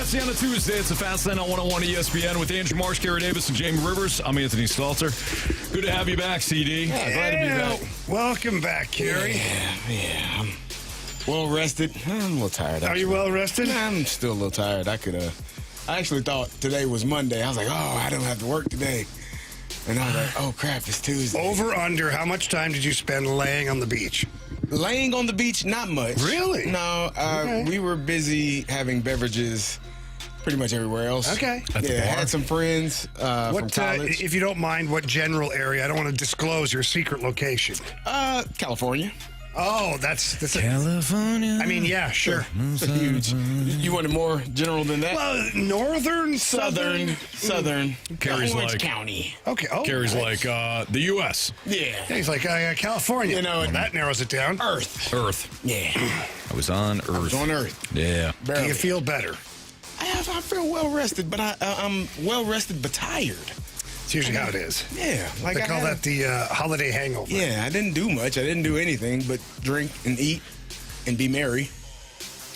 Clase on a Tuesday. It's a Fast Lane on 101 ESPN with Andrew Marsh, Carey Davis, and Jamie Rivers. I'm Anthony Stalter. Good to have you back, CD. Yeah, glad to be back. Welcome back, Carey. Yeah, I'm well rested. I'm a little tired. Are you well rested? I'm still a little tired. I actually thought today was Monday. I was like, oh, I don't have to work today. And I was like, oh, crap, it's Tuesday. Over, under, how much time did you spend laying on the beach? Laying on the beach, not much. Really? No, Okay. We were busy having beverages pretty much everywhere else. Okay. Yeah, had some friends from college. If you don't mind, what general area? I don't want to disclose your secret location. California. Oh, that's California. I mean, yeah, sure. It's huge. You wanted more general than that? Well, northern, Southern. Carey's Orange like County. Okay. Oh, Carey's nice. like the U.S. Yeah. Yeah, he's like California. You know, Well, that narrows it down. Earth. Earth. Yeah. I was on Earth. I was on Earth. Yeah. Do Barely. you feel better? I feel well rested, but I'm well rested but tired. It's usually how it is. Yeah. Like They call that the holiday hangover. Yeah, I didn't do much. I didn't do anything but drink and eat and be merry.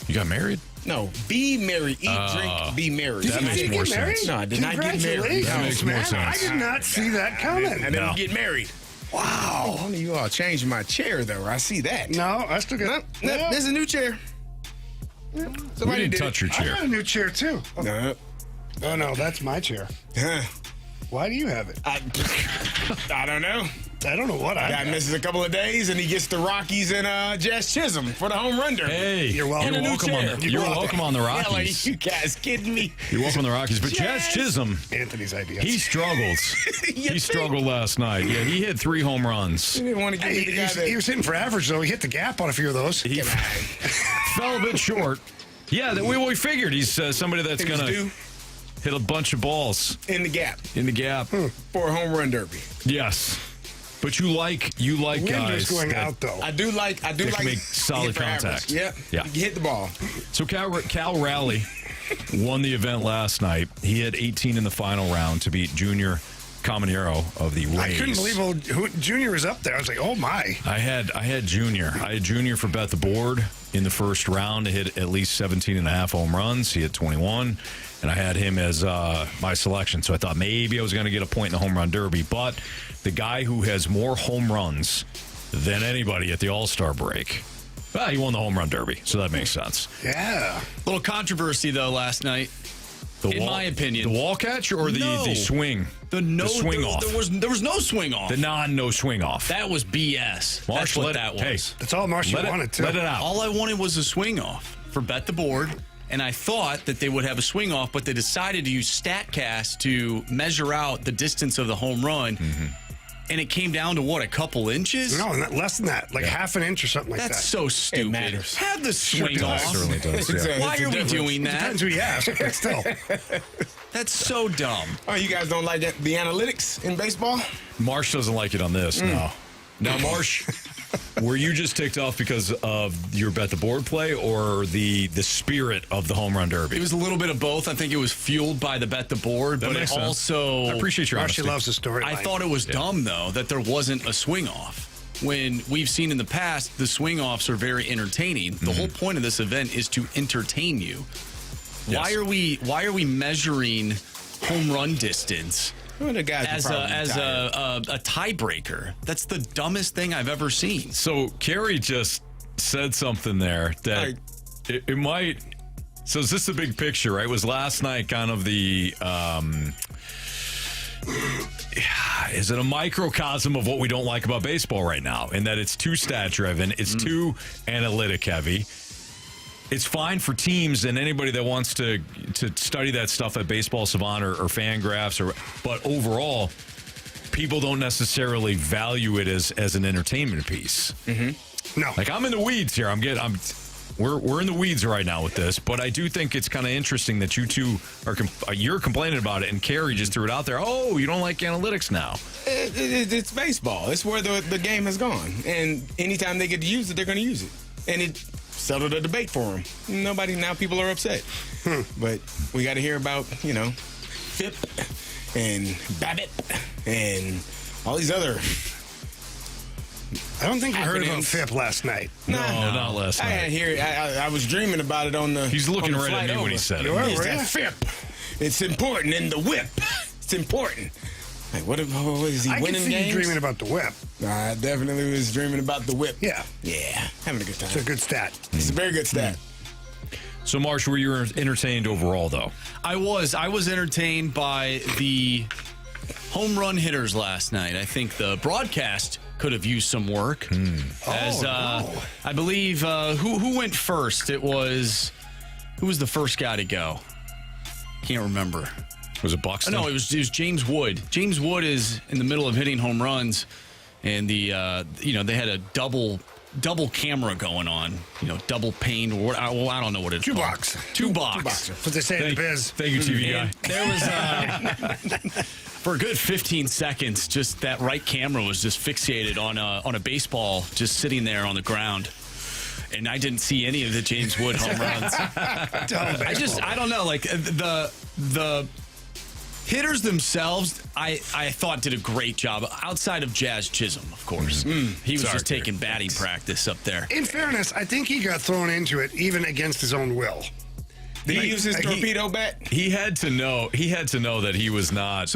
You got married? No, be merry. Eat, drink, be merry. That makes more sense. No, I did not get married. Congratulations, That makes more man. sense. I did not see that coming. I didn't get married. Wow. One of you all changed my chair, though. I see that. No, I still got. No, there's a new chair. We Somebody didn't did touch your I chair. got a new chair too. No. Oh no, that's my chair. Why do you have it? I don't know. I don't know what I Guy got. misses a couple of days, and he gets the Rockies and Jazz Chisholm for the home run derby. Hey, You're welcome. You're welcome on chair. the, you're welcome on the Yeah, like, Rockies. you guys kidding me? You're welcome on the Rockies. But Jazz Jazz. Chisholm, Anthony's idea. he struggles. You He think? struggled last night. Yeah, he hit 3 home runs. He didn't want to give me the guy that... He was hitting for average though. He hit the gap on a few of those. He fell a bit short. Yeah, we figured he's somebody that's Things going to do hit a bunch of balls in the gap in the gap. for a home run derby. Yes. But you like Wind guys is going that- out though. I do like make solid hit for average. contact. Yeah. Yeah. You hit the ball. So Cal Raleigh won the event last night. He had 18 in the final round to beat Junior Caminero of the Rays. I couldn't believe who Junior was up there. I was like, oh my. I had Junior. I had Junior for bet the board in the first round to hit at least 17 and a half home runs. He hit 21, and I had him as my selection. So I thought maybe I was going to get a point in the home run derby. But the guy who has more home runs than anybody at the All-Star break, well, he won the home run derby, so that makes sense. Yeah. Little controversy though last night, in my opinion. The wall catch or the swing? The swing off. There was no swing off. The no swing off. That was BS. Marsh, That's what let- that was. hey, That's all Marcy wanted too. Let it out. All I wanted was a swing off for bet the board, and I thought that they would have a swing off, but they decided to use StatCast to measure out the distance of the home run. And it came down to what, a couple inches? No, less than that. Like half an inch or something like That's that. so stupid. matters. Have the swing does. off. Certainly does, yeah. Why are we doing that? Depends who you ask, but still. That's so dumb. Oh, you guys don't like the analytics in baseball? Marsh doesn't like it on this, no. Now, Marsh, were you just ticked off because of your bet the board play or the spirit of the home run derby? It was a little bit of both. I think it was fueled by the bet the board, but makes it sense. also... I appreciate your Marcy honesty. loves the story. I thought it was dumb, though, that there wasn't a swing off. When we've seen in the past, the swing offs are very entertaining. The whole point of this event is to entertain you. Yes. Why are we measuring home run distance Well, the guys as a tiebreaker? That's the dumbest thing I've ever seen. So, Carey just said something there that it might... So, is this the big picture, right? Was last night kind of the... is it a microcosm of what we don't like about baseball right now? In that it's too stat-driven, it's too analytic-heavy. It's fine for teams and anybody that wants to study that stuff at Baseball Savant or Fangraphs, but overall, people don't necessarily value it as an entertainment piece. No. Like, I'm in the weeds here. We're in the weeds right now with this, but I do think it's kind of interesting that you two you're complaining about it, and Carey just threw it out there. Oh, you don't like analytics now? It's baseball. It's where the game has gone, and anytime they get to use it, they're going to use it, and it settled a debate for them. People are upset, but we got to hear about FIP and BABIP and all these other I don't think you heard about happenings. FIP last night. No, not last I night. didn't hear it. I was dreaming about it on the. He's looking on the right at flight me when over. he said You are, it. It's were that you? FIP. It's important in the whip. It's important. Like, what is he I can winning see games? you dreaming about the whip. I definitely was dreaming about the whip. Yeah. Yeah, having a good time. It's a good stat. It's a very good stat. So, Marsh, were you entertained overall, though? I was entertained by the home run hitters last night. I think the broadcast could have used some work. As no. I believe, who went first? Who was the first guy to go? Can't remember. Was it Buxton? No, it was James Wood. James Wood is in the middle of hitting home runs, and they had a double camera going on, double paned. Well, I don't know what it's Two called. box. Two box. That's what they say in the biz. Thank you, TV guy. There was for a good 15 seconds, just that right camera was just fixated on a baseball just sitting there on the ground. And I didn't see any of the James Wood home runs. I don't know, like the hitters themselves, I thought did a great job outside of Jazz Chisholm, of course. He was just taking batting practice up there. In fairness, I think he got thrown into it even against his own will. Did he use his he- torpedo bat? He had to know that he was not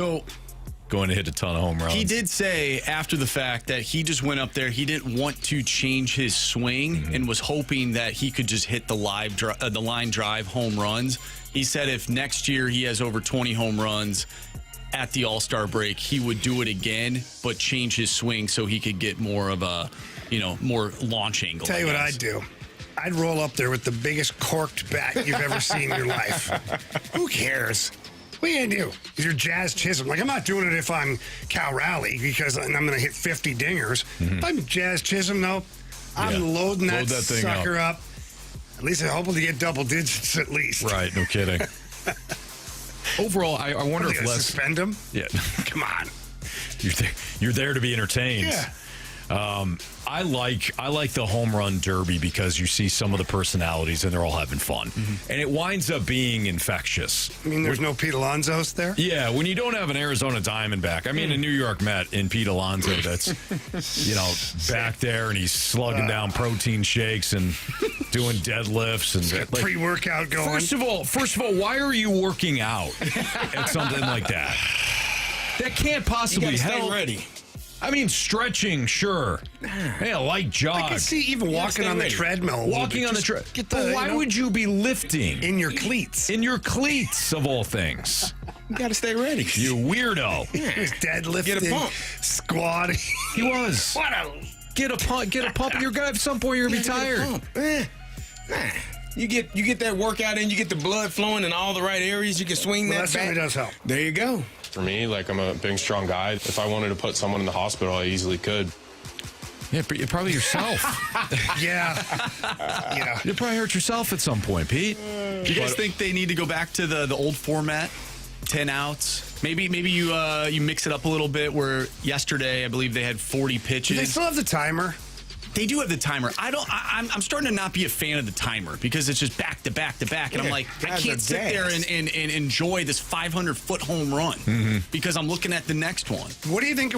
going to hit a ton of home runs. He did say after the fact that he just went up there. He didn't want to change his swing and was hoping that he could just hit the line drive home runs. He said if next year he has over 20 home runs at the All-Star break, he would do it again, but change his swing so he could get more of a, more launch angle. Tell you what guess. I'd do. I'd roll up there with the biggest corked bat you've ever seen in your life. Who cares? What are you going to do? You're Jazz Chisholm. Like, I'm not doing it if I'm Cal Raleigh because I'm going to hit 50 dingers. If I'm Jazz Chisholm, though, I'm loading Load that thing sucker up. At least I'm hoping to get double digits at least. Right, no kidding. Overall, I wonder Are they if gonna Les... suspend him? Yeah. Come on. You're there to be entertained. Yeah. I like the home run derby because you see some of the personalities and they're all having fun. And it winds up being infectious. I mean, there's no Pete Alonso's there? Yeah, when you don't have an Arizona Diamondback, I mean a New York Met in Pete Alonso that's, back there and he's slugging down protein shakes and doing deadlifts and Pre-workout going. First of all, why are you working out at something like that? That can't possibly You gotta help. stay ready. I mean, stretching, sure. Hey, a light jog. I can see even walking on the treadmill. a little Walking bit. on the Just treadmill. get But why would you be lifting in your cleats? in your cleats of all things? You got to stay ready. You weirdo. He was deadlifting, Get a pump. squatting. He was. What a Get a pump. You're gonna at some point you're gonna be tired. You get that workout in, you get the blood flowing in all the right areas, you can swing Well, that that certainly bat. does help. There you go. For me, like, I'm a big, strong guy. If I wanted to put someone in the hospital, I easily could. Yeah, but probably yourself. Yeah. Yeah. You'll probably hurt yourself at some point, Pete. Do you guys think they need to go back to the old format? 10 outs. Maybe you mix it up a little bit. Where yesterday I believe they had 40 pitches. Do they still have the timer? They do have the timer. I'm starting to not be a fan of the timer because it's just back to back to back, and I'm like, I guys are can't sit there gassed. and enjoy this 500-foot home run because I'm looking at the next one. What do you think?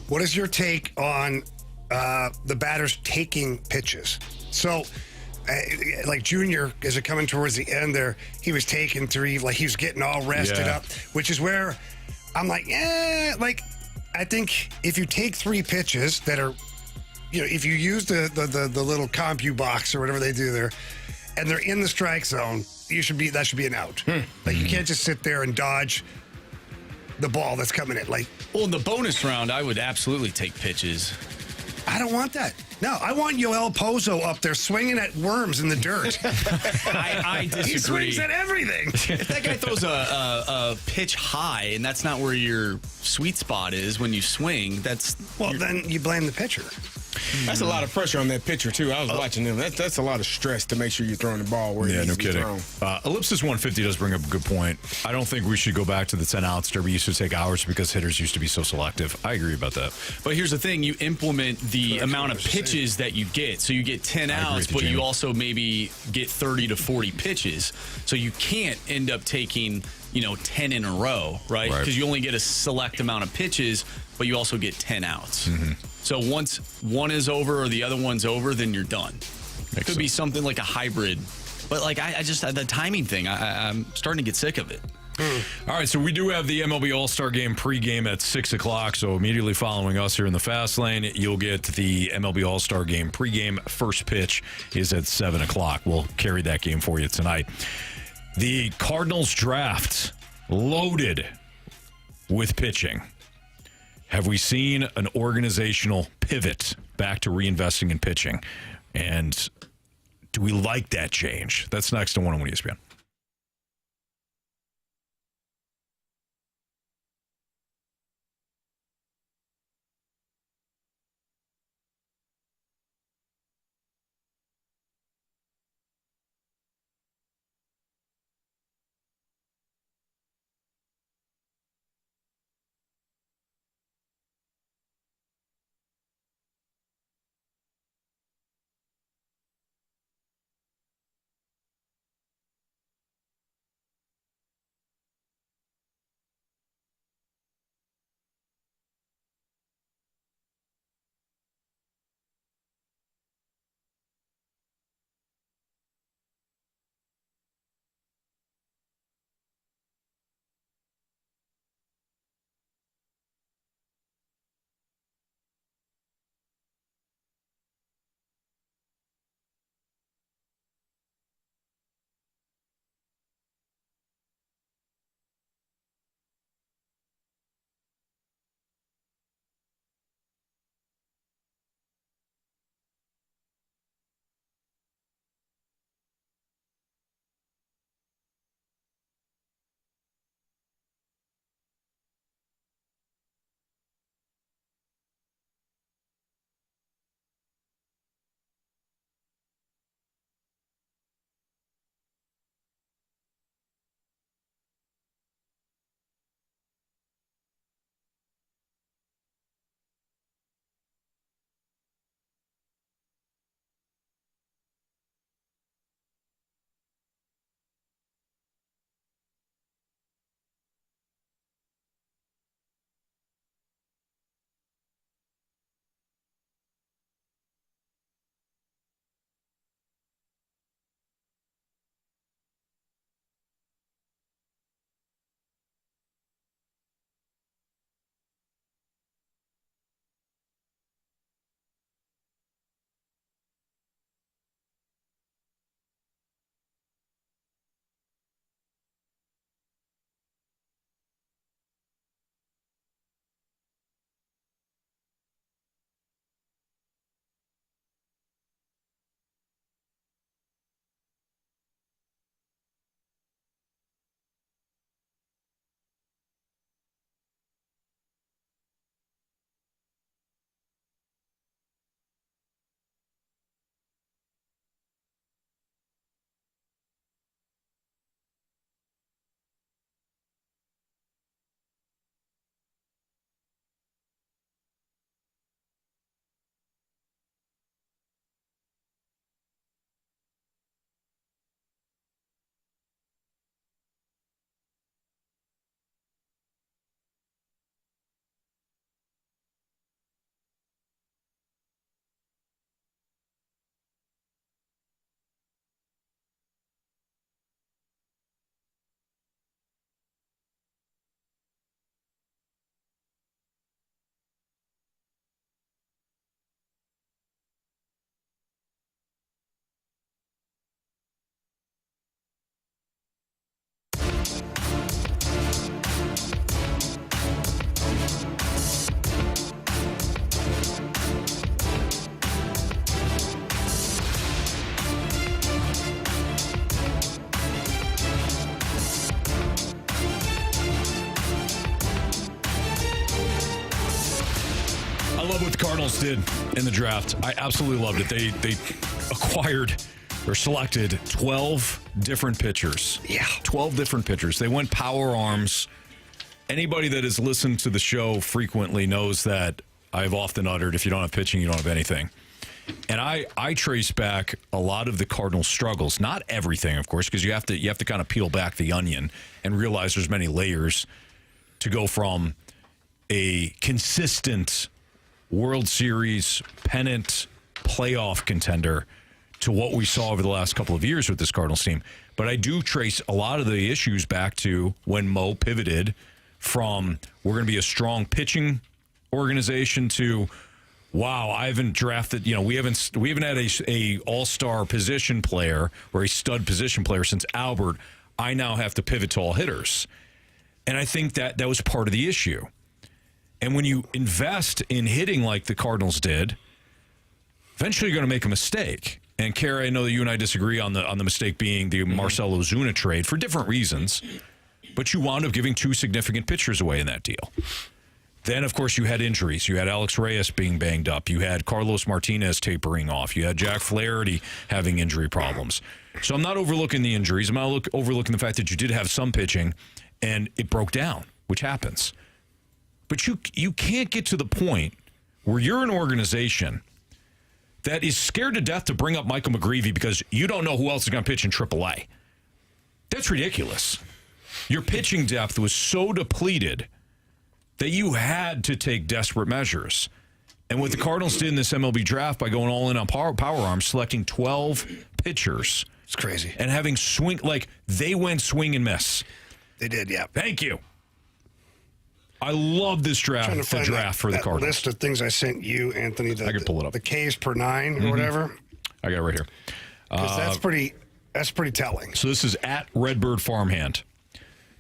What is your take on the batters taking pitches? So, like Junior, as it coming towards the end there, he was taking three, like he was getting all rested Yeah. up, which is where I'm like, I think if you take three pitches that are, if you use the little CompuBox box or whatever they do there, and they're in the strike zone, that should be an out. Like you can't just sit there and dodge the ball that's coming in. Like, Well, in the bonus round, I would absolutely take pitches. I don't want that. No, I want Yoel Pozo up there swinging at worms in the dirt. I He disagree. swings at everything. If that guy throws a pitch high and that's not where your sweet spot is when you swing, Well, then you blame the pitcher. That's a lot of pressure on that pitcher, too. I was watching him. That's a lot of stress to make sure you're throwing the ball where it Yeah, needs no to be kidding. thrown. Ellipsis 150 does bring up a good point. I don't think we should go back to the 10 outs. Derby used to take hours because hitters used to be so selective. I agree about that. But here's the thing: you implement the amount of pitches that you get. So you get 10 I agree outs, with you, but you Jamie. also maybe get 30 to 40 pitches. So you can't end up taking 10 in a row, right? Because you only get a select amount of pitches, but you also get 10 outs. So once one is over or the other one's over, then you're done. It could be something like a hybrid. But I just the timing thing, I'm starting to get sick of it. All right, so we do have the MLB All-Star Game pregame at 6 o'clock. So immediately following us here in the Fast Lane, you'll get the MLB All-Star Game pregame. First pitch is at 7 o'clock. We'll carry that game for you tonight. The Cardinals draft loaded with pitching. Have we seen an organizational pivot back to reinvesting in pitching? And do we like that change? That's next on 101 ESPN. I love what the Cardinals did in the draft. I absolutely loved it. They acquired or selected 12 different pitchers. Yeah. 12 different pitchers. They went power arms. Anybody that has listened to the show frequently knows that I've often uttered, if you don't have pitching, you don't have anything. And I trace back a lot of the Cardinals' struggles, not everything, of course, because you have to kind of peel back the onion and realize there's many layers to go from a consistent World Series pennant playoff contender to what we saw over the last couple of years with this Cardinals team. But I do trace a lot of the issues back to when Mo pivoted from we're going to be a strong pitching organization to wow, I haven't drafted, we haven't had a all-star position player or a stud position player since Albert. I now have to pivot to all hitters. And I think that was part of the issue. And when you invest in hitting like the Cardinals did, eventually you're going to make a mistake. And Carey, I know that you and I disagree on the mistake being the Marcell Ozuna trade for different reasons, but you wound up giving 2 significant pitchers away in that deal. Then, of course, you had injuries. You had Alex Reyes being banged up. You had Carlos Martinez tapering off. You had Jack Flaherty having injury problems. So I'm not overlooking the injuries. I'm not overlooking the fact that you did have some pitching, and it broke down, which happens. But you can't get to the point where you're an organization that is scared to death to bring up Michael McGreevy because you don't know who else is going to pitch in AAA. That's ridiculous. Your pitching depth was so depleted that you had to take desperate measures. And what the Cardinals did in this MLB draft by going all in on power arms, selecting 12 pitchers. It's crazy. And having they went swing and miss. They did, yeah. Thank you. I love this draft for the Cardinals. List of things I sent you, Anthony. I could pull it up. The Ks per 9 or whatever. I got it right here. Because that's pretty telling. So this is at Redbird Farmhand.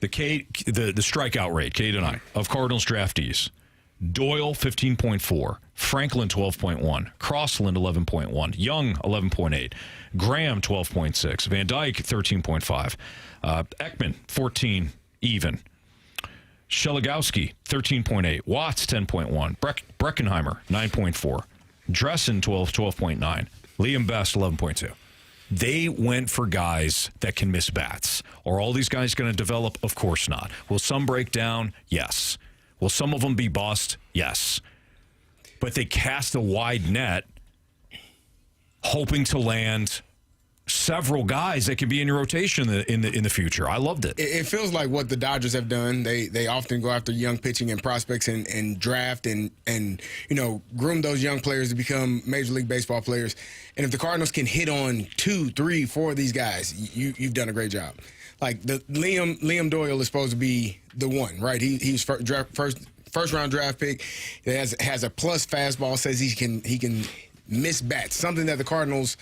The strikeout rate, K to 9, of Cardinals draftees. Doyle, 15.4. Franklin, 12.1. Crossland, 11.1. Young, 11.8. Graham, 12.6. Van Dyke, 13.5. Ekman, 14 even. Sheligowski, 13.8. Watts, 10.1. Breckenheimer, 9.4. Dressen, 12.9. Liam Best, 11.2. They went for guys that can miss bats. Are all these guys going to develop? Of course not. Will some break down? Yes. Will some of them be bust? Yes. But they cast a wide net hoping to land several guys that can be in your rotation in the future. I loved it. It feels like what the Dodgers have done. They often go after young pitching and prospects and draft and groom those young players to become Major League Baseball players. And if the Cardinals can hit on 2, 3, 4 of these guys, you've done a great job. Like the Liam Doyle is supposed to be the one, right? He's first round draft pick. Has a plus fastball. Says he can miss bats. Something that the Cardinals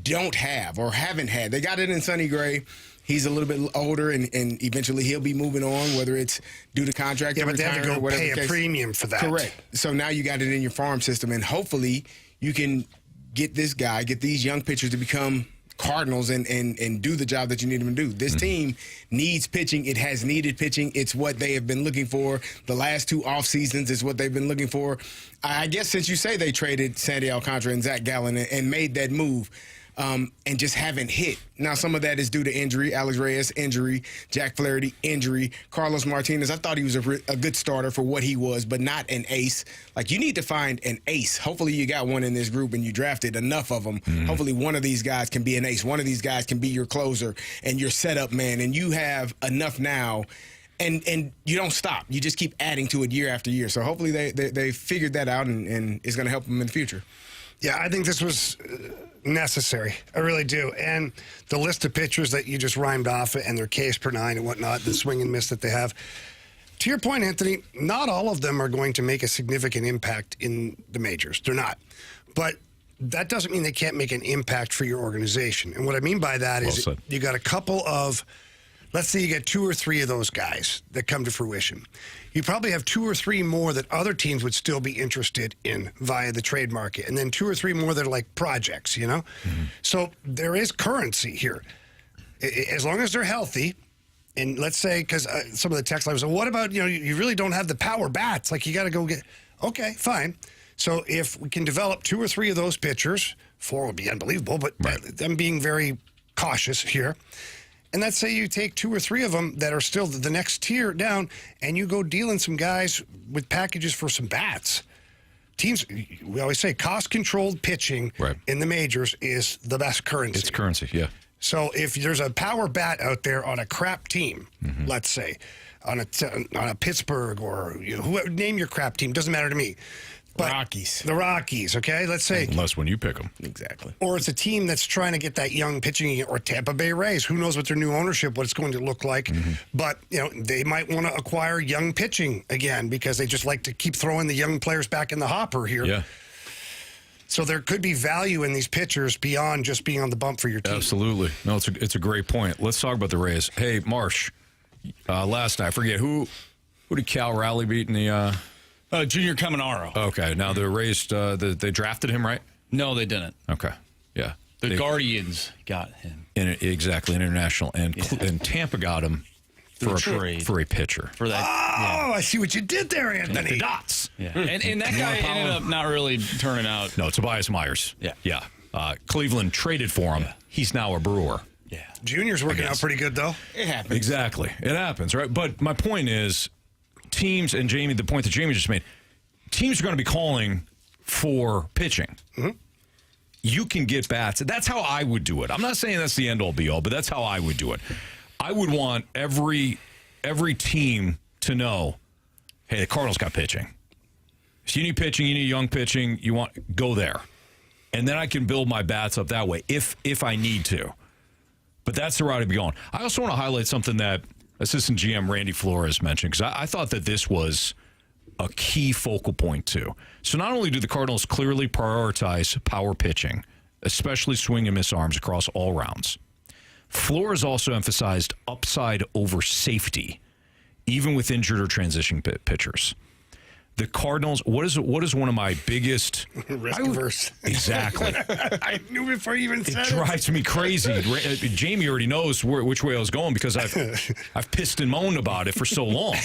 don't have or haven't had. They got it in Sonny Gray. He's a little bit older, and eventually he'll be moving on, whether it's due to contract or but they have to go pay a premium for that. Correct. So now you got it in your farm system, and hopefully you can get these young pitchers to become Cardinals and do the job that you need them to do. This team needs pitching. It has needed pitching. It's what they have been looking for. The last 2 off seasons is what they've been looking for. I guess since you say they traded Sandy Alcantara and Zach Gallen and made that move, and just haven't hit. Now, some of that is due to injury. Alex Reyes, injury. Jack Flaherty, injury. Carlos Martinez, I thought he was a good starter for what he was, but not an ace. Like, you need to find an ace. Hopefully you got one in this group and you drafted enough of them. Hopefully one of these guys can be an ace. One of these guys can be your closer and your setup man, and you have enough now. And you don't stop. You just keep adding to it year after year. So hopefully they figured that out and it's going to help them in the future. Yeah, I think this was necessary. I really do. And the list of pitchers that you just rhymed off and their Ks per 9 and whatnot, the swing and miss that they have. To your point, Anthony, not all of them are going to make a significant impact in the majors. They're not. But that doesn't mean they can't make an impact for your organization. And what I mean by that is you got a couple of, let's say you get 2 or 3 of those guys that come to fruition. You probably have 2 or 3 more that other teams would still be interested in via the trade market. And then 2 or 3 more that are like projects, So there is currency here. As long as they're healthy, and let's say, because some of the text lines, what about, you really don't have the power bats. Like, you got to go get, okay, fine. So if we can develop 2 or 3 of those pitchers, 4 would be unbelievable, but I'm being very cautious here. And let's say you take 2 or 3 of them that are still the next tier down, and you go dealing some guys with packages for some bats. teams, we always say cost-controlled pitching in the majors is the best currency. It's currency, yeah. So if there's a power bat out there on a crap team, let's say, on a Pittsburgh or name your crap team, doesn't matter to me. But Rockies. The Rockies, okay? Let's say. Unless when you pick them. Exactly. Or it's a team that's trying to get that young pitching, or Tampa Bay Rays. Who knows what their new ownership, what it's going to look like. But, they might want to acquire young pitching again because they just like to keep throwing the young players back in the hopper here. Yeah. So there could be value in these pitchers beyond just being on the bump for your team. Absolutely. No, it's a great point. Let's talk about the Rays. Hey, Marsh, last night, I forget, who did Cal Raleigh beat in the... Junior Caminaro. Okay, now the Rays, they drafted him, right? No, they didn't. Okay, yeah. The Guardians got him. Exactly, international. And Tampa got him for a pitcher. For that. I see what you did there, Anthony. The dots. Yeah. And that guy ended up not really turning out. No, Tobias Myers. Yeah. Yeah. Cleveland traded for him. Yeah. He's now a Brewer. Yeah. Junior's working out pretty good, though. It happens. Exactly. It happens, right? But my point is, teams, and Jamie, the point that Jamie just made, teams are going to be calling for pitching. You can get bats. That's how I would do it. I'm not saying that's the end-all, be-all, but that's how I would do it. I would want every team to know, hey, the Cardinals got pitching. So you need pitching, you need young pitching, go there. And then I can build my bats up that way if I need to. But that's the route I'd be going. I also want to highlight something that Assistant GM Randy Flores mentioned, because I thought that this was a key focal point too. So not only do the Cardinals clearly prioritize power pitching, especially swing and miss arms across all rounds, Flores also emphasized upside over safety, even with injured or transition pitchers. The Cardinals, what is one of my biggest... Risk-averse. Exactly. I knew before you even said it. Drives me crazy. Jamie already knows which way I was going because I've pissed and moaned about it for so long.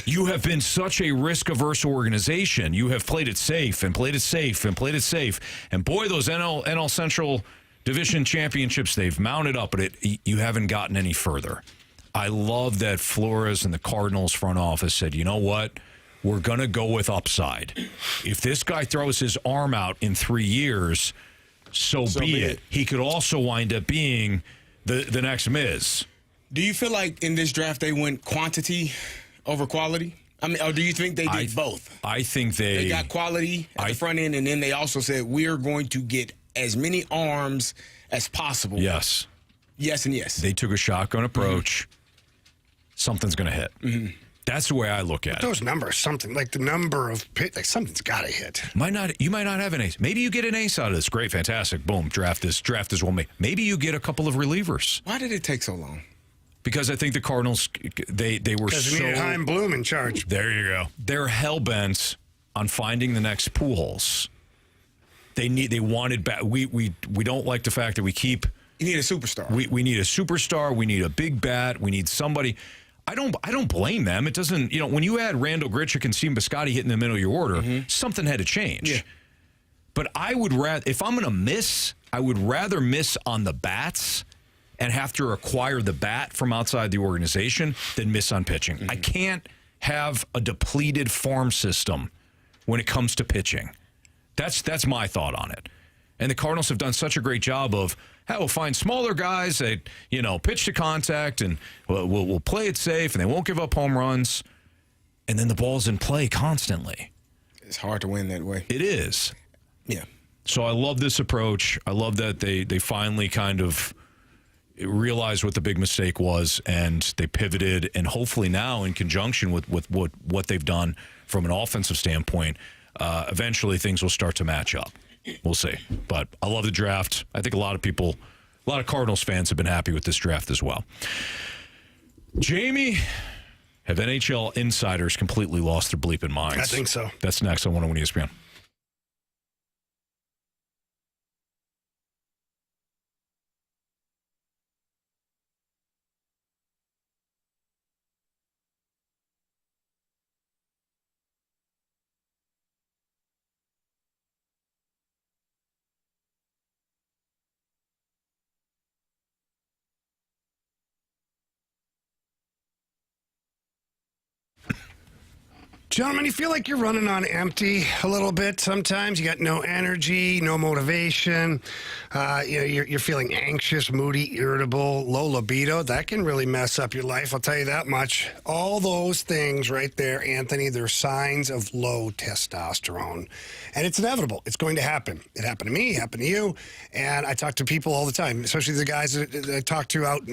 You have been such a risk-averse organization. You have played it safe and played it safe and played it safe. And boy, those NL Central Division championships, they've mounted up, but you haven't gotten any further. I love that Flores and the Cardinals front office said, you know what? We're going to go with upside. If this guy throws his arm out in 3 years, so be it. He could also wind up being the next Miz. Do you feel like in this draft they went quantity over quality? I mean, or do you think they did both? I think they got quality at the front end, and then they also said, we're going to get as many arms as possible. Yes. Yes and yes. They took a shotgun approach. Something's going to hit. That's the way I look at it. Those numbers, something like the number of something's got to hit. You might not have an ace. Maybe you get an ace out of this. Great, fantastic. Boom, draft this one. Maybe you get a couple of relievers. Why did it take so long? Because I think the Cardinals they were because so needed Chaim Bloom in charge. There you go. They're hell bent on finding the next Pujols. They wanted back. We don't like the fact that we keep. You need a superstar. We need a superstar. We need a big bat. We need somebody. I don't blame them. It doesn't, when you had Randall Grichuk and Steve Biscotti hitting the middle of your order, something had to change. Yeah. But I would rather, if I'm going to miss, I would rather miss on the bats and have to acquire the bat from outside the organization than miss on pitching. I can't have a depleted farm system when it comes to pitching. That's my thought on it. And the Cardinals have done such a great job of, we'll find smaller guys that, pitch to contact, and we'll play it safe, and they won't give up home runs. And then the ball's in play constantly. It's hard to win that way. It is. Yeah. So I love this approach. I love that they finally kind of realized what the big mistake was, and they pivoted. And hopefully now, in conjunction with what they've done from an offensive standpoint, eventually things will start to match up. We'll see. But I love the draft. I think a lot of Cardinals fans have been happy with this draft as well. Jamie, have NHL insiders completely lost their bleeping minds? I think so. That's next on 101 ESPN. Gentlemen, you feel like you're running on empty a little bit sometimes. You got no energy, no motivation. You're feeling anxious, moody, irritable, low libido. That can really mess up your life, I'll tell you that much. All those things right there, Anthony, they're signs of low testosterone. And it's inevitable. It's going to happen. It happened to me, it happened to you. And I talk to people all the time, especially the guys that I talk to out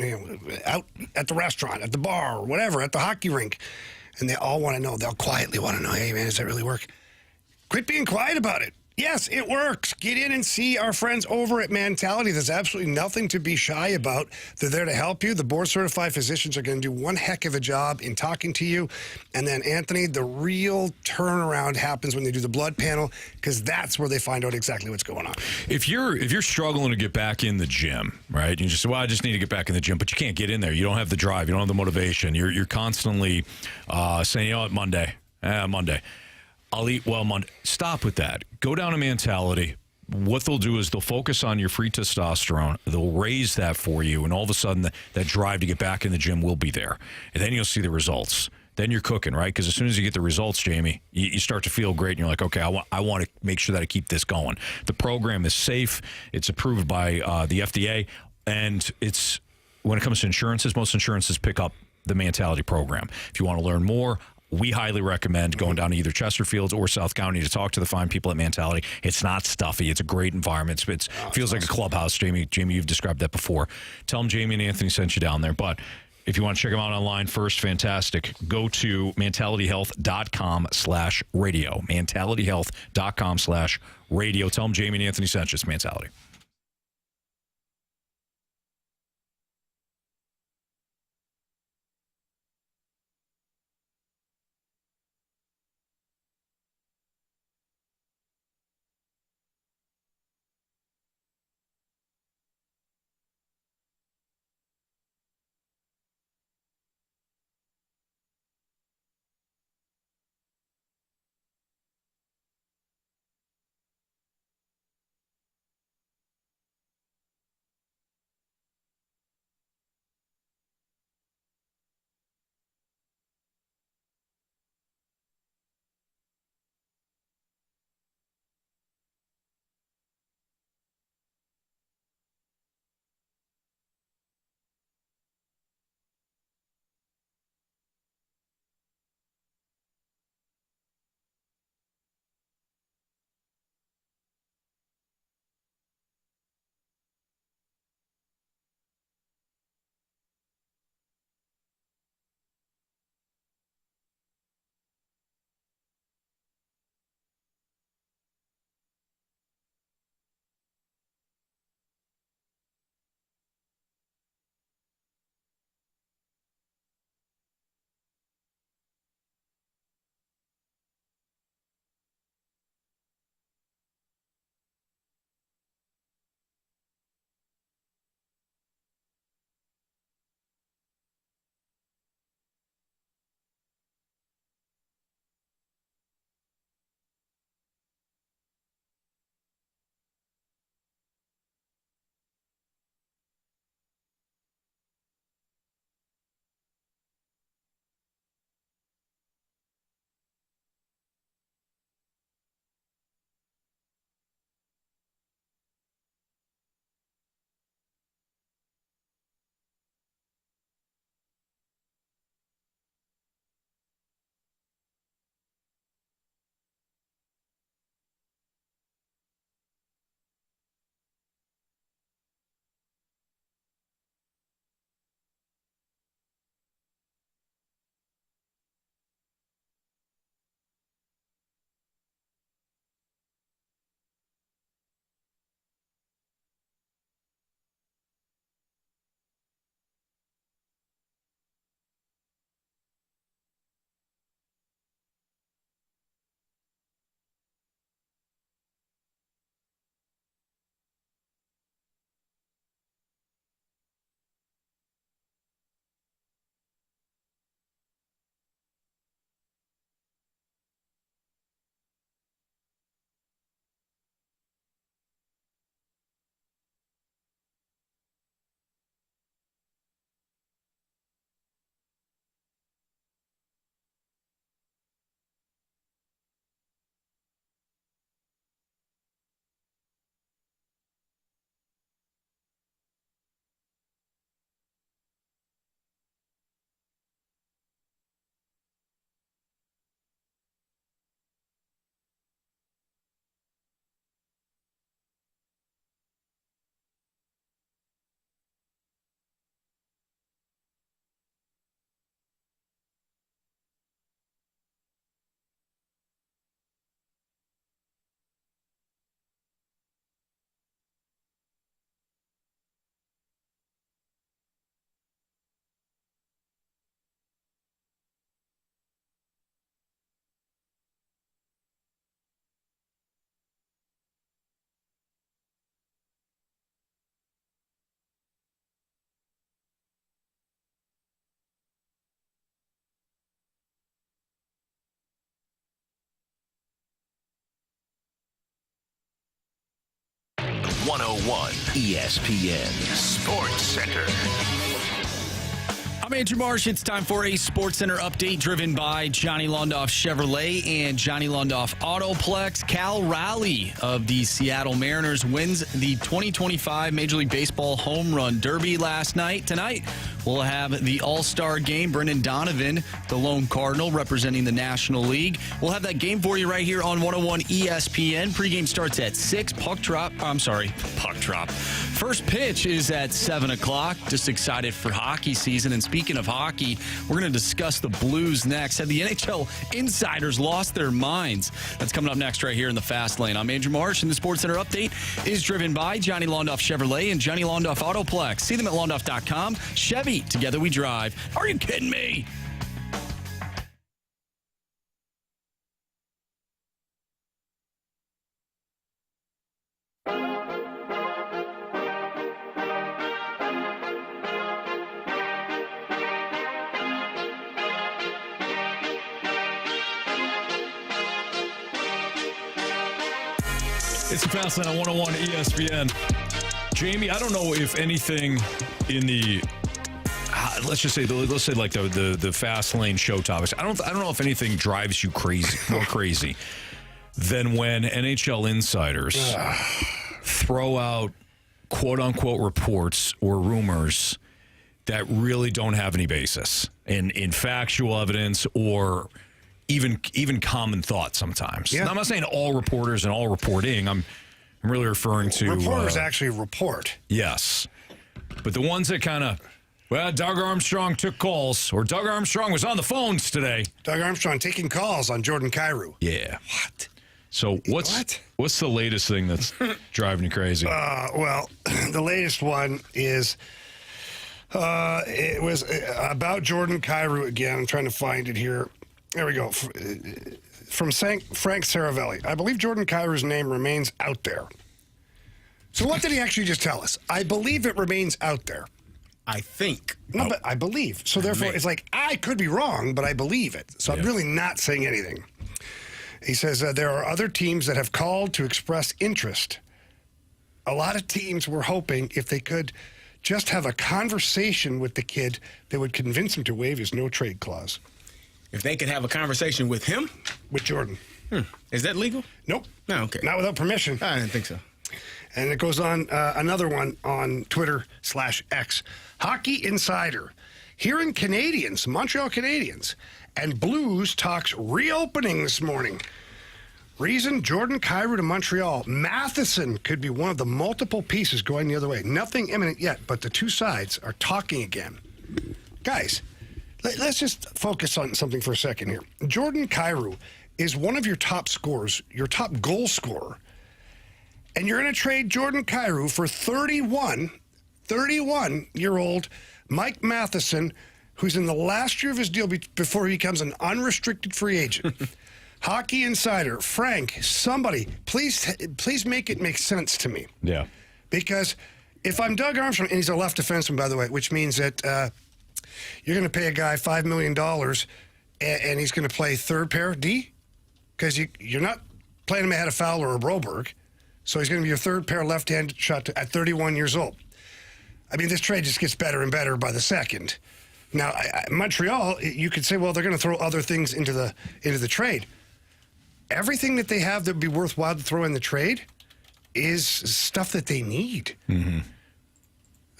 at the restaurant, at the bar, or whatever, at the hockey rink. And they all want to know. They'll quietly want to know, hey, man, does that really work? Quit being quiet about it. Yes, it works. Get in and see our friends over at Mentality. There's absolutely nothing to be shy about. They're there to help you. The board-certified physicians are going to do one heck of a job in talking to you. And then, Anthony, the real turnaround happens when they do the blood panel, because that's where they find out exactly what's going on. If you're struggling to get back in the gym, right? You just say, well, I just need to get back in the gym, but you can't get in there. You don't have the drive. You don't have the motivation. You're constantly saying, you know what, Monday. I'll eat well Monday. Stop with that. Go down to Mentality. What they'll do is they'll focus on your free testosterone. They'll raise that for you, and all of a sudden that drive to get back in the gym will be there. And then you'll see the results. Then you're cooking, right? Because as soon as you get the results, Jamie, you start to feel great, and you're like, okay, I want to make sure that I keep this going. The program is safe. It's approved by the FDA, and it's when it comes to insurances, most insurances pick up the Mentality program. If you want to learn more, we highly recommend going down to either Chesterfields or South County to talk to the fine people at Mentality. It's not stuffy. It's a great environment. It feels like a clubhouse, Jamie. Jamie, you've described that before. Tell them Jamie and Anthony sent you down there. But if you want to check them out online first, fantastic. Go to mentalityhealth.com/radio. mentalityhealth.com/radio. Tell them Jamie and Anthony sent you. It's Mentality. 101 ESPN Sports Center. I'm Andrew Marsh. It's time for a Sports Center update driven by Johnny Londoff Chevrolet and Johnny Londoff Autoplex. Cal Raleigh of the Seattle Mariners wins the 2025 Major League Baseball Home Run Derby last night. Tonight, we'll have the All-Star Game. Brendan Donovan, the lone Cardinal, representing the National League. We'll have that game for you right here on 101 ESPN. Pregame starts at 6. Puck drop. First pitch is at 7 o'clock. Just excited for hockey season. And speaking of hockey, we're going to discuss the Blues next. Have the NHL insiders lost their minds? That's coming up next right here in the Fast Lane. I'm Andrew Marsh, and the Sports Center update is driven by Johnny Londoff Chevrolet and Johnny Londoff Autoplex. See them at londoff.com. Chevy, together we drive. Are you kidding me? It's the Fast Lane on 101 ESPN. Jamie, I don't know if anything in the let's say like the Fast Lane show topics. I don't know if anything drives you more crazy than when NHL insiders throw out quote unquote reports or rumors that really don't have any basis in factual evidence or even common thought sometimes. Yeah. Now, I'm not saying all reporters and all reporting. I'm really referring to reporters actually report. Yes, but the ones that kind of, Doug Armstrong took calls, or Doug Armstrong was on the phones today. Doug Armstrong taking calls on Jordan Kyrou. Yeah. What? So what's the latest thing that's driving you crazy? Well, the latest one is it was about Jordan Kyrou again. I'm trying to find it here. There we go. From Frank Saravelli. I believe Jordan Kyrou's name remains out there. So what did he actually just tell us? I believe it remains out there. I think. No, but I believe. So therefore, it's like, I could be wrong, but I believe it. So I'm really not saying anything. He says there are other teams that have called to express interest. A lot of teams were hoping if they could just have a conversation with the kid that would convince him to waive his no-trade clause. If they could have a conversation with him? With Jordan. Is that legal? Nope. No, okay. Not without permission. I didn't think so. And it goes on, another one on Twitter/X. Hockey Insider. Hearing Canadians, Montreal Canadiens, and Blues talks reopening this morning. Reason, Jordan Kyrou to Montreal. Matheson could be one of the multiple pieces going the other way. Nothing imminent yet, but the two sides are talking again. Guys, let's just focus on something for a second here. Jordan Kyrou is one of your top scorers, your top goal scorer. And you're going to trade Jordan Kyrou for 31-year-old Mike Matheson, who's in the last year of his deal before he becomes an unrestricted free agent. Hockey Insider, Frank, somebody, please make it make sense to me. Yeah. Because if I'm Doug Armstrong, and he's a left defenseman, by the way, which means that you're going to pay a guy $5 million and he's going to play third pair D? Because you're not playing him ahead of Fowler or Broberg. So he's going to be your third pair left-handed shot at 31 years old. I mean, this trade just gets better and better by the second. Now, Montreal, you could say, well, they're going to throw other things into the trade. Everything that they have that would be worthwhile to throw in the trade is stuff that they need. Mm-hmm.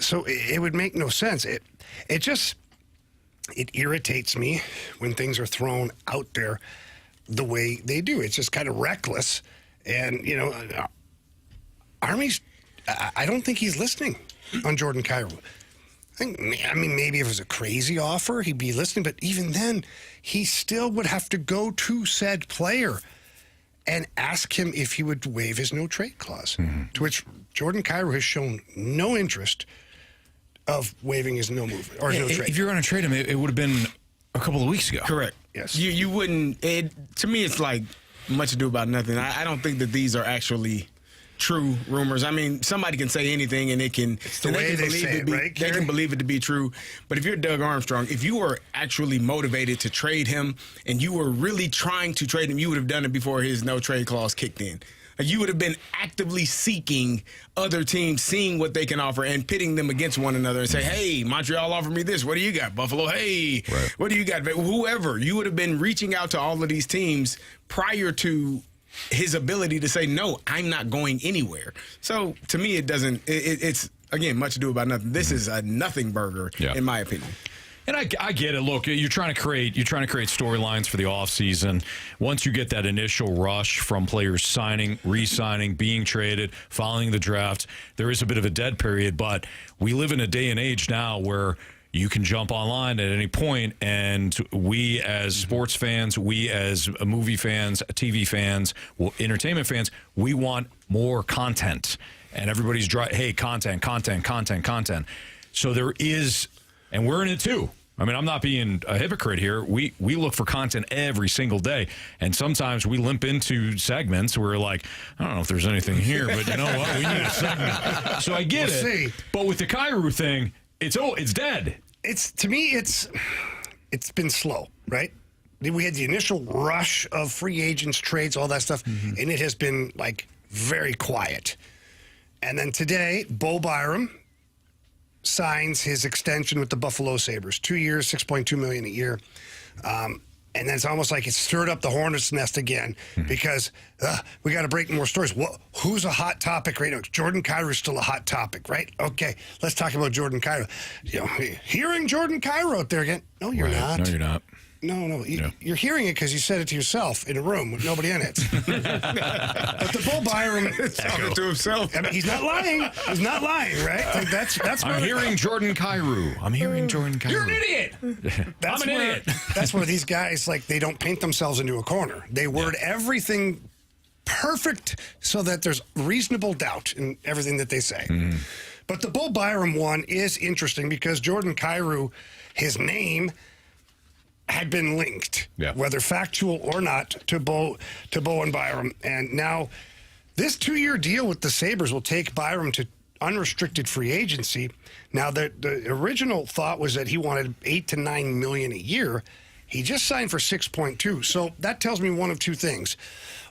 So it would make no sense. It irritates me when things are thrown out there the way they do. It's just kind of reckless. And, Army's, I don't think he's listening on Jordan Kyrou. I mean, maybe if it was a crazy offer, he'd be listening. But even then, he still would have to go to said player and ask him if he would waive his no-trade clause, to which Jordan Kyrou has shown no interest of waiving his no trade. If you're going to trade him, it would have been a couple of weeks ago. Correct. Yes. You wouldn't. To me, it's like much ado about nothing. I don't think that these are actually true rumors. I mean, somebody can say anything, and they can. It's the way they say it, right? They can believe it to be true. But if you're Doug Armstrong, if you were actually motivated to trade him, and you were really trying to trade him, you would have done it before his no trade clause kicked in. You would have been actively seeking other teams, seeing what they can offer, and pitting them against one another and say, hey, Montreal offered me this. What do you got? Buffalo, hey, what do you got? Whoever. You would have been reaching out to all of these teams prior to his ability to say, no, I'm not going anywhere. So to me, it's, again, much ado about nothing. This is a nothing burger, in my opinion. And I get it. Look, you're trying to create storylines for the offseason. Once you get that initial rush from players signing, re-signing, being traded, following the draft, there is a bit of a dead period. But we live in a day and age now where you can jump online at any point, and we as sports fans, we as movie fans, TV fans, entertainment fans, we want more content. And everybody's content. So there is, and we're in it too. I mean, I'm not being a hypocrite here. We look for content every single day, and sometimes we limp into segments where we're like, I don't know if there's anything here, but you know what? We need a segment. So I get it. See. But with the Cairo thing, it's dead. To me, it's been slow, right? We had the initial rush of free agents, trades, all that stuff, and it has been like very quiet. And then today, Bo Byram signs his extension with the Buffalo Sabres. 2 years, $6.2 million a year. And then it's almost like it stirred up the hornet's nest again because we got to break more stories. Who's a hot topic right now? Jordan Kyrou still a hot topic, right? Okay, let's talk about Jordan Kyrou. Hearing Jordan Kyrou out there again. No, you're not. No, you're not. No. You're hearing it because you said it to yourself in a room with nobody in it. But the Bo Byram talking to himself. I mean, he's not lying. He's not lying, right? Like that's. I'm hearing Jordan Kyrou. You're an idiot. I'm an idiot. That's where these guys they don't paint themselves into a corner. They word everything perfect so that there's reasonable doubt in everything that they say. But the Bo Byram one is interesting because Jordan Kyrou, his name had been linked, whether factual or not, to Bo and Byram. And now this 2-year deal with the Sabres will take Byram to unrestricted free agency. Now, the original thought was that he wanted $8 to $9 million a year. He just signed for 6.2. So that tells me one of two things.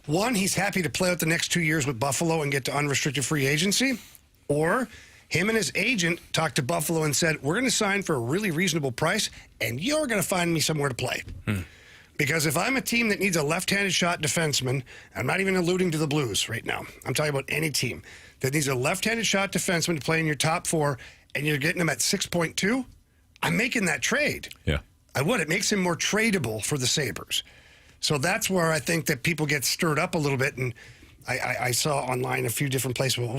One, he's happy to play out the next 2 years with Buffalo and get to unrestricted free agency. Or him and his agent talked to Buffalo and said, we're going to sign for a really reasonable price, and you're going to find me somewhere to play. Because if I'm a team that needs a left-handed shot defenseman, I'm not even alluding to the Blues right now. I'm talking about any team that needs a left-handed shot defenseman to play in your top four, and you're getting him at 6.2, I'm making that trade. Yeah. I would. It makes him more tradable for the Sabres. So that's where I think that people get stirred up a little bit, and I saw online a few different places. Well,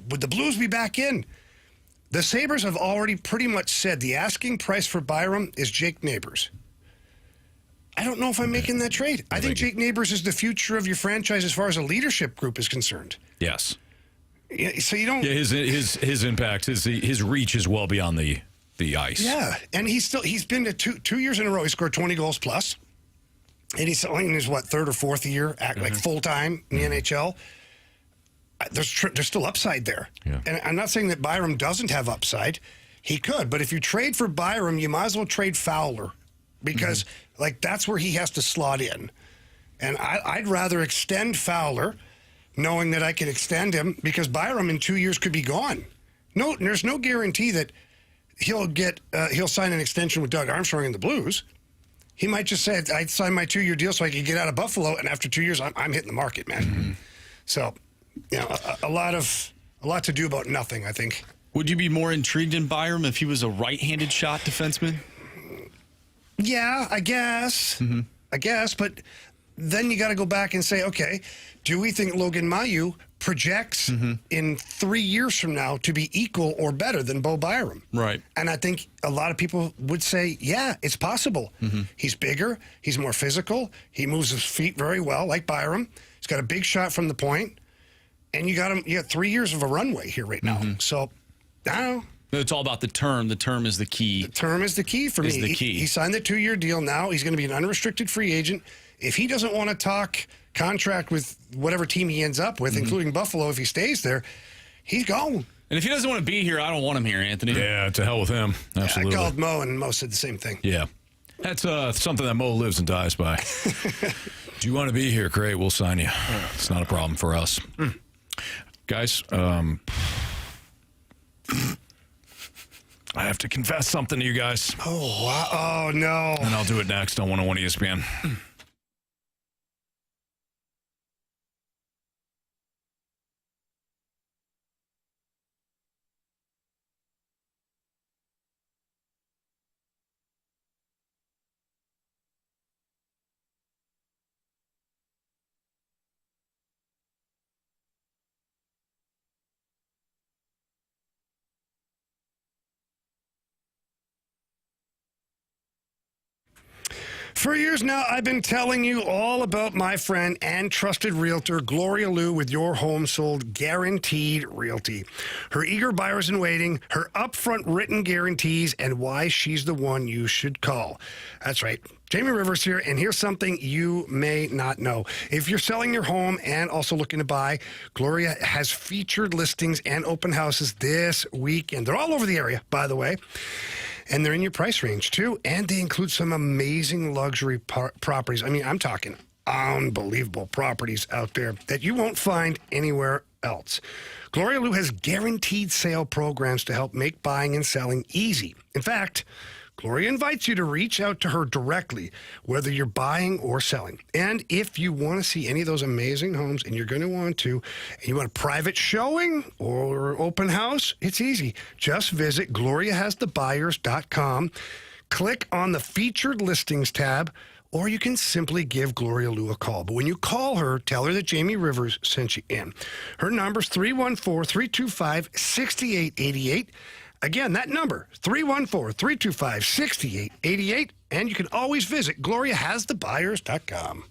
would the Blues be back in? The Sabres have already pretty much said the asking price for Byram is Jake Neighbors. I don't know if I'm making that trade. I think Jake Neighbors is the future of your franchise as far as a leadership group is concerned. Yes. Yeah, so you don't. Yeah, his impact, his reach is well beyond the ice. Yeah, and he's been to two years in a row. He scored 20 goals plus. And he's in his, third or fourth year, like full-time in the NHL. There's still upside there. Yeah. And I'm not saying that Byram doesn't have upside. He could. But if you trade for Byram, you might as well trade Fowler because, that's where he has to slot in. And I'd rather extend Fowler knowing that I can extend him because Byram in 2 years could be gone. No, there's no guarantee that he'll sign an extension with Doug Armstrong in the Blues. He might just say, I'd sign my 2-year deal so I could get out of Buffalo, and after 2 years, I'm hitting the market, man. So, a lot to do about nothing, I think. Would you be more intrigued in Byram if he was a right-handed shot defenseman? Yeah, I guess. But then you got to go back and say, okay, do we think Logan Mailloux projects in 3 years from now to be equal or better than Bo Byram? Right. And I think a lot of people would say, yeah, it's possible. He's bigger. He's more physical. He moves his feet very well, like Byram. He's got a big shot from the point. And you got 3 years of a runway here right now. So, I don't know. It's all about the term. The term is the key. The term is the key for me. He signed the 2-year deal now. He's going to be an unrestricted free agent. If he doesn't want to talk contract with whatever team he ends up with, including Buffalo, if he stays there, he's gone. And if he doesn't want to be here, I don't want him here, Anthony. Yeah, to hell with him. Absolutely. I called Mo, and Mo said the same thing. Yeah. That's something that Mo lives and dies by. Do you want to be here? Great, we'll sign you. It's not a problem for us. Guys, I have to confess something to you guys. Oh, wow. Oh, no. And I'll do it next on 101 ESPN. For years now, I've been telling you all about my friend and trusted realtor, Gloria Liu, with Your Home Sold Guaranteed Realty. Her eager buyers in waiting, her upfront written guarantees, and why she's the one you should call. That's right. Jamie Rivers here, and here's something you may not know. If you're selling your home and also looking to buy, Gloria has featured listings and open houses this weekend. They're all over the area, by the way. And they're in your price range, too. And they include some amazing luxury properties. I mean, I'm talking unbelievable properties out there that you won't find anywhere else. Gloria Liu has guaranteed sale programs to help make buying and selling easy. In fact, Gloria invites you to reach out to her directly, whether you're buying or selling. And if you want to see any of those amazing homes, and you're going to want to, and you want a private showing or open house, it's easy. Just visit GloriaHasTheBuyers.com, click on the Featured Listings tab, or you can simply give Gloria Liu a call. But when you call her, tell her that Jamie Rivers sent you in. Her number's 314-325-6888. Again, that number, 314-325-6888. And you can always visit GloriaHasTheBuyers.com.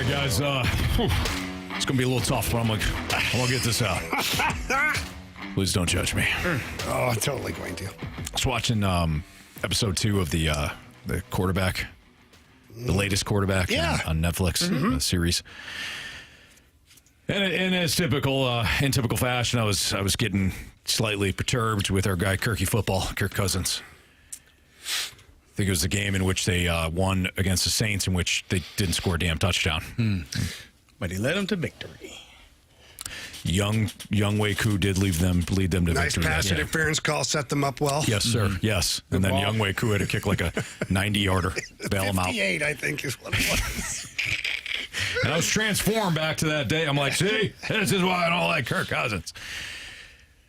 right, guys. It's going to be a little tough, but I'm going to get this out. Please don't judge me. Oh, I'm totally going to. I was watching episode 2 of the quarterback, the latest quarterback on Netflix series. And as typical, in typical fashion, I was getting slightly perturbed with our guy, Kirk Cousins. I think it was the game in which they won against the Saints, in which they didn't score a damn touchdown. But he led them to victory. Young Wei Koo did lead them to Nice victory. pass interference call set them up well. Yes, sir. Yes. And then Young Wei Koo had to kick like a 90-yarder, bail him out. 58, I think, is what it was. And I was transformed back to that day. I'm like, see, this is why I don't like Kirk Cousins.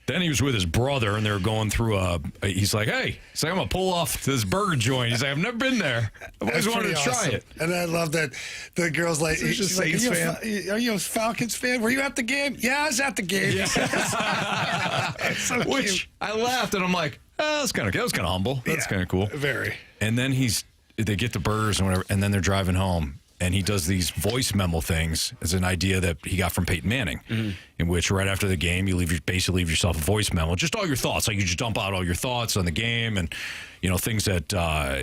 Then he was with his brother, and they were going through he's like, hey, I'm going to pull off this burger joint. He's like, I've never been there. I've always wanted to try it. And I love that the girl's like, she's like, are you a Falcons fan? Were you at the game? Yeah, I was at the game. Yeah. So Which cute. I laughed, and I'm like, that was kind of humble. That's kind of cool. Very. And then they get the burgers and whatever, and then they're driving home. And he does these voice memo things as an idea that he got from Peyton Manning, in which right after the game, you basically leave yourself a voice memo, just all your thoughts. Like you just dump out all your thoughts on the game and, things that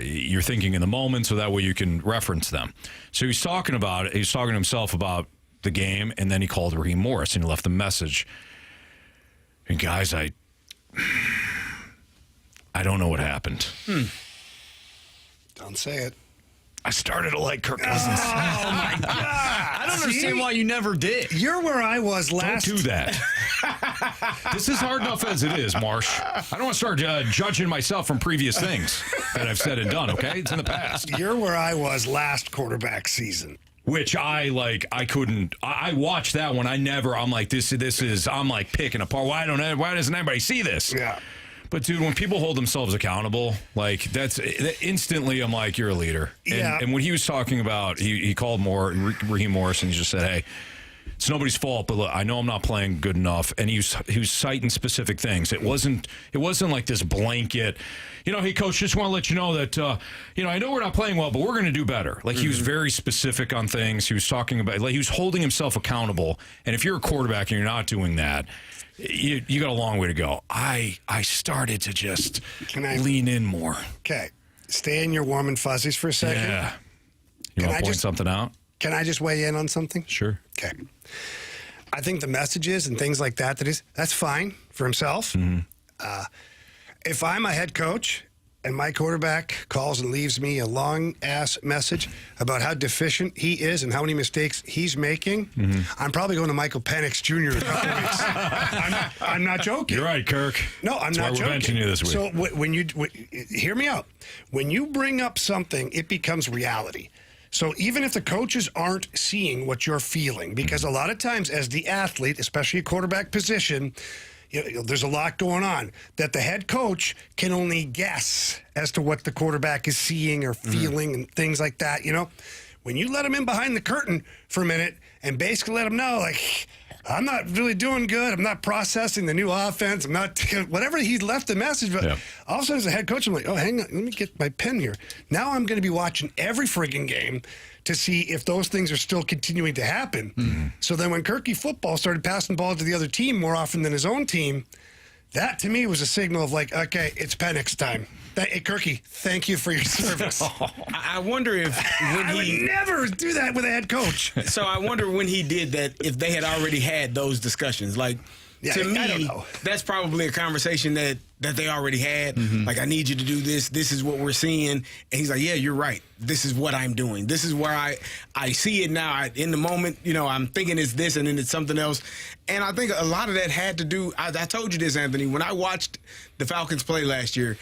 you're thinking in the moment, so that way you can reference them. So he's talking about it. He's talking to himself about the game, and then he called Raheem Morris and he left a message. And guys, I don't know what happened. Don't say it. I started to like Kirk Cousins. Oh, my God. I don't understand why you never did. You're where I was last. Don't do that. This is hard enough as it is, Marsh. I don't want to start judging myself from previous things that I've said and done, okay? It's in the past. You're where I was last quarterback season. Which I couldn't. I watched that one. I'm like, this is. I'm like picking apart. Why doesn't anybody see this? Yeah. But dude, when people hold themselves accountable, like that instantly, I'm like, you're a leader. And when he was talking about, he called Raheem Morris and he just said, hey, it's nobody's fault, but look, I know I'm not playing good enough. And he was citing specific things. It wasn't like this blanket, hey coach, just want to let you know that I know we're not playing well, but we're going to do better. Like he was very specific on things. He was talking about, like he was holding himself accountable. And if you're a quarterback and you're not doing that, you got a long way to go. I started to just lean in more. Okay. Stay in your warm and fuzzies for a second. Yeah. You want to point something out? Can I just weigh in on something? Sure. Okay. I think the messages and things like that's fine for himself. If I'm a head coach and my quarterback calls and leaves me a long-ass message about how deficient he is and how many mistakes he's making, I'm probably going to Michael Penix Jr. in a couple of weeks. I'm not joking. You're right, Kirk. No, I'm not joking. We're benching you this week. So when you hear me out, when you bring up something, it becomes reality. So even if the coaches aren't seeing what you're feeling, because a lot of times as the athlete, especially a quarterback position, there's a lot going on that the head coach can only guess as to what the quarterback is seeing or feeling and things like that. When you let him in behind the curtain for a minute and basically let him know, like, I'm not really doing good. I'm not processing the new offense. I'm not whatever he left the message. But all of a sudden, as a head coach, I'm like, oh, hang on, let me get my pen here. Now I'm going to be watching every friggin' game to see if those things are still continuing to happen. So then when Kirky football started passing the ball to the other team more often than his own team, that to me was a signal of like, okay, it's Penix time. Hey, Kirky, thank you for your service. I wonder if when I would never do that with a head coach. So I wonder when he did that, if they had already had those discussions. Like, to me, I don't know. That's probably a conversation that they already had. Like, I need you to do this. This is what we're seeing. And he's like, yeah, you're right. This is what I'm doing. This is where I see it now. In the moment, I'm thinking it's this and then it's something else. And I think a lot of that had to do, I told you this, Anthony, when I watched the Falcons play last year,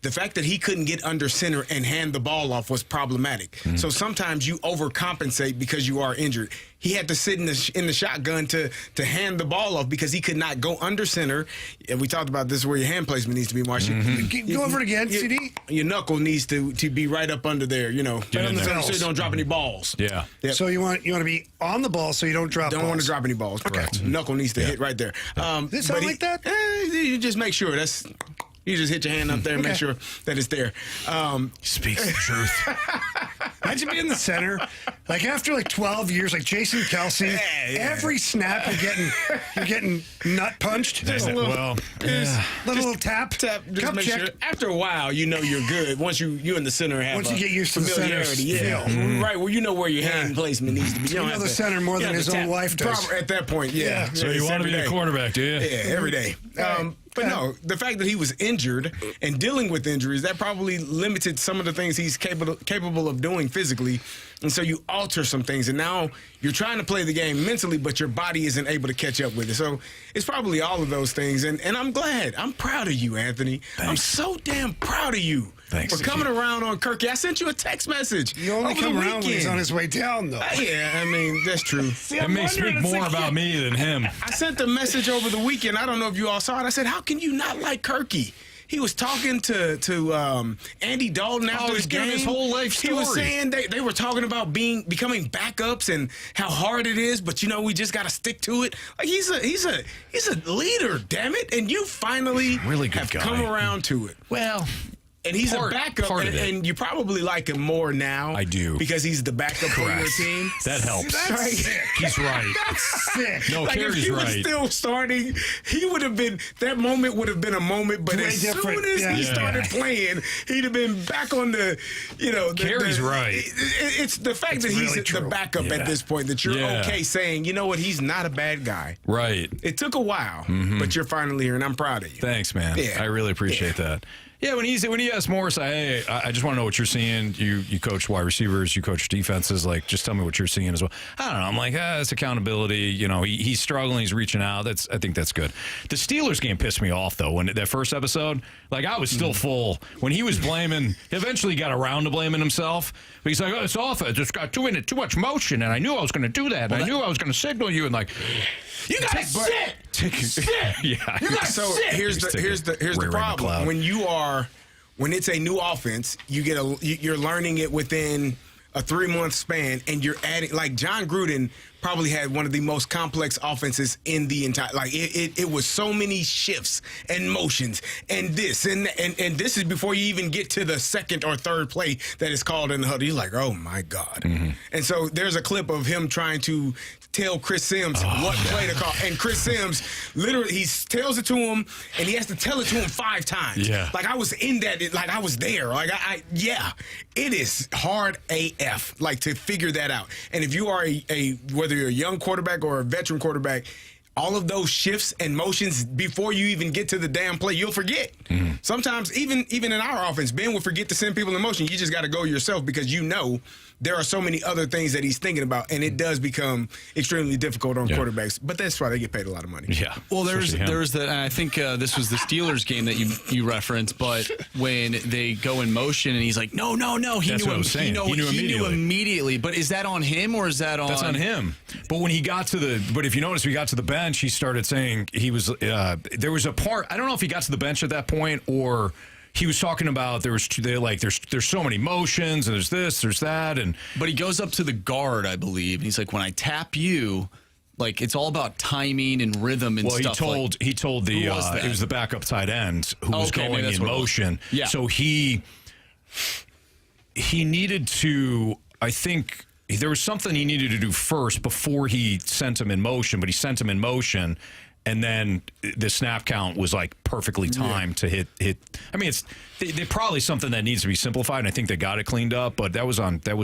the fact that he couldn't get under center and hand the ball off was problematic. So sometimes you overcompensate because you are injured. He had to sit in the shotgun to hand the ball off because he could not go under center. And we talked about this where your hand placement needs to be, Marcia. Go over it again, CD. Your knuckle needs to be right up under there, right on the center so you don't drop any balls. Yeah. Yep. So you want to be on the ball so you don't drop balls. Don't want to drop any balls. Correct. Knuckle needs to hit right there. Does it sound like that? You just make sure you just hit your hand up there and make sure that it's there. Speaks the truth. Imagine being the center. Like after like 12 years, like Jason Kelsey, every snap you're getting nut punched. Just a little, little tap. Just Cup make check. sure. After a while, you know you're good. Once you in the center have Once you get used to the familiarity, center's feel. right. Well, you know where your hand placement needs to be. You know the center more than his own wife does. At that point, yeah. So you want to be a quarterback, do you? Yeah, every day. But no, the fact that he was injured and dealing with injuries, that probably limited some of the things he's capable of doing physically. And so you alter some things. And now you're trying to play the game mentally, but your body isn't able to catch up with it. So it's probably all of those things. And I'm glad. I'm proud of you, Anthony. Thanks. I'm so damn proud of you. Thanks. For coming around on Kirky. I sent you a text message. You only over come the around when he's weekend. on his way down, though. Yeah, I mean, that's true. It may speak more about me than him. I sent the message over the weekend. I don't know if you all saw it. I said, how can you not like Kirky? He was talking to Andy Dalton after he's his giving game. his whole life He was story. saying they were talking about becoming backups and how hard it is, but we just got to stick to it. Like he's a leader, damn it! And you finally Really good have guy. come around to it. Well, And he's a backup, part of it. and you probably like him more now. I do. because he's the backup for your team. that helps. That's sick. He's right. That's sick. No, Like if Carey's he was right. still starting, he would have been. That moment would have been a moment. But Way as different. soon as he Yeah. started playing, he'd have been back on the. Carey's right. It's the fact that he's really the true. backup Yeah. at this point that you're Yeah. okay saying, you know what, he's not a bad guy. Right. It took a while, but you're finally here, and I'm proud of you. Thanks, man. Yeah. I really appreciate that. Yeah, when he asked Morris, hey, I just want to know what you're seeing. You coach wide receivers, you coach defenses. Like, just tell me what you're seeing as well. I don't know. I'm like, it's accountability. You know, he's struggling. He's reaching out. I think that's good. The Steelers game pissed me off though. When that first episode, like I was still full when he was blaming. Eventually, got around to blaming himself. But he's like, it's offense. It's got too much motion, and I knew I was going to do that. And I knew I was going to signal you, and like, you got to sit. Yeah. You got so here's the problem when it's a new offense, you're learning it within a 3-month span, and you're adding, like John Gruden probably had one of the most complex offenses in the entire, like it was so many shifts and motions and this and this is before you even get to the second or third play that is called in the huddle. You're like, oh my God. And so there's a clip of him trying to tell Chris Sims what play to call, and Chris Sims literally he tells it to him and he has to tell it to him 5 times. Yeah. Like I was in that, like I was there. Like it is hard AF, like to figure that out. And if you are whether you're a young quarterback or a veteran quarterback, all of those shifts and motions before you even get to the damn play, you'll forget. Sometimes even in our offense, Ben will forget to send people in motion. You just got to go yourself because you know there are so many other things that he's thinking about, and it does become extremely difficult on quarterbacks. But that's why they get paid a lot of money. Yeah. Well, there's the, and I think this was the Steelers game that you referenced, but when they go in motion and he's like, no, he That's knew what I was saying. He knew immediately. But is that on him or is that on? That's on him. But when he got to but if you notice, we got to the bench, he started saying he was. There was a part. I don't know if he got to the bench at that point or. He was talking about there's so many motions and there's this, there's that, but he goes up to the guard, I believe, and he's like, when I tap you, like it's all about timing and rhythm and stuff. He told the it was the backup tight end who was going in motion. Yeah. So he needed to. I think there was something he needed to do first before he sent him in motion, but he sent him in motion. And then the snap count was like perfectly timed to hit. I mean, they're probably something that needs to be simplified, and I think they got it cleaned up. But that was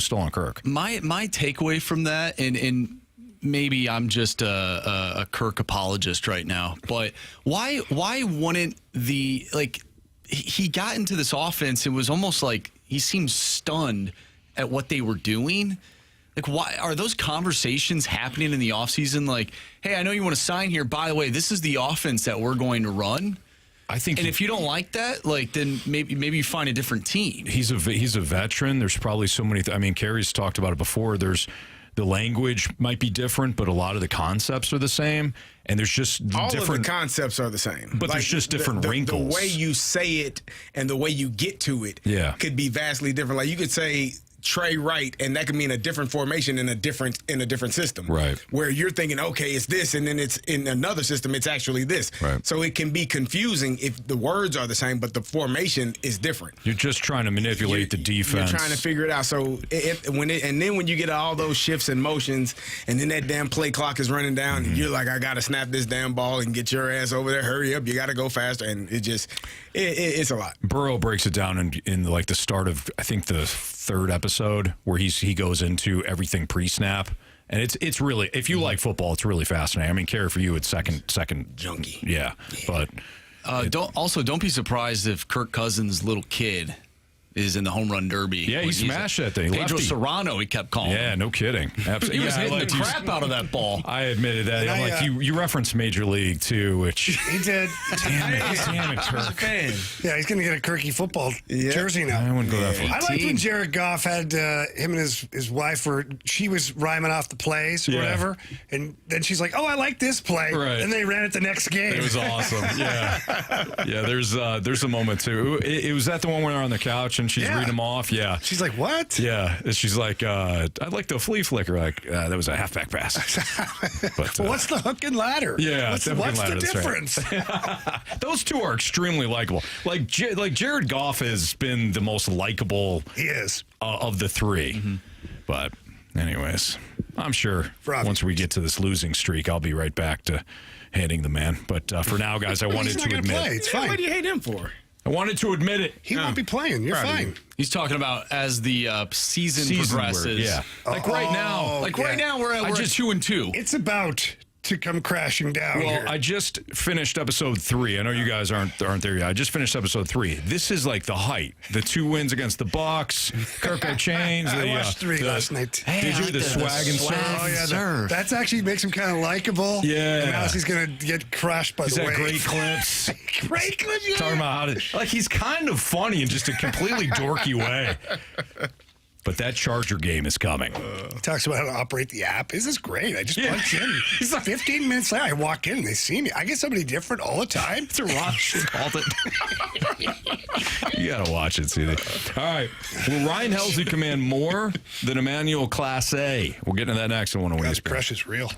still on Kirk. My takeaway from that, and maybe I'm just a Kirk apologist right now, but why wouldn't he got into this offense? It was almost like he seemed stunned at what they were doing. Like, why are those conversations happening in the offseason? Like, hey, I know you want to sign here. By the way, this is the offense that we're going to run. I think, and if you don't like that, like, then maybe you find a different team. He's a veteran. There's probably so many. I mean, Carey's talked about it before. There's the language might be different, but a lot of the concepts are the same. And there's just all different of the concepts are the same, but there's just different wrinkles. The way you say it and the way you get to it, could be vastly different. Like you could say Trey right, and that could mean a different formation in a different system. Right. Where you're thinking, okay, it's this, and then it's in another system, it's actually this. Right. So it can be confusing if the words are the same, but the formation is different. You're just trying to manipulate the defense. You're trying to figure it out. So when you get all those shifts and motions, and then that damn play clock is running down, and you're like, I gotta snap this damn ball and get your ass over there. Hurry up! You gotta go faster, and it's a lot. Burrow breaks it down in like the start of, I think, the third episode where he goes into everything pre-snap, and it's really, if you like football, it's really fascinating. I mean, Carey, for you, it's second Junkie. yeah. But don't be surprised if Kirk Cousins' little kid is in the home run derby. Yeah, he smashed that thing. Pedro Lefty. Serrano, he kept calling. Yeah, no kidding. Absolutely. He was hitting the crap out of that ball. I admitted that. And I'm like, you referenced Major League too, which He did. damn it, Kirk. Yeah, he's going to get a Kirky football jersey now. I wouldn't go that far. I liked when Jared Goff had him and his wife she was rhyming off the plays or Yeah. whatever, and then she's like, "Oh, I like this play," Right. and they ran it the next game. It was awesome. Yeah. There's a moment too. It was that the one where they're on the couch and she's Yeah. reading them off. Yeah. She's like, "What?" Yeah. And she's like, I'd like the flea flicker. Like, that was a halfback pass. But, Well, what's the hook and ladder? Yeah, what's the hook and the ladder, that's right. difference? Those two are extremely likable. Like Jared Goff has been the most likable He is. of the three. But anyways, I'm sure Robbie. once we get to this losing streak, I'll be right back to hating the man. But for now, guys, I wanted He's not to going to admit. play. It's What fine. do you hate him for? I wanted to admit it. He won't be playing. You're Proud of fine. you. He's talking about as the season progresses. word, yeah. Like right now, Right now we're at 2-2. It's about to come crashing down well, here. I just finished episode 3. I know you guys aren't there yet. I just finished episode 3. This is like the height. The 2 wins against the Bucks. Kirko Chains. I watched 3 last night. Did you? The swag and surf. Oh, yeah. That's actually makes him kind of likable. Yeah. And now he's going to get crushed by He's the had wave. great clips. Great clip, yeah. Talking about how to, like, he's kind of funny in just a completely dorky way. But that Charger game is coming. He talks about how to operate the app. This is great. I just Yeah. punch in. He's like- 15 minutes later, I walk in and they see me. I get somebody different all the time. It's a Ross called it. You gotta watch it, CD. All right. Will Ryan Helsley command more than Emmanuel Clase? We'll get into that next. I want to win God's this. crush is real.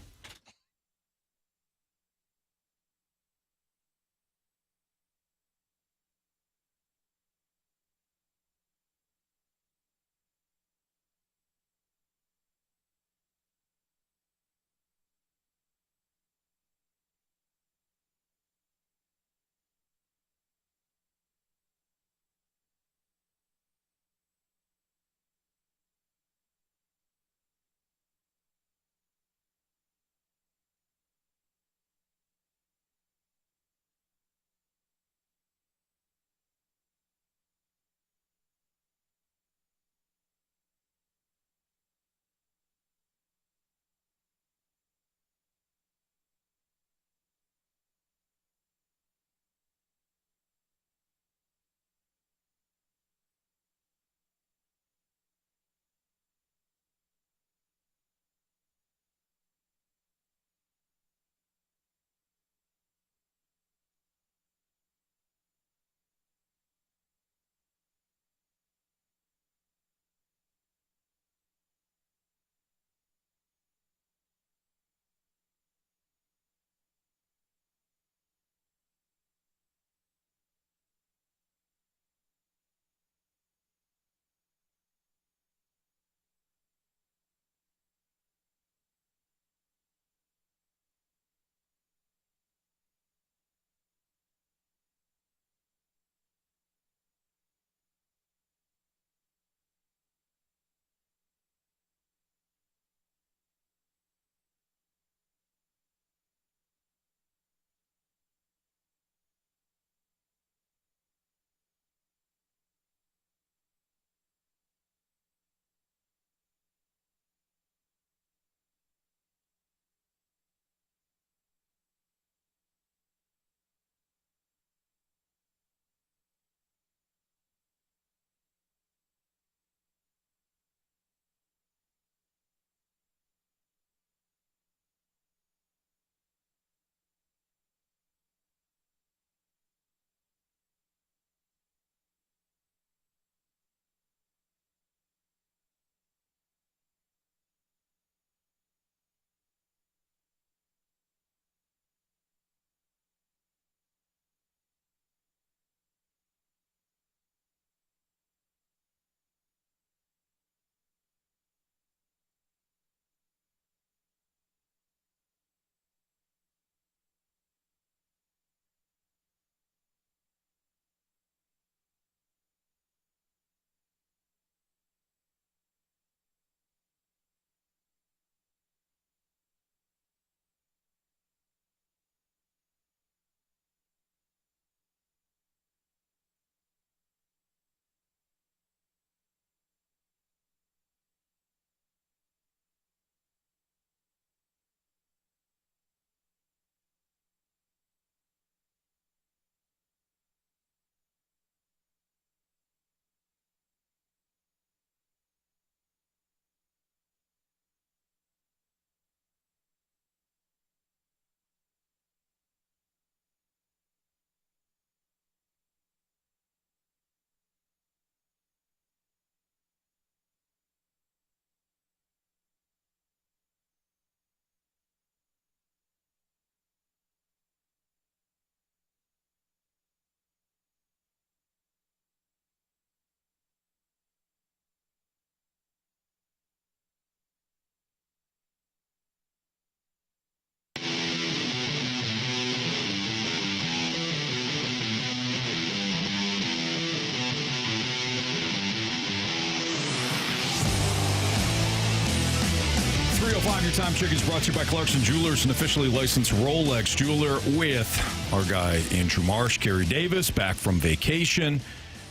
Your Time Check is brought to you by Clarkson Jewelers, an officially licensed Rolex jeweler, with our guy Andrew Marsh, Carey Davis, back from vacation,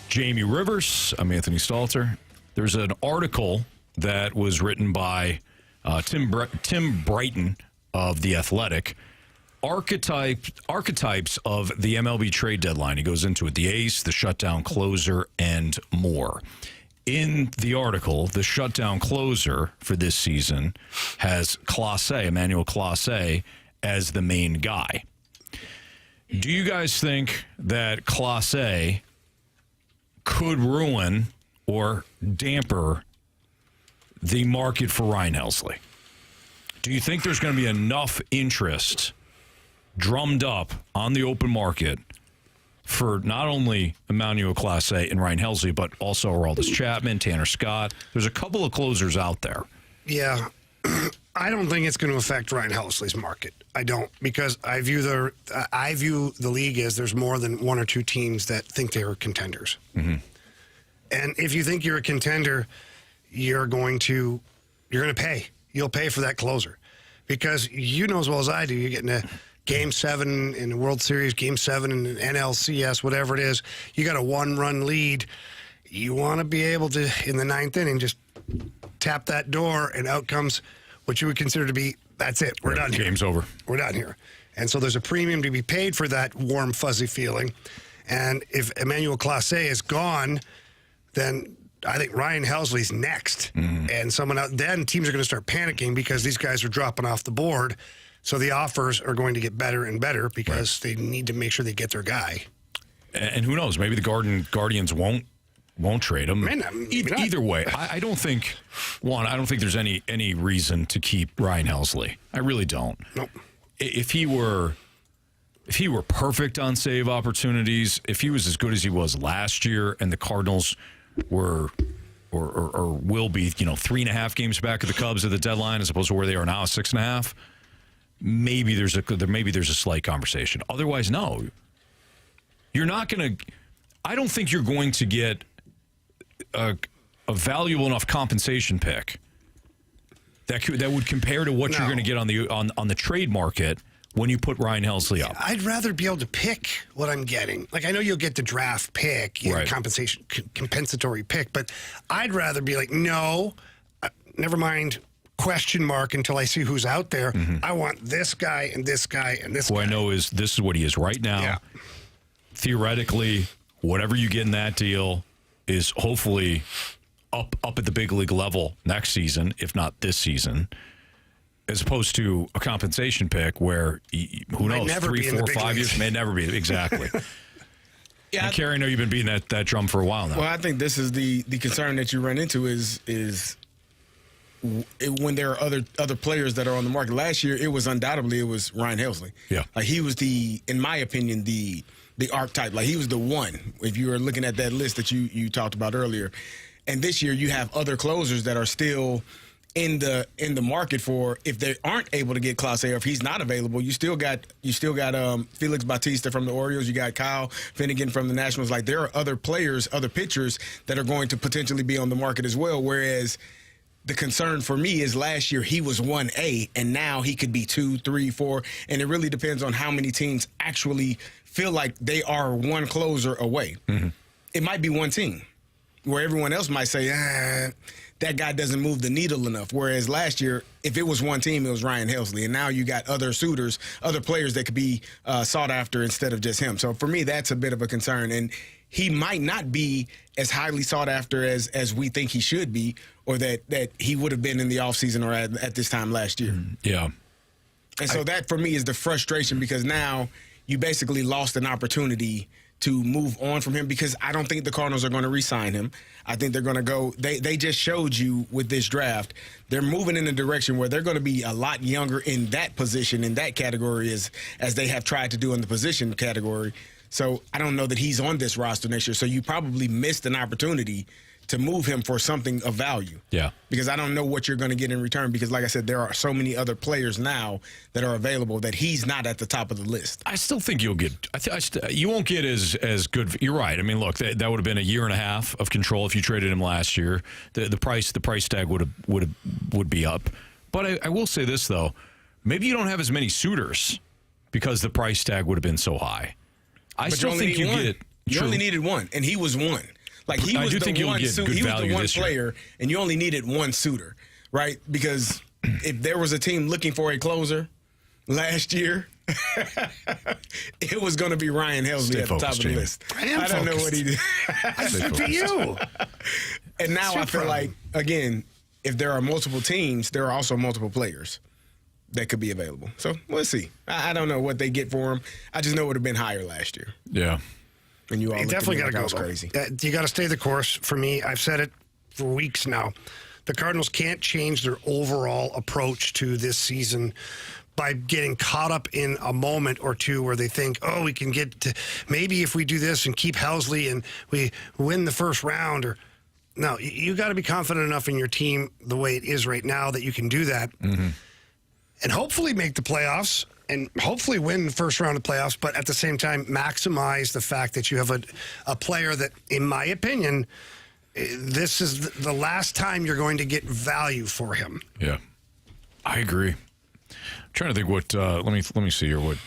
Jamie Rivers. I'm Anthony Stalter. There's an article that was written by Tim Brighton of The Athletic, archetypes of the MLB trade deadline. He goes into it, the ace, the shutdown closer, and more. In the article, the shutdown closer for this season has Clase, Emmanuel Clase, as the main guy. Do you guys think that Clase could ruin or damper the market for Ryan Helsley? Do you think there's going to be enough interest drummed up on the open market for not only Emmanuel Clase and Ryan Helsley, but also Aroldis Chapman, Tanner Scott? There's a couple of closers out there. Yeah. I don't think it's going to affect Ryan Helsley's market. I don't, because I view the league as there's more than one or two teams that think they are contenders. Mm-hmm. And if you think you're a contender, you're going to pay. You'll pay for that closer, because you know as well as I do, you're getting a Game 7 in the World Series, Game 7 in the NLCS, whatever it is. You got a one-run lead. You want to be able to, in the ninth inning, just tap that door, and out comes what you would consider to be, that's it. We're done here. Game's over. We're done here. And so there's a premium to be paid for that warm, fuzzy feeling. And if Emmanuel Clase is gone, then I think Ryan Helsley's next. Mm-hmm. And then teams are going to start panicking because these guys are dropping off the board. So the offers are going to get better and better because they need to make sure they get their guy. And who knows? Maybe the Guardians won't trade him. Either way, I don't think there's any reason to keep Ryan Helsley. I really don't. Nope. If he were perfect on save opportunities, if he was as good as he was last year, and the Cardinals were or will be 3.5 games back of the Cubs at the deadline as opposed to where they are now, 6.5. Maybe there's a slight conversation. Otherwise, no. You're not going to. I don't think you're going to get a valuable enough compensation pick that would compare to what you're going to get on the trade market when you put Ryan Helsley up. I'd rather be able to pick what I'm getting. Like, I know you'll get the draft pick, compensatory pick, but I'd rather be like, no, never mind. Question mark until I see who's out there. Mm-hmm. I want this guy and this guy and this guy. What I know is this is what he is right now. Yeah. Theoretically, whatever you get in that deal is hopefully up at the big league level next season, if not this season, as opposed to a compensation pick where, who knows, 3, 4, 5 years, may never be. Exactly. Yeah, and Carey, I know you've been beating that drum for a while now. Well, I think this is the concern that you run into is when there are other players that are on the market. Last year, it was Ryan Helsley. Yeah, like he was in my opinion, the archetype. Like he was the one. If you were looking at that list that you talked about earlier, and this year you have other closers that are still in the market for, if they aren't able to get Clase, or if he's not available, you still got Felix Bautista from the Orioles, you got Kyle Finnegan from the Nationals. Like there are other players, other pitchers that are going to potentially be on the market as well. Whereas the concern for me is last year he was 1A, and now he could be 2, 3, 4, and it really depends on how many teams actually feel like they are one closer away. Mm-hmm. It might be one team where everyone else might say, that guy doesn't move the needle enough. Whereas last year, if it was one team, it was Ryan Helsley, and now you got other suitors, other players that could be sought after instead of just him. So for me, that's a bit of a concern, and he might not be as highly sought after as we think he should be, or that he would have been in the offseason or at this time last year. Yeah. And so that, for me, is the frustration, because now you basically lost an opportunity to move on from him, because I don't think the Cardinals are going to re-sign him. I think they're going to go – they just showed you with this draft, they're moving in a direction where they're going to be a lot younger in that position, in that category, as they have tried to do in the position category. So I don't know that he's on this roster next year. So you probably missed an opportunity to move him for something of value. Yeah. Because I don't know what you're going to get in return, because, like I said, there are so many other players now that are available that he's not at the top of the list. I still think you'll get you won't get as good. You're right. I mean, look, that would have been a year and a half of control if you traded him last year. The price tag would be up. But I will say this, though. Maybe you don't have as many suitors because the price tag would have been so high. I But still think you get. You only needed one, and he was one. Like he I was do the think you'll one. get good he was value the one this year. player, and you only needed one suitor, right? Because if there was a team looking for a closer last year, it was going to be Ryan Helsley Stay at the top focused, of the Jamie. list. I don't know focused. what he did. I said to you. And now your I feel problem. like, again, if there are multiple teams, there are also multiple players that could be available. So we'll see. I don't know what they get for him. I just know it would have been higher last year. Yeah. And you all You definitely got to got go. to crazy. You got to stay the course. For me, I've said it for weeks now. The Cardinals can't change their overall approach to this season by getting caught up in a moment or two where they think, oh, we can get to maybe if we do this and keep Helsley and we win the first round. Or no, you got to be confident enough in your team the way it is right now that you can do that, and hopefully make the playoffs. And hopefully win the first round of playoffs, but at the same time, maximize the fact that you have a player that, in my opinion, this is the last time you're going to get value for him. Yeah. I agree. I'm trying to think what, let me see here what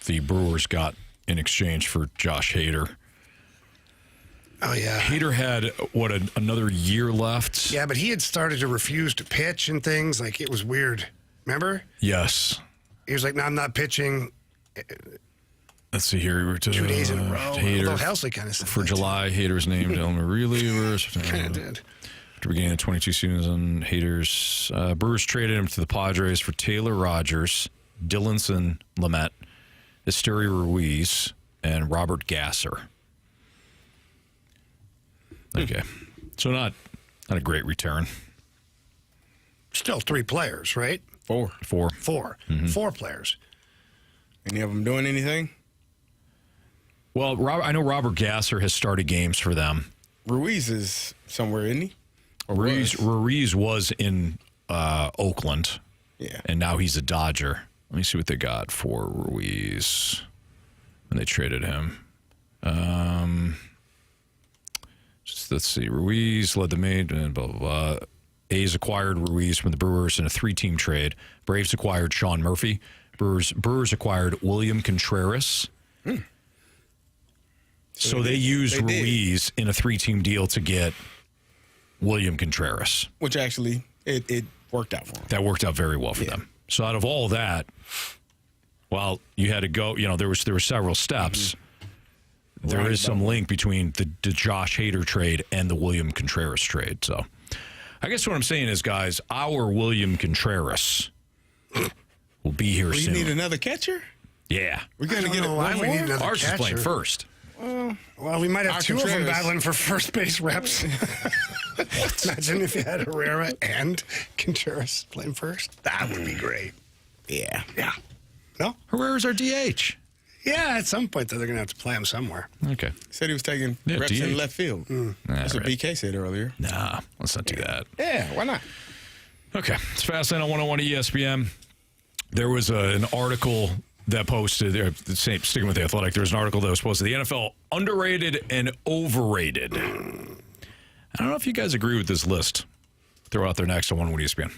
the Brewers got in exchange for Josh Hader. Oh, yeah. Hader had, another year left? Yeah, but he had started to refuse to pitch and things. Like, it was weird. Remember? Yes. He was like, no, I'm not pitching. Let's see here. We were 2 days in a row. Hader Although Helsley kind of said for that, July, Hader's named element relievers. Kind of did. After beginning the 22 season, Hader's Brewers traded him to the Padres for Taylor Rogers, Dillinson Lamet, Esteury Ruiz, and Robert Gasser. Okay, so not a great return. Still 3 players, right? 4. 4. 4. 4 players. Any of them doing anything? Well, I know Robert Gasser has started games for them. Ruiz is somewhere, isn't he? Or Ruiz was in Oakland, Yeah. and now he's a Dodger. Let me see what they got for Ruiz when they traded him. Let's see. Ruiz led the main, and blah, blah, blah. A's acquired Ruiz from the Brewers in a 3-team trade. Braves acquired Sean Murphy. Brewers acquired William Contreras. So they used they did. Ruiz in a 3-team deal to get William Contreras. Which actually, it worked out for him. That worked out very well for them. So out of all of that, well, you had to go, there were several steps. There is some link between the Josh Hader trade and the William Contreras trade. So I guess what I'm saying is, guys, our William Contreras will be here You soon. need another catcher? Yeah. We're going to I get don't it know why one we more? need another Ours is playing catcher. first. Well, we might have Our 2 of them Contreras. battling for first base reps. Imagine if you had Herrera and Contreras playing first. That would be great. Yeah. Yeah. No? Herrera's our DH. Yeah, at some point, though, they're going to have to play him somewhere. Okay. Said he was taking Yeah, reps DH. in left field. That's what right. BK said earlier. Nah, let's not do that. Yeah, why not? Okay. It's Fastlane on 101 ESPN. There was an article that posted, sticking with the Athletic, there was an article that was posted, the NFL underrated and overrated. I don't know if you guys agree with this list. Throw it out there next on 101 ESPN.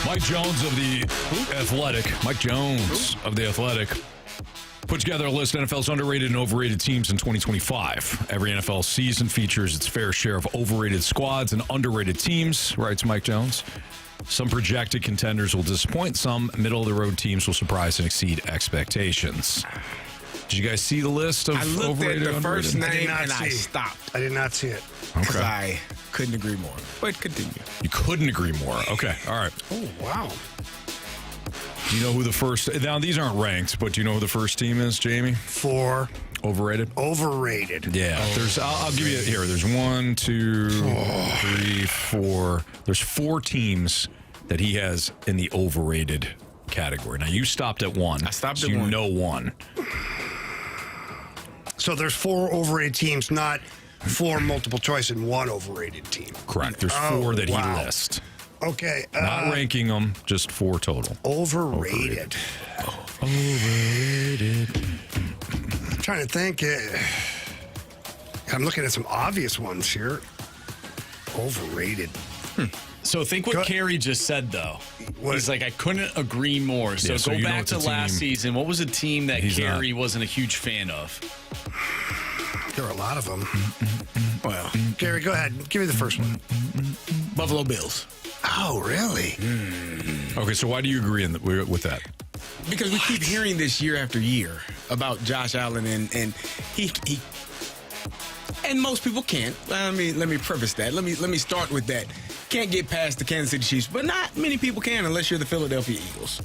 Mike Jones of the Athletic. Mike Jones of the Athletic put together a list of NFL's underrated and overrated teams in 2025. Every NFL season features its fair share of overrated squads and underrated teams, writes Mike Jones. Some projected contenders will disappoint. Some middle-of-the-road teams will surprise and exceed expectations. Did you guys see the list of overrated at the first underrated? name and I stopped. I did not see it. Because I couldn't agree more. But continue. You couldn't agree more. Okay, all right. Oh, wow. Do you know who the first... Now, these aren't ranked, but do you know who the first team is, Jamie? 4 Overrated? overrated. Yeah. There's. I'll give you... Here, there's 1, 2, 3, 4. There's 4 teams that he has in the overrated category. Now, you stopped at 1. I stopped so at 1. You know 1. So there's 4 overrated teams, not 4 multiple choice and 1 overrated team. Correct. There's 4 that he lists. Okay. Not ranking them, just 4 total. Overrated. Overrated. I'm trying to think. I'm looking at some obvious ones here. Overrated. So think what Carey just said, though. What? He's like, I couldn't agree more. So Yeah, so go you know back it's to a last team season. What was a team that he's Carey not. wasn't a huge fan of? There are a lot of them. Well, Gary, go ahead. Give me the first one. Buffalo Bills. Oh, really? Okay, so why do you agree with that? Because we keep hearing this year after year about Josh Allen, and he and most people can't. Let me preface that. Let me start with that. Can't get past the Kansas City Chiefs, but not many people can unless you're the Philadelphia Eagles.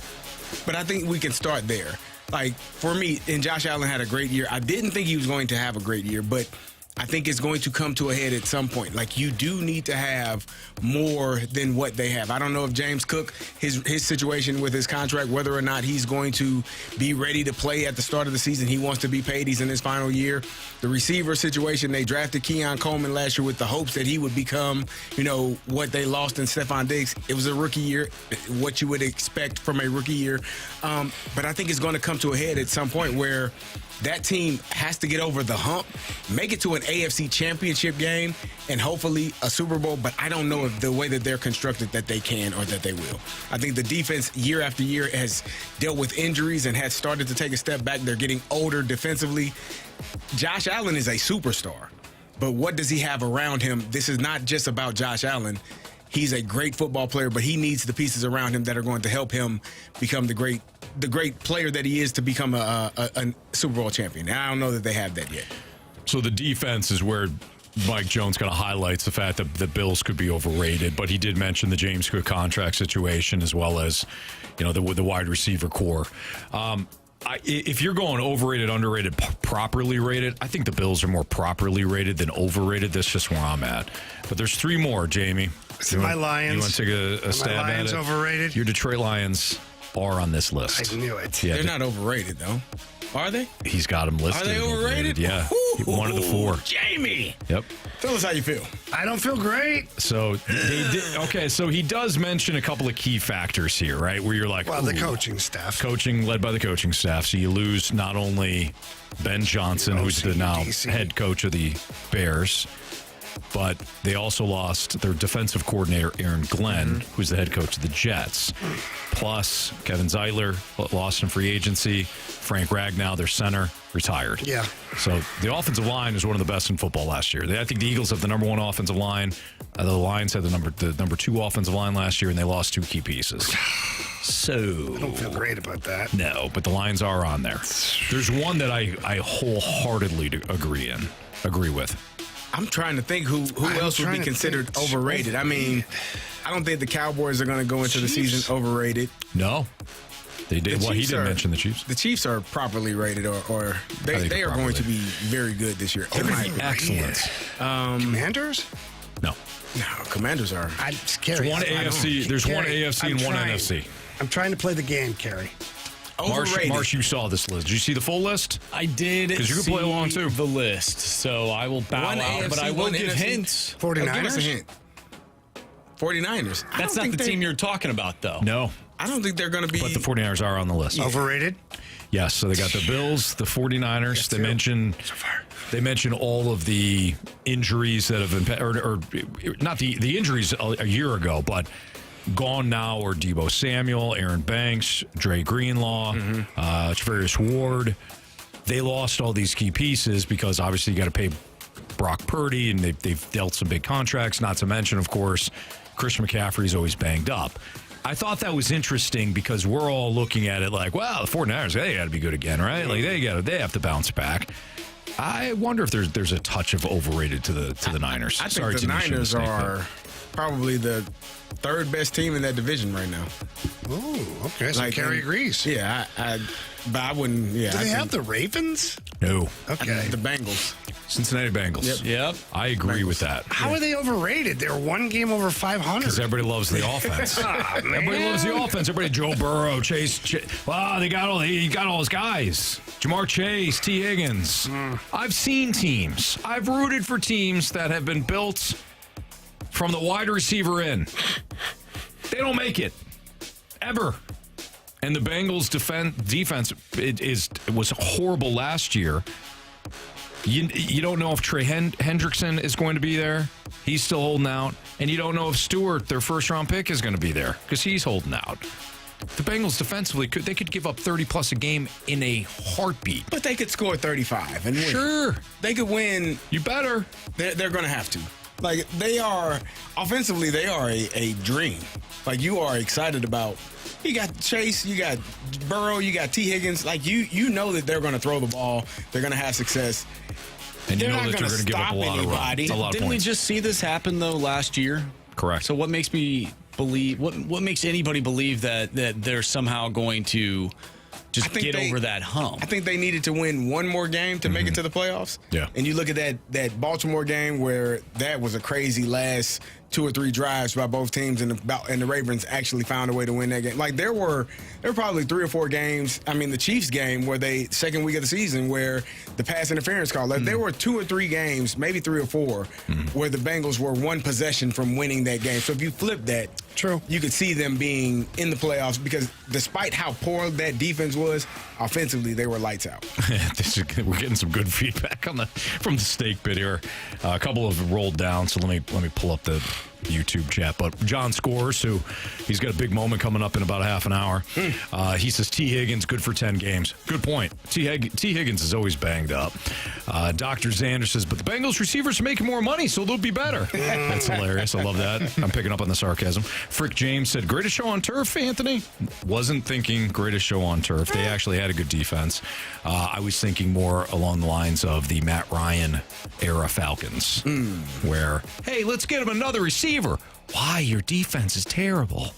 But I think we can start there. Like, for me, and Josh Allen had a great year. I didn't think he was going to have a great year, but I think it's going to come to a head at some point. Like, you do need to have more than what they have. I don't know if James Cook, his situation with his contract, whether or not he's going to be ready to play at the start of the season. He wants to be paid. He's in his final year. The receiver situation, they drafted Keon Coleman last year with the hopes that he would become, what they lost in Stephon Diggs. It was a rookie year, what you would expect from a rookie year. But I think it's going to come to a head at some point where that team has to get over the hump, make it to an AFC championship game, and hopefully a Super Bowl. But I don't know if the way that they're constructed that they can or that they will. I think the defense year after year has dealt with injuries and has started to take a step back. They're getting older defensively. Josh Allen is a superstar, but what does he have around him? This is not just about Josh Allen. He's a great football player, but he needs the pieces around him that are going to help him become the great player that he is to become a Super Bowl champion. And I don't know that they have that yet. So the defense is where Mike Jones kind of highlights the fact that the Bills could be overrated, but he did mention the James Cook contract situation as well as, the wide receiver core. If you're going overrated, underrated, properly rated, I think the Bills are more properly rated than overrated. That's just where I'm at. But there's 3 more, Jamie. My Lions. You want to take a stab my Lions at it? overrated? Your Detroit Lions are on this list. I knew it. Yeah, They're not overrated, though. Are they? He's got them listed. Are they overrated? Yeah. Ooh, One of the 4. Jamie. Yep. Tell us how you feel. I don't feel great. So so he does mention a couple of key factors here, right? Where you're like, Well, the ooh. coaching staff. Coaching led by the coaching staff. So you lose not only Ben Johnson, who's the now DC. head coach of the Bears, but they also lost their defensive coordinator, Aaron Glenn, who's the head coach of the Jets. Plus, Kevin Zeitler lost in free agency. Frank Ragnow, their center, retired. Yeah. So the offensive line is one of the best in football last year. I think the Eagles have the number 1 offensive line. The Lions had the number 2 offensive line last year, and they lost 2 key pieces. So I don't feel great about that. no, but the Lions are on there. There's one that I wholeheartedly agree with. I'm trying to think who I'm else would trying be to considered think. overrated. I mean, I don't think the Cowboys are going to go into the season overrated. No, they did. The Well, he Chiefs didn't are- mention the Chiefs. The Chiefs are properly rated, or I think they are they're going to properly. be very good this year. They're gonna be Excellent. Commanders? No, No, Commanders are. I'm scared. there's one AFC. There's one Carey, AFC I'm and one trying. NFC. I'm trying to play the game, Carey. Overrated. Marsh, you saw this list. Did you see the full list? I did 'Cause you can play see along, too. the list, so I will bow One out, but AFC, I will one give NFC. hints. 49ers? Give us a hint. 49ers. I That's don't not the think team you're talking about, though. No, I don't think they're going to be. but the 49ers are on the list. Overrated? Yes, so they got the Bills, the 49ers. They mention all of the injuries that have been, or not the injuries a year ago, but Gone now are Deebo Samuel, Aaron Banks, Dre Greenlaw, Javarius Ward. They lost all these key pieces because obviously you got to pay Brock Purdy, and they've dealt some big contracts, not to mention, of course, Christian McCaffrey's always banged up. I thought that was interesting because we're all looking at it like, well, the 49ers, they got to be good again, right? Like they have to bounce back. I wonder if there's a touch of overrated to the Niners. I think the Niners are probably the third best team in that division right now. Ooh, okay. So Carey agrees. Yeah, but I wouldn't. Yeah, Do they have the Ravens? No. Okay. The Bengals. Cincinnati Bengals. Yep. I agree with that. How are they overrated? They're one game over 500. Because everybody loves the offense. Everybody loves the offense. Everybody, Joe Burrow, Chase. Wow, he got all his guys. Jamar Chase, T. Higgins. I've seen teams. I've rooted for teams that have been built from the wide receiver in. They don't make it. Ever. And the Bengals' defense was horrible last year. You don't know if Trey Hendrickson is going to be there. He's still holding out. And you don't know if Stewart, their first-round pick, is going to be there because he's holding out. The Bengals defensively, they could give up 30-plus a game in a heartbeat. But they could score 35 and win. Sure. They could win. You better. They're going to have to. Like, they are, offensively, they are a dream. Like, you are excited about. You got Chase, you got Burrow, you got T. Higgins. Like, you know that they're going to throw the ball. They're going to have success. And you They're know not that they're going to give up a lot of runs. It's a lot of Didn't we points. just see this happen, though, last year? Correct. So what makes me believe, what makes anybody believe that they're somehow going to just get over that hump? I think they needed to win one more game to make it to the playoffs. Yeah. And you look at that Baltimore game where that was a crazy last 2 or 3 drives by both teams, and the Ravens actually found a way to win that game. Like, there were probably 3 or 4 games. I mean, the Chiefs game where second week of the season where the pass interference call. Like, there were 2 or 3 games, maybe 3 or 4, where the Bengals were one possession from winning that game. So if you flip that, True, you could see them being in the playoffs because despite how poor that defense was, offensively they were lights out. We're getting some good feedback from the steak bit here. A couple have rolled down, so let me pull up the YouTube chat. But John Scores, he's got a big moment coming up in about a half an hour. He says T. Higgins good for 10 games. Good point. T. Higgins is always banged up. Dr. Xander says, but the Bengals receivers are making more money, so they'll be better. That's hilarious. I love that. I'm picking up on the sarcasm. Frick James said, greatest show on turf, Anthony? Wasn't thinking greatest show on turf. They actually had a good defense. I was thinking more along the lines of the Matt Ryan era Falcons, where, hey, let's get him another receiver. Why? Your defense is terrible.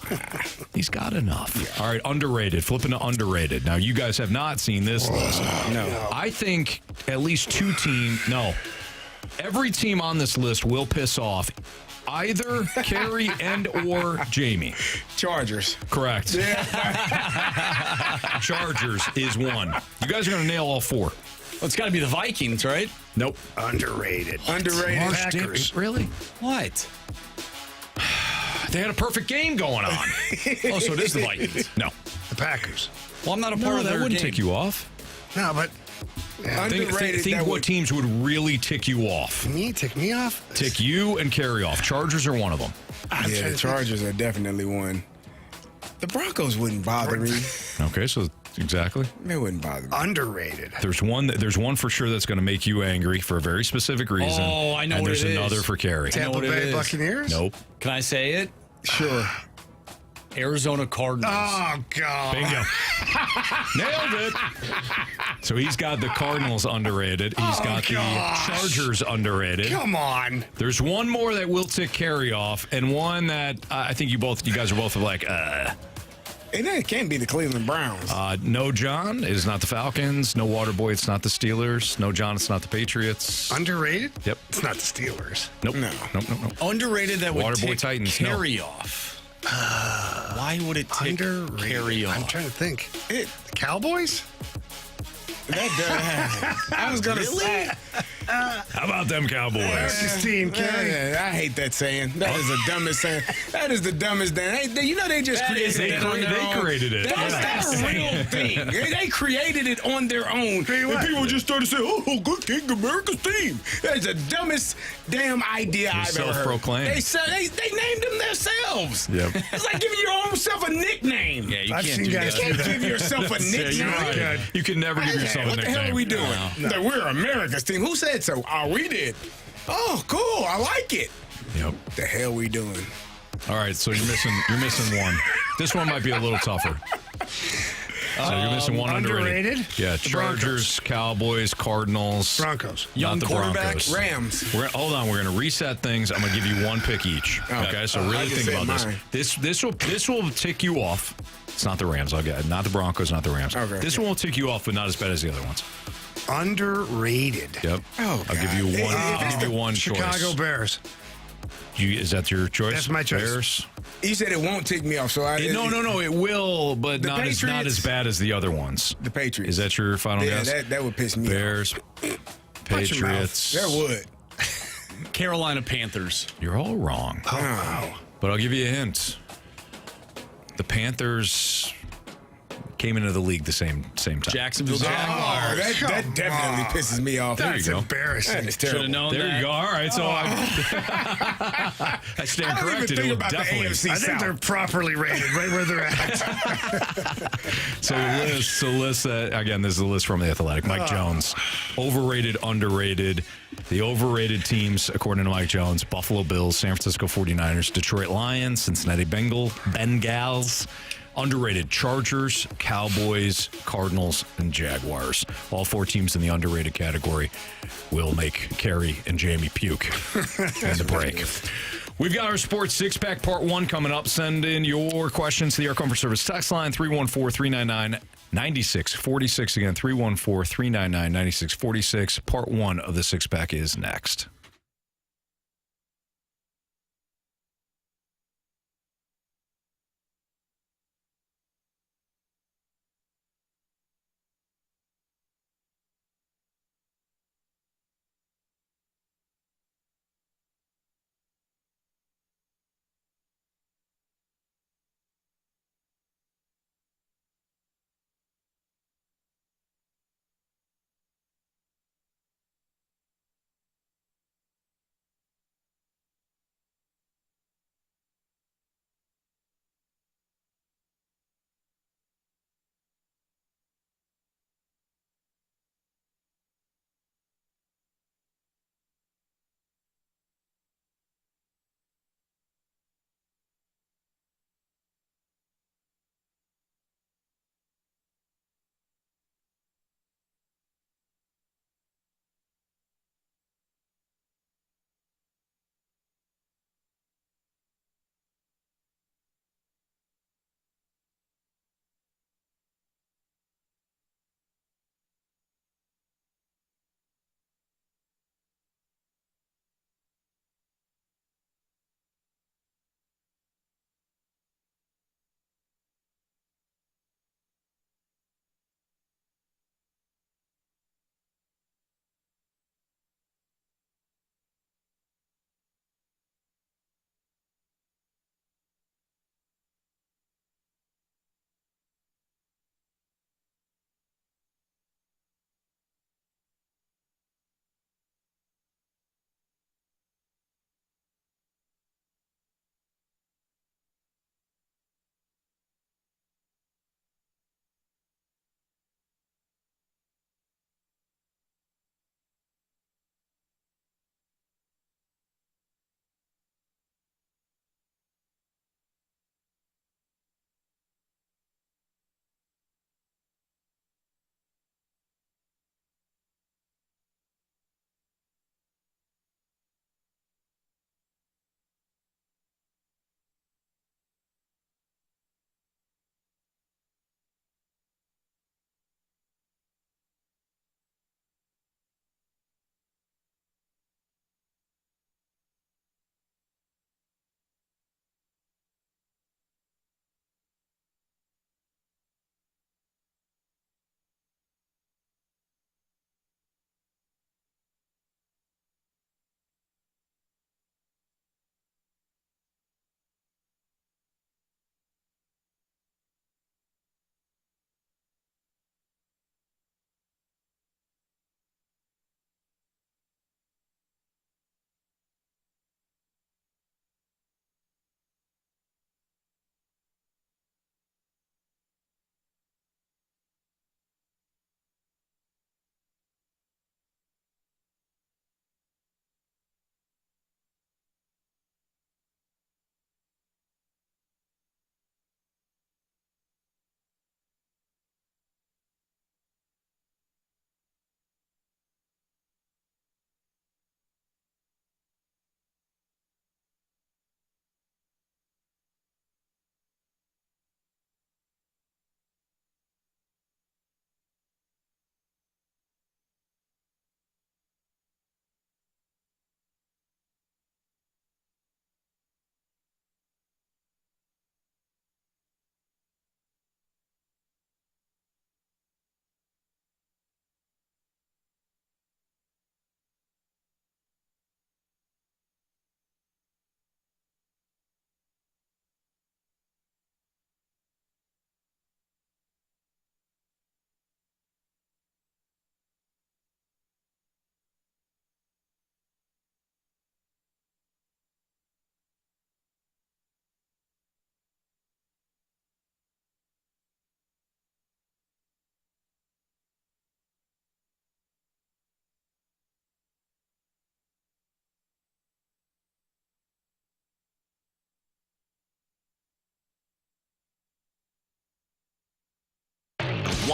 He's got enough. Yeah. All right, underrated. Flipping to underrated. Now, you guys have not seen this list. No. I think at least 2 teams. No. Every team on this list will piss off either Carey and or Jamie. Chargers. Correct. Yeah. Chargers is one. You guys are going to nail all 4. Well, it's got to be the Vikings, right? Nope. Underrated. Underrated. Packers. Really? What? They had a perfect game going on. Oh, so it is the Vikings. No. The Packers. Well, I'm not a part No, of that their wouldn't game. tick you off. No, but Think what teams would really tick you off. tick me off. Tick you and Carey off. Chargers are one of them. Yeah, the Chargers are definitely one. The Broncos wouldn't bother me. Okay, so exactly. They wouldn't bother me. Underrated. There's one for sure that's going to make you angry for a very specific reason. Oh, I know and what there's it is. another for Carey. I know Tampa what it Bay is. Buccaneers? Nope. Can I say it? Sure. Arizona Cardinals. Oh, God. Bingo. Nailed it. So he's got the Cardinals underrated. He's got gosh. the Chargers underrated. Come on. There's one more that will tick Carey off, and one that I think you guys are both like, And it can't be the Cleveland Browns. No, John, it is not the Falcons. No, Waterboy, it's not the Steelers. No, John, it's not the Patriots. Underrated? Yep. It's not the Steelers. Nope. No. Nope. Underrated that would Waterboy tick Titans, no. Carey off. Why would it tick Underrated. Carey off? I'm trying to think. It, The Cowboys? that does. I was gonna say. How about them Cowboys? America's team, Carey. I hate that saying. That is the dumbest saying. That is the dumbest thing. You know they just created it. They created it. That's a real thing. They created it on their own. And people just started saying, "Oh, good King, America's team." That's the dumbest damn idea I've ever heard. Self-proclaimed. They named them themselves. Yep. It's like giving your own self a nickname. Yeah, you I've can't seen do guys that. do You that. can't give yourself a nickname. You can never give yourself a What the nickname. hell are we doing? That we're America's team. Who said so? Oh, we did. Oh, cool. I like it. Yep. The hell we doing? All right, so you're missing one. This one might be a little tougher. So you're missing one underrated? Yeah, Chargers, Cowboys, Cardinals, Broncos. Young not the quarterback, Broncos. Rams. Hold on, we're gonna reset things. I'm gonna give you one pick each. Okay, so I really just think said about mine. this. This will tick you off. It's not the Rams. I'll get not the Broncos, not the Rams. Okay. This one will tick you off, but not as bad as the other ones. Underrated. Yep. Oh, I'll give you God. one. I'll give you one Chicago choice. Bears. Is that your choice? That's my choice. Bears. You said it won't tick me off, so I No. It will, but The not Patriots? as bad as the other ones. The Patriots. Is that your final Yeah, guess? that would piss me Bears, off. Patriots. That would. Carolina Panthers. You're all wrong. Oh, wow. But I'll give you a hint. The Panthers came into the league the same time. Jacksonville Oh, Jaguars. that definitely pisses me off. There you That's go. embarrassing. That is Should terrible. have known There that. you go. All right, so I stand I don't even corrected. think It will about the definitely. AFC I think South. they're properly rated right where they're at. So list again, this is a list from The Athletic. Mike Jones, overrated, underrated. The overrated teams, according to Mike Jones, Buffalo Bills, San Francisco 49ers, Detroit Lions, Cincinnati Bengals. Underrated, Chargers, Cowboys, Cardinals, and Jaguars. All four teams in the underrated category will make Carey and Jamie puke in the break. We've got our Sports Six-Pack Part 1 coming up. Send in your questions to the Air Comfort Service text line, 314-399-9646. Again, 314-399-9646. Part 1 of the Six-Pack is next.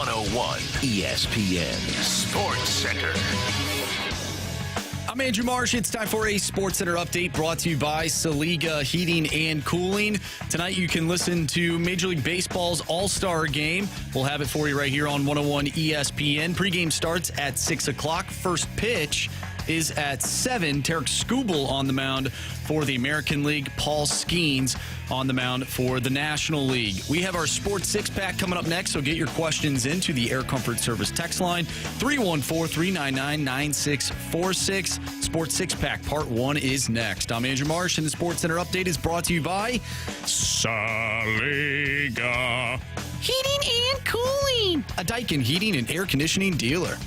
101 ESPN Sports Center. I'm Andrew Marsh. It's time for a Sports Center update brought to you by Saliga Heating and Cooling. Tonight you can listen to Major League Baseball's All-Star Game. We'll have it for you right here on 101 ESPN. Pregame starts at 6 o'clock. First pitch is at 7. Tarek Skubal on the mound for the American League. Paul Skeens on the mound for the National League. We have our Sports Six-Pack coming up next, so get your questions into the Air Comfort Service text line, 314-399-9646. Sports Six-Pack Part 1 is next. I'm Andrew Marsh, and the Sports Center update is brought to you by Saliga Heating and Cooling, a Daikin heating and air conditioning dealer.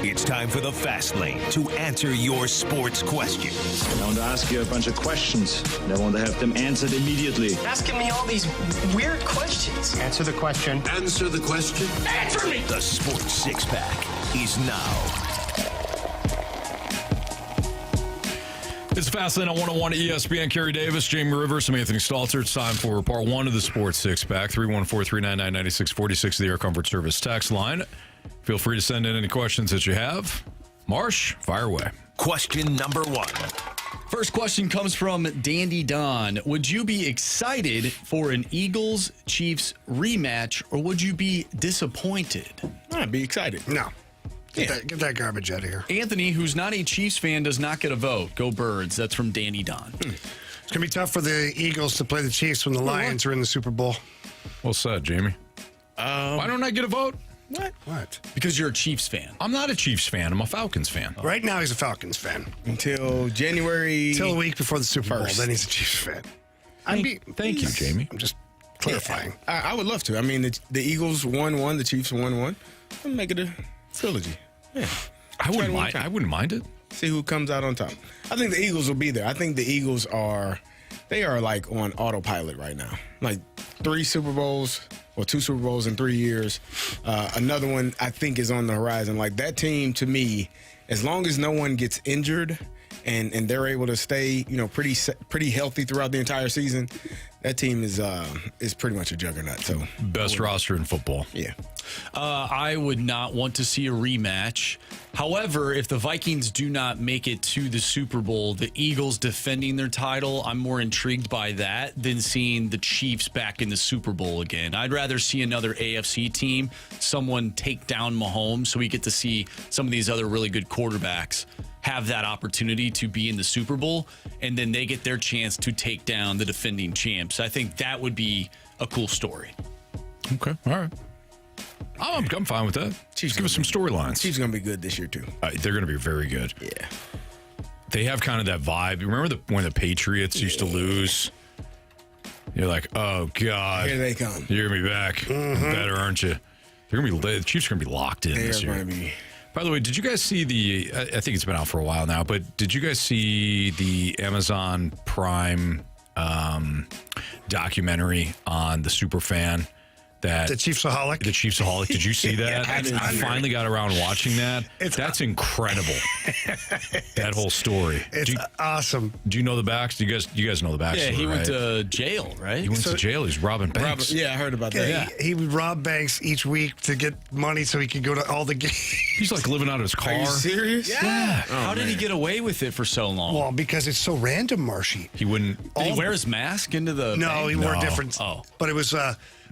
It's time for the Fast Lane to answer your sports questions. I want to ask you a bunch of questions, and I want to have them answered immediately. Asking me all these weird questions. Answer the question. Answer the question. Answer me! The Sports Six-Pack is now. It's Fastlane on 101 ESPN. Carey Davis, Jamie Rivers, I'm Anthony Stalter. It's time for part 1 of the Sports Six-Pack. 314-399-9646, the Air Comfort Service text line. Feel free to send in any questions that you have. Marsh, fire away. Question number 1. First question comes from Dandy Don. Would you be excited for an Eagles-Chiefs rematch, or would you be disappointed? I'd be excited. No. Get that garbage out of here. Anthony, who's not a Chiefs fan, does not get a vote. Go Birds. That's from Dandy Don. It's going to be tough for the Eagles to play the Chiefs when the Lions are in the Super Bowl. Well said, Jamie. Why don't I get a vote? What? Because you're a Chiefs fan. I'm not a Chiefs fan. I'm a Falcons fan. Right now, he's a Falcons fan. Until January. Till a week before the Super Bowl, First. then he's a Chiefs fan. Thank you, Jamie. I'm just clarifying. I would love to. I mean, the Eagles won one, the Chiefs won one. I'll make it a trilogy. Yeah. I wouldn't mind it. See who comes out on top. I think the Eagles will be there. I think the Eagles are like on autopilot right now. Like 3 Super Bowls. Well, 2 Super Bowls in 3 years. Another one I think is on the horizon. Like that team, to me, as long as no one gets injured and they're able to stay, pretty healthy throughout the entire season, that team is pretty much a juggernaut. So Best roster in football. yeah. I would not want to see a rematch. However, if the Vikings do not make it to the Super Bowl, the Eagles defending their title, I'm more intrigued by that than seeing the Chiefs back in the Super Bowl again. I'd rather see another AFC team, someone take down Mahomes, so we get to see some of these other really good quarterbacks have that opportunity to be in the Super Bowl, and then they get their chance to take down the defending champs. I think that would be a cool story. Okay. All right. I'm fine with that. Chiefs, give us some storylines. Chiefs going to be good this year, too. They're going to be very good. Yeah. They have kind of that vibe. You remember when the Patriots used to lose? You're like, oh, God. Here they come. You're going to be back. Better, aren't you? The Chiefs are going to be locked in this year. By the way, did you guys see I think it's been out for a while now, but did you guys see the Amazon Prime documentary on the Superfan? The Chiefsaholic? The Chiefsaholic. Did you see that? I finally got around watching that. That's incredible. That whole story. It's awesome. Do you know the backs? Do you guys know the backstory? Yeah, he went to jail, right? He went to jail. He's robbing banks. Yeah, I heard about that. Yeah. He would rob banks each week to get money so he could go to all the games. He's like living out of his car. Are you serious? Yeah. How did he get away with it for so long? Well, because it's so random, Marshy. He wouldn't. Did he wear his mask into the No, bank? he wore different. Oh. But it was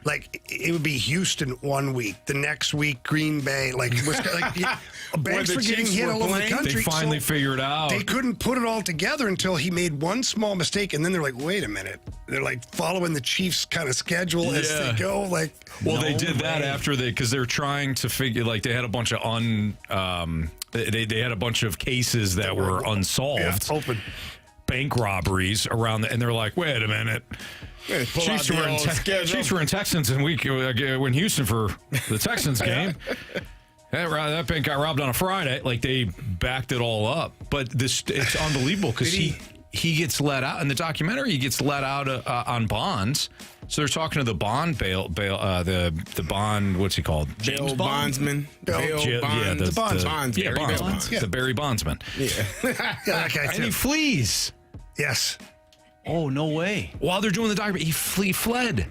like it would be Houston one week, the next week Green Bay, banks were getting hit all over the country. They finally figured out. They couldn't put it all together until he made one small mistake, and then they're like, "Wait a minute!" They're like following the Chiefs' kind of schedule as they go. Like, they did that after because they're trying to figure. Like, they had a bunch of they had a bunch of cases that were unsolved. Yeah, open bank robberies around, and they're like, "Wait a minute." Chiefs were in Texans in Houston for the Texans game. That bank got robbed on a Friday. Like, they backed it all up. But it's unbelievable because he gets let out in the documentary. He gets let out on bonds. So they're talking to the bond the bond. What's he called? Bail bondsman. The Bonds. The Barry Bondsman. Yeah. That guy and he flees. Yes. Oh, no way. While they're doing the documentary, he fled.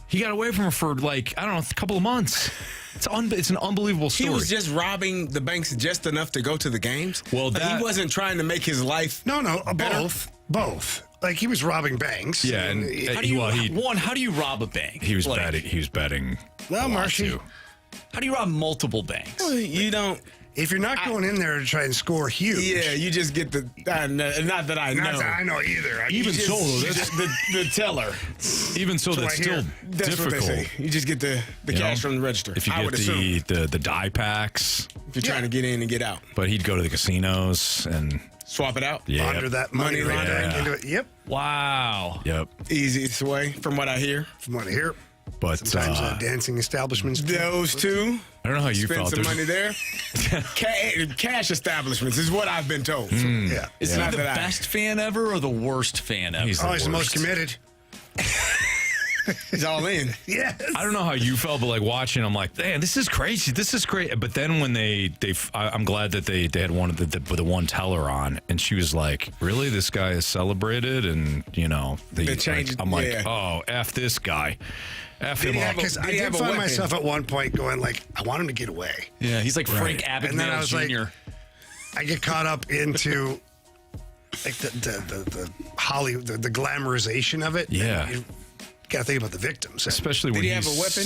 He got away from her for like, I don't know, a couple of months. It's an unbelievable story. He was just robbing the banks just enough to go to the games. Well, he wasn't trying to make his life. No, better. both. Like he was robbing banks. Yeah, and How do you rob a bank? He was betting. He was betting. Well, Marshy, How do you rob multiple banks? Well, you don't. if you're not going in there to try and score huge. Yeah, you just get the. Not that I know. Not that I know either. Even so, though, Just the teller. Even so, that's I hear. still That's what they difficult. say. You just get the You cash know? from the register. If you I would get assume. the die packs, If you're trying to get in and get out, but he'd go to the casinos and swap it out. yeah, Launder that money Money laundering laundering. into it. Yep, Wow. Yep. Easiest way, from what I hear. from what I hear. But Sometimes dancing establishments. Those two. I don't know how you Spend felt. some There's- money there. Cash establishments is what I've been told. Yeah. Is Not he the that I- best fan ever or the worst fan ever? He's Oh, he's the most worst. committed. He's all in. Yes. I don't know how you felt, but like watching, I'm like, man, this is crazy. This is great. But then when I'm glad that they had one of the one teller on, and she was like, really, this guy is celebrated, and They changed it, I'm like, yeah. oh, F this guy, F him he up. have Because I Did he did have a find weapon? myself at one point going like, I want him to get away. Yeah, he's like Frank And then I Abagnale was like- Jr. I get caught up into like the Hollywood, the glamorization of it. Yeah. And you gotta think about the victims. Especially when Did he have a weapon?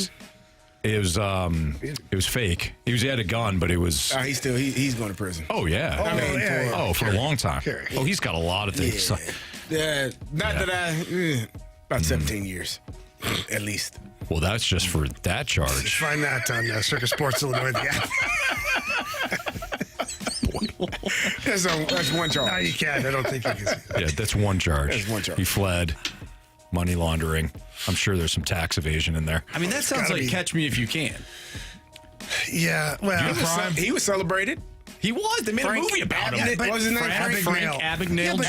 It was fake. He had a gun, but it was. He's going to prison. Oh yeah. Oh, yeah. For a long time. Carey. Oh, he's got a lot of things. Yeah, about 17 years, at least. Well, that's just for that charge. Find that on Circus Sports Illinois. The app. That's one No, charge. you can't. I don't think you can see that. Yeah, that's one charge. That's one charge. He fled. Money laundering. I'm sure there's some tax evasion in there. I mean, that sounds gotta like be- Catch Me If You Can. Yeah, well, He was celebrated. He was. They made Frank a movie about him. Abagnale. What was his name? Frank Abagnale but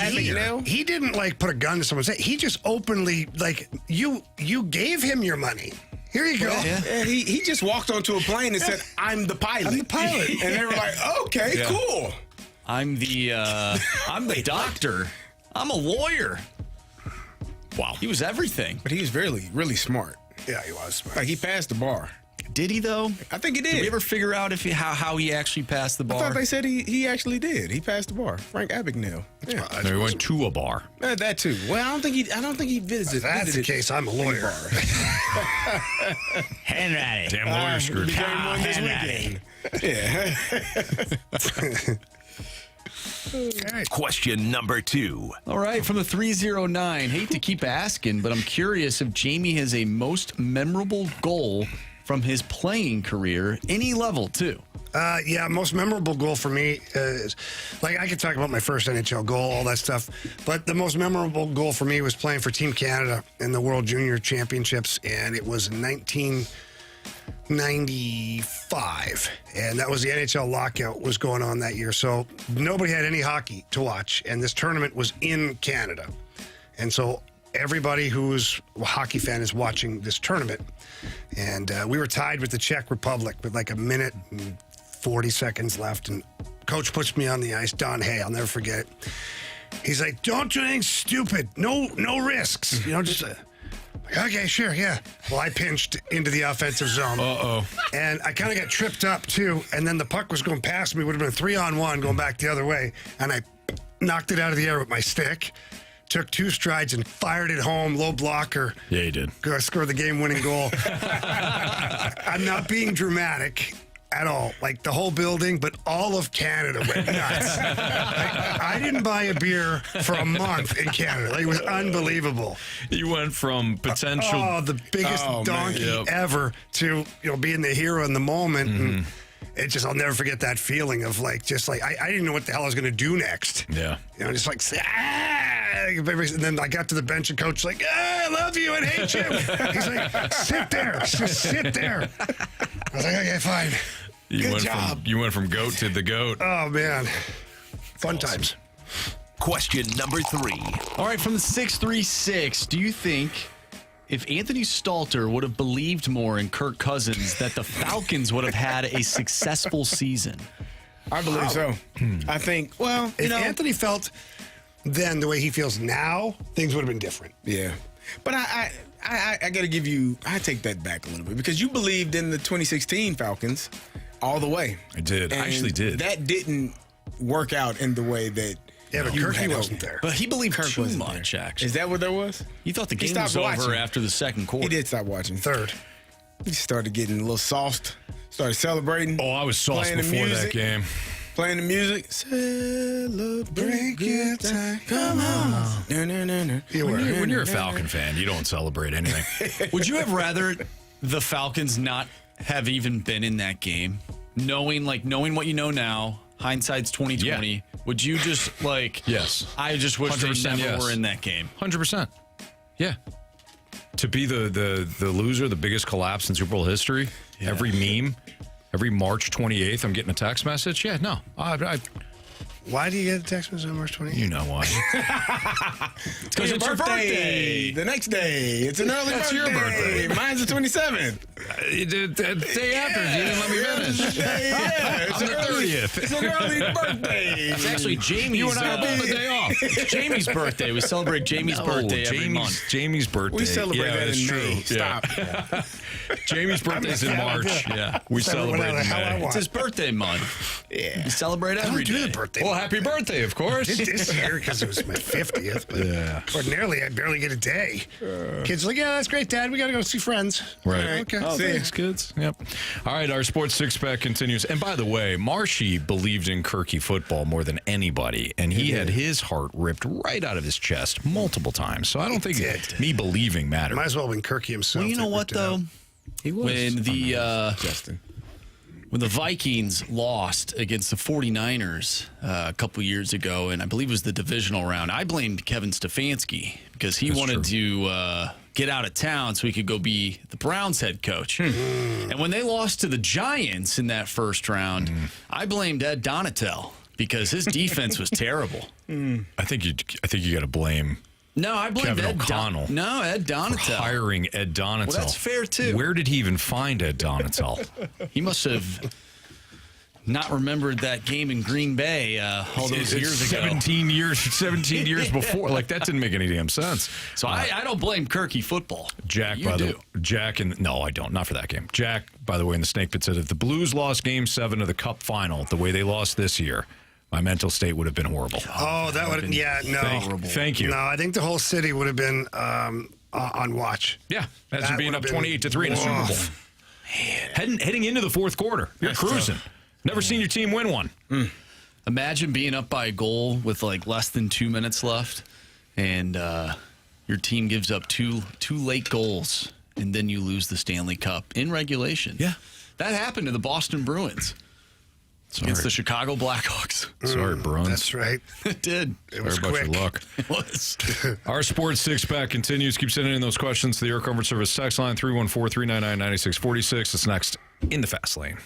Jr. he didn't like put a gun to someone's head. He just openly like you gave him your money. Here you go. Yeah, he just walked onto a plane and said, "I'm the pilot." I'm the pilot. And they were like, "Okay, Yeah. cool." I'm the doctor. I'm a lawyer. Wow. He was everything. But he was really, really smart. Yeah, he was. Like he passed the bar. Did he, though? I think he did. Did we ever figure out how he actually passed the I bar? thought they said he actually did. He passed the bar. Frank Abagnale. Yeah. No, he went to a bar. That too. Well, I don't think he visited. If that's the case, I'm a lawyer. Henry. Damn lawyer screwed. Became one this Henry. weekend. Yeah. Question number 2. All right, from the 309. Hate to keep asking, but I'm curious if Jamie has a most memorable goal from his playing career, any level, too. Yeah, most memorable goal for me is, like, I could talk about my first NHL goal, all that stuff, but the most memorable goal for me was playing for Team Canada in the World Junior Championships, and it was in 1995, and that was the NHL lockout was going on that year, so nobody had any hockey to watch, and this tournament was in Canada, and so everybody who's a hockey fan is watching this tournament, and we were tied with the Czech Republic with like a minute and 40 seconds left, and coach puts me on the ice. Don Hay, I'll never forget it. He's like, "Don't do anything stupid. No risks. Just okay, sure, yeah." Well, I pinched into the offensive zone. And I kind of got tripped up too. And then the puck was going past me. Would have been a 3-on-1 going back the other way, and I knocked it out of the air with my stick. Took 2 strides and fired it home, low blocker. Yeah, he did. Scored the game-winning goal. I'm not being dramatic at all. Like the whole building, but all of Canada went nuts. I didn't buy a beer for a month in Canada. Like, it was unbelievable. You went from potential. The biggest donkey Yep. ever to being the hero in the moment. And it just, I'll never forget that feeling of I didn't know what the hell I was going to do next. Yeah. Just like, and then I got to the bench and coach like, I love you and hate you. He's like, sit there, just sit there. I was like, okay, fine. Good job. You went from goat to the goat. Oh man, fun times. Question number 3. All right, from the 636, do you think if Anthony Stalter would have believed more in Kirk Cousins that the Falcons would have had a successful season? I believe so. I think, If Anthony felt then the way he feels now, things would have been different. Yeah. But I got to give you, I take that back a little bit because you believed in the 2016 Falcons all the way. I did. I actually did. That didn't work out in the way that. Yeah, but Kirky wasn't there. But he believed Kirk too wasn't much, there. actually. Is that what there was? You thought the He game was stopped over watching. after the second quarter. He did stop watching. Third. He started getting a little soft, started celebrating. Oh, I was sauced Playing the before that music. game. Playing the music. Celebrate good time. Come on. No. You were. When you're a Falcon fan, you don't celebrate anything. Would you have rather the Falcons not have even been in that game? Knowing what you know now, hindsight's 2020. Yeah. Would you just Yes. I just wish they 100% never yes. were in that game. 100%. Yeah. To be the loser, the biggest collapse in Super Bowl history, every meme, every March 28th, I'm getting a text message. Yeah, no. Why do you get a text message on March 28th? You know why. Because it's your birthday. The next day. It's an early That's birthday. your birthday. Mine's the 27th. The day after, you didn't let me finish. Yeah, I'm the 30th. It's an early birthday. It's actually Jamie's. You and I are both the day off. It's Jamie's birthday. We celebrate Jamie's birthday every month. Jamie's birthday. We celebrate that that's in true. May. Stop. Yeah. Jamie's birthday's in March. Yeah. We Celebrate celebrate whatever in the hell I May. want. It's his birthday month. Yeah. We celebrate I don't every do day. the birthday. Well, happy birthday, of course. I did this year because it was my 50th. But Yeah. ordinarily, I barely get a day. Kids are like, yeah, that's great, Dad. We got to go see friends. Right. Okay. Oh, See ya. thanks, kids. Yep. All right, our sports six-pack continues. And by the way, Marshy believed in Kirky football more than anybody, and he had his heart ripped right out of his chest multiple times. So I don't think did. me believing mattered. Might as well have been Kirky himself. Well, you know that what ripped it out. though? He was. When the Justin. when the Vikings lost against the 49ers a couple years ago, and I believe it was the divisional round, I blamed Kevin Stefanski because he wanted to get out of town so he could go be the Browns head coach. And when they lost to the Giants in that first round, I blamed Ed Donatel because his defense was terrible. I think you got to blame No, I blamed Kevin Ed O'Connell No, Ed for Donatel. hiring Ed Donatel. Well, that's fair, too. Where did he even find Ed Donatel? He must have not remembered that game in Green Bay all those years ago. 17 years before. Like, that didn't make any damn sense. So I don't blame Kirky football. Jack, You by do. the Jack, and no, I don't. Not for that game. Jack, by the way, in the Snake Pit said if the Blues lost Game 7 of the Cup final the way they lost this year, my mental state would have been horrible. Oh, that would have, yeah, no. Thank you. No, I think the whole city would have been on watch. Yeah, as That you're being would up have been 28-3 in a Super Bowl. rough. Heading into the fourth quarter, you're cruising. Never seen your team win one. Imagine being up by a goal with like less than 2 minutes left, and your team gives up two late goals, and then you lose the Stanley Cup in regulation. Yeah. That happened to the Boston Bruins against the Chicago Blackhawks. Sorry, Bruins. That's right. It did. It was Sorry about quick. your luck. It was. Our sports six-pack continues. Keep sending in those questions to the Air Comfort Service text line 314-399-9646. It's next in the Fast Lane.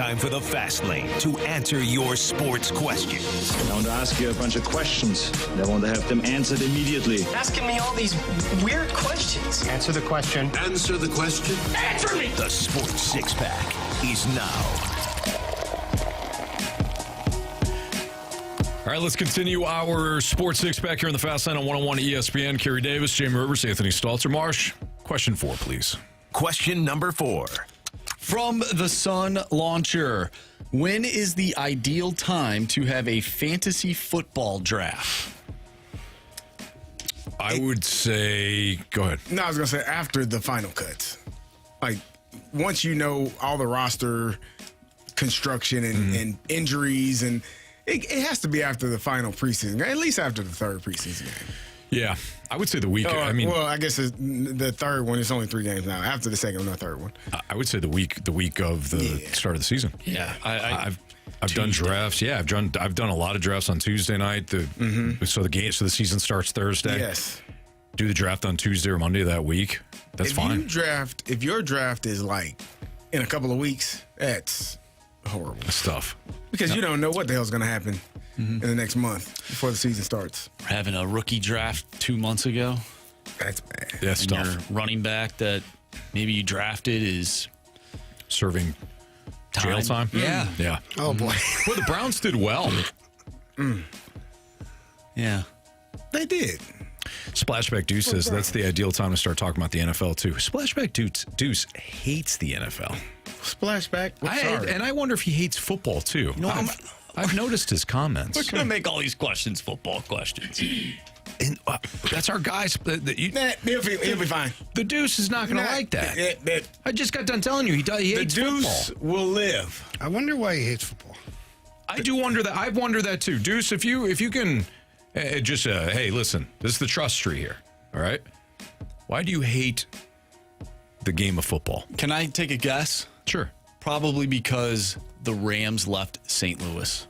Time for the Fast Lane to answer your sports questions. I want to ask you a bunch of questions. And I want to have them answered immediately. Asking me all these weird questions. Answer the question. Answer the question. Answer me! The Sports Six Pack is now. All right, let's continue our Sports Six Pack here in the Fast Lane on 101 ESPN. Kerry Davis, Jamie Rivers, Anthony Stalter. Marsh, question 4, please. Question number 4. From the Sun Launcher, when is the ideal time to have a fantasy football draft? I would say, go ahead. No, I was going to say after the final cuts. Like, once you know all the roster construction and injuries, and it has to be after the final preseason, at least after the third preseason game. Yeah, I would say the week. Well, I guess the third one, it's only 3 games now. After the second one, the third one. I would say the week of the start of the season. Yeah, I've done drafts. Yeah, I've done a lot of drafts on Tuesday night. So the season starts Thursday. Yes. Do the draft on Tuesday or Monday of that week. That's fine. If your draft is like in a couple of weeks, that's horrible. That's tough. Because you don't know what the hell's going to happen in the next month before the season starts. We're having a rookie draft 2 months ago. That's bad. That's And tough. your running back that maybe you drafted is Serving jail time. Yeah. Yeah. Oh, boy. Well, the Browns did well. Yeah. They did. Splashback Deuce says that's the ideal time to start talking about the NFL, too. Splashback Deuce hates the NFL. Splashback. And I wonder if he hates football, too. I've noticed his comments. We're going to make all these questions football questions. And, that's our guys. He'll be fine. The Deuce is not going to like that. I just got done telling you he hates Deuce football. will live. I wonder why he hates football. I do wonder that. I've wondered that too. Deuce, if you can hey, listen, this is the trust tree here. All right. Why do you hate the game of football? Can I take a guess? Sure. Probably because the Rams left St. Louis.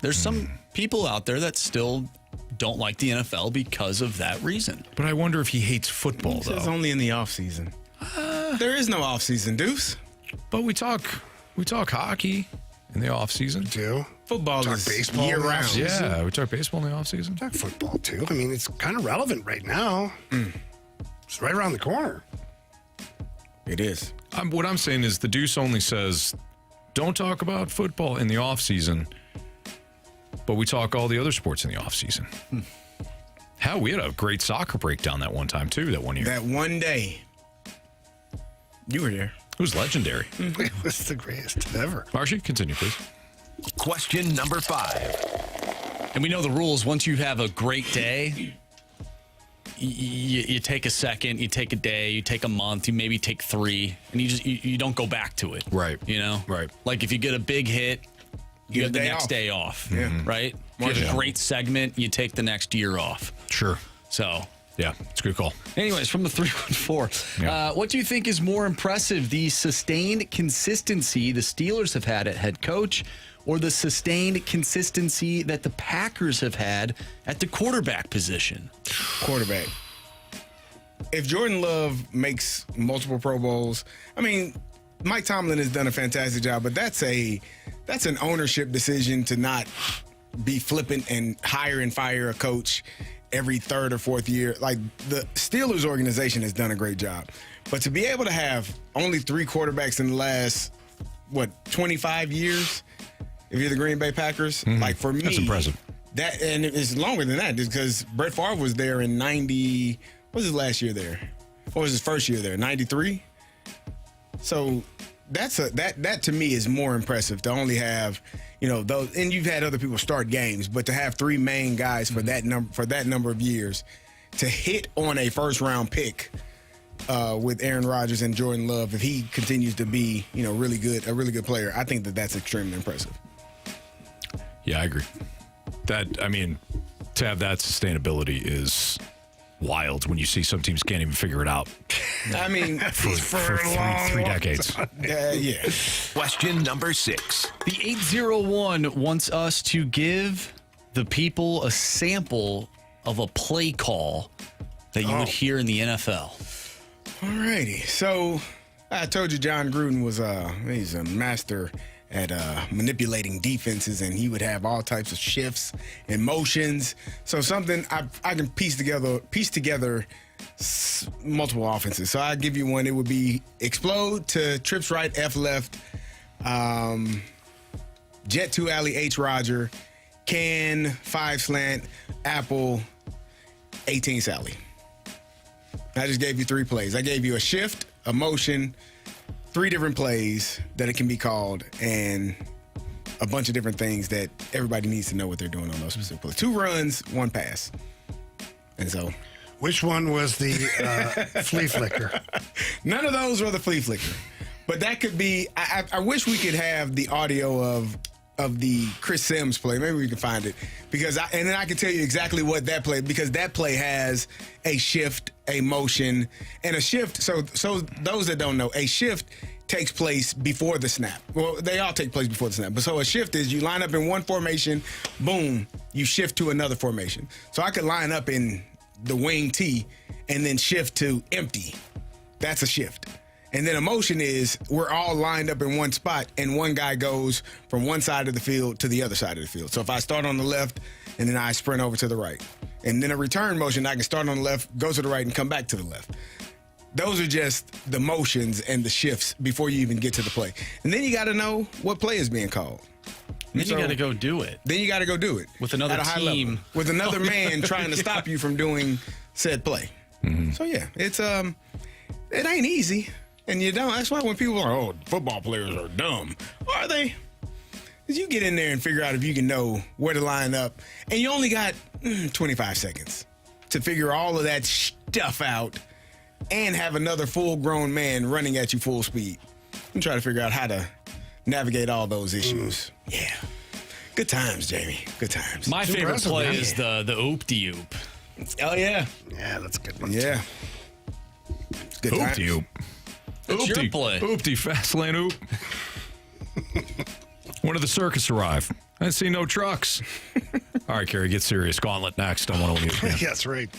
There's some people out there that still don't like the NFL because of that reason. But I wonder if he hates football, He says though. only in the offseason. There is no offseason, Deuce. But we talk hockey in the offseason. Too. Football Talk is baseball year in the round. offseason. Yeah, we talk baseball in the offseason. Talk football, too. I mean, it's kind of relevant right now. It's right around the corner. It is. What I'm saying is the Deuce only says, don't talk about football in the offseason, but we talk all the other sports in the offseason. Hell, we had a great soccer breakdown that one time, too, that one year. That one day. You were there. It was legendary. It was the greatest ever. Marshy, continue, please. Question number 5. And we know the rules. Once you have a great day, you take a second, you take a day, you take a month, you maybe take 3, and you don't go back to it. Right. You know? Right. Like if you get a big hit, you have the next off. day off. Yeah. Right? If you have a great segment, you take the next year off. Sure. So, Yeah, it's a good call. anyways, from the 314, Yeah. what do you think is more impressive, the sustained consistency the Steelers have had at head coach, or the sustained consistency that the Packers have had at the quarterback position? Quarterback. If Jordan Love makes multiple Pro Bowls, I mean, Mike Tomlin has done a fantastic job, but that's an ownership decision to not be flippant and hire and fire a coach every third or fourth year. Like, the Steelers organization has done a great job. But to be able to have only 3 quarterbacks in the last, 25 years, if you're the Green Bay Packers, like, for me, That's impressive. That, and it's longer than that, because Brett Favre was there in 90. What was his last year there? What was his first year there? 93. So that to me is more impressive, to only have, those, and you've had other people start games, but to have 3 main guys for that number of years, to hit on a first round pick with Aaron Rodgers and Jordan Love, if he continues to be a really good player, I think that's extremely impressive. Yeah, I agree. To have that sustainability is wild when you see some teams can't even figure it out. I mean, for three decades. Yeah. Question number 6. The 801 wants us to give the people a sample of a play call that you would hear in the NFL. Alrighty. So I told you John Gruden was he's a master manipulating defenses, and he would have all types of shifts and motions. So something I can piece together multiple offenses. So I'll give you one. It would be explode to trips right, F left, jet 2 alley, H Roger, can 5 slant, apple, 18 Sally. I just gave you 3 plays. I gave you a shift, a motion, 3 different plays that it can be called, and a bunch of different things that everybody needs to know what they're doing on those specific plays. 2 runs, 1 pass. And so, which one was the flea flicker? None of those were the flea flicker. But that could be, I wish we could have the audio of the Chris Sims play. Maybe we can find it. And then I can tell you exactly what that play, because that play has a shift, a motion, and a shift. So those that don't know, a shift takes place before the snap. Well, they all take place before the snap. But so a shift is you line up in one formation, boom, you shift to another formation. So I could line up in the wing T and then shift to empty. That's a shift. And then a motion is we're all lined up in one spot, and one guy goes from one side of the field to the other side of the field. So if I start on the left, and then I sprint over to the right. And then a return motion, I can start on the left, go to the right, and come back to the left. Those are just the motions and the shifts before you even get to the play. And then you got to know what play is being called. Then you got to go do it. Then you got to go do it. With another at a high team. level, with another man trying to stop you from doing said play. Mm-hmm. So, yeah, it ain't easy. And you don't. That's why when people are, oh, football players are dumb. Are they? Because you get in there and figure out if you can know where to line up. And you only got 25 seconds to figure all of that stuff out and have another full-grown man running at you full speed. And try to figure out how to navigate all those issues. Yeah. Good times, Jamie. Good times. My favorite play is the oop-de-oop. Oh, yeah. Yeah, that's a good one. Yeah. Good times. Oop-de-oop. That's your play. Oopty, fast lane oop. When did the circus arrive? I didn't see no trucks. All right, Carey, get serious. Gauntlet next on 101 ESPN. That's right.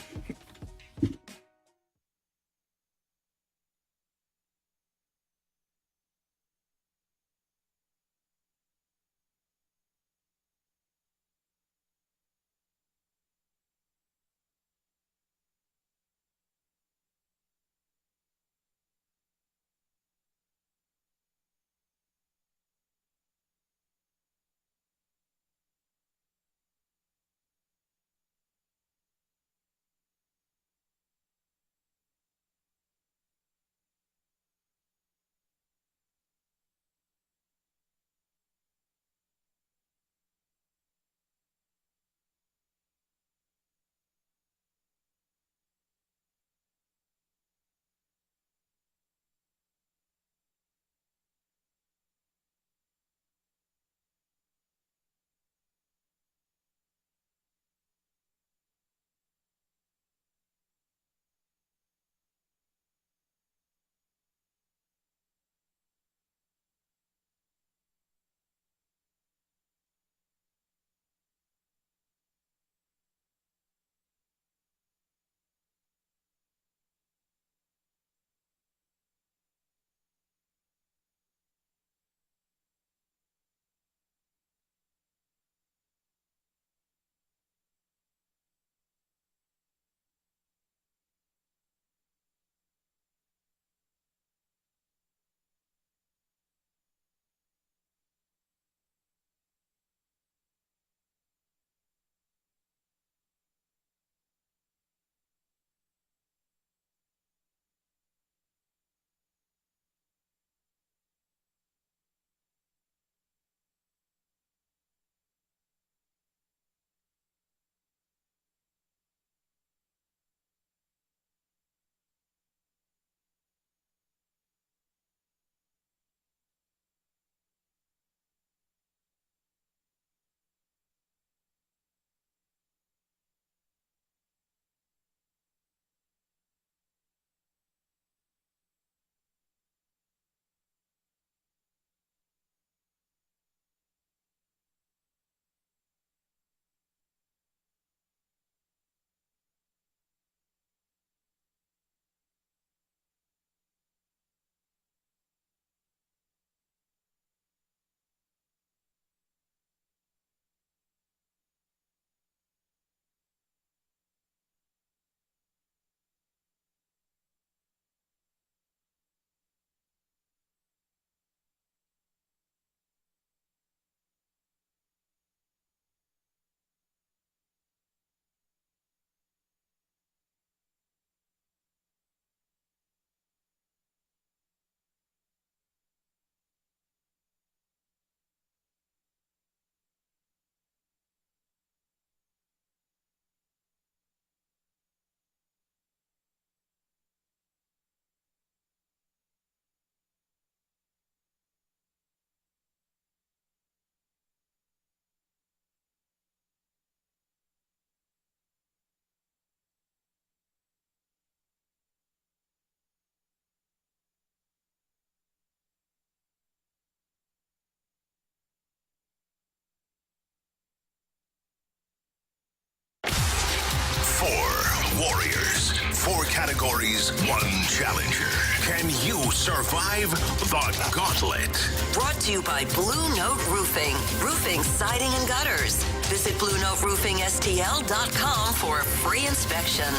4 categories, 1 challenger. Can you survive the Gauntlet? Brought to you by Blue Note Roofing. Roofing, siding, and gutters. Visit BlueNoteRoofingSTL.com for a free inspection.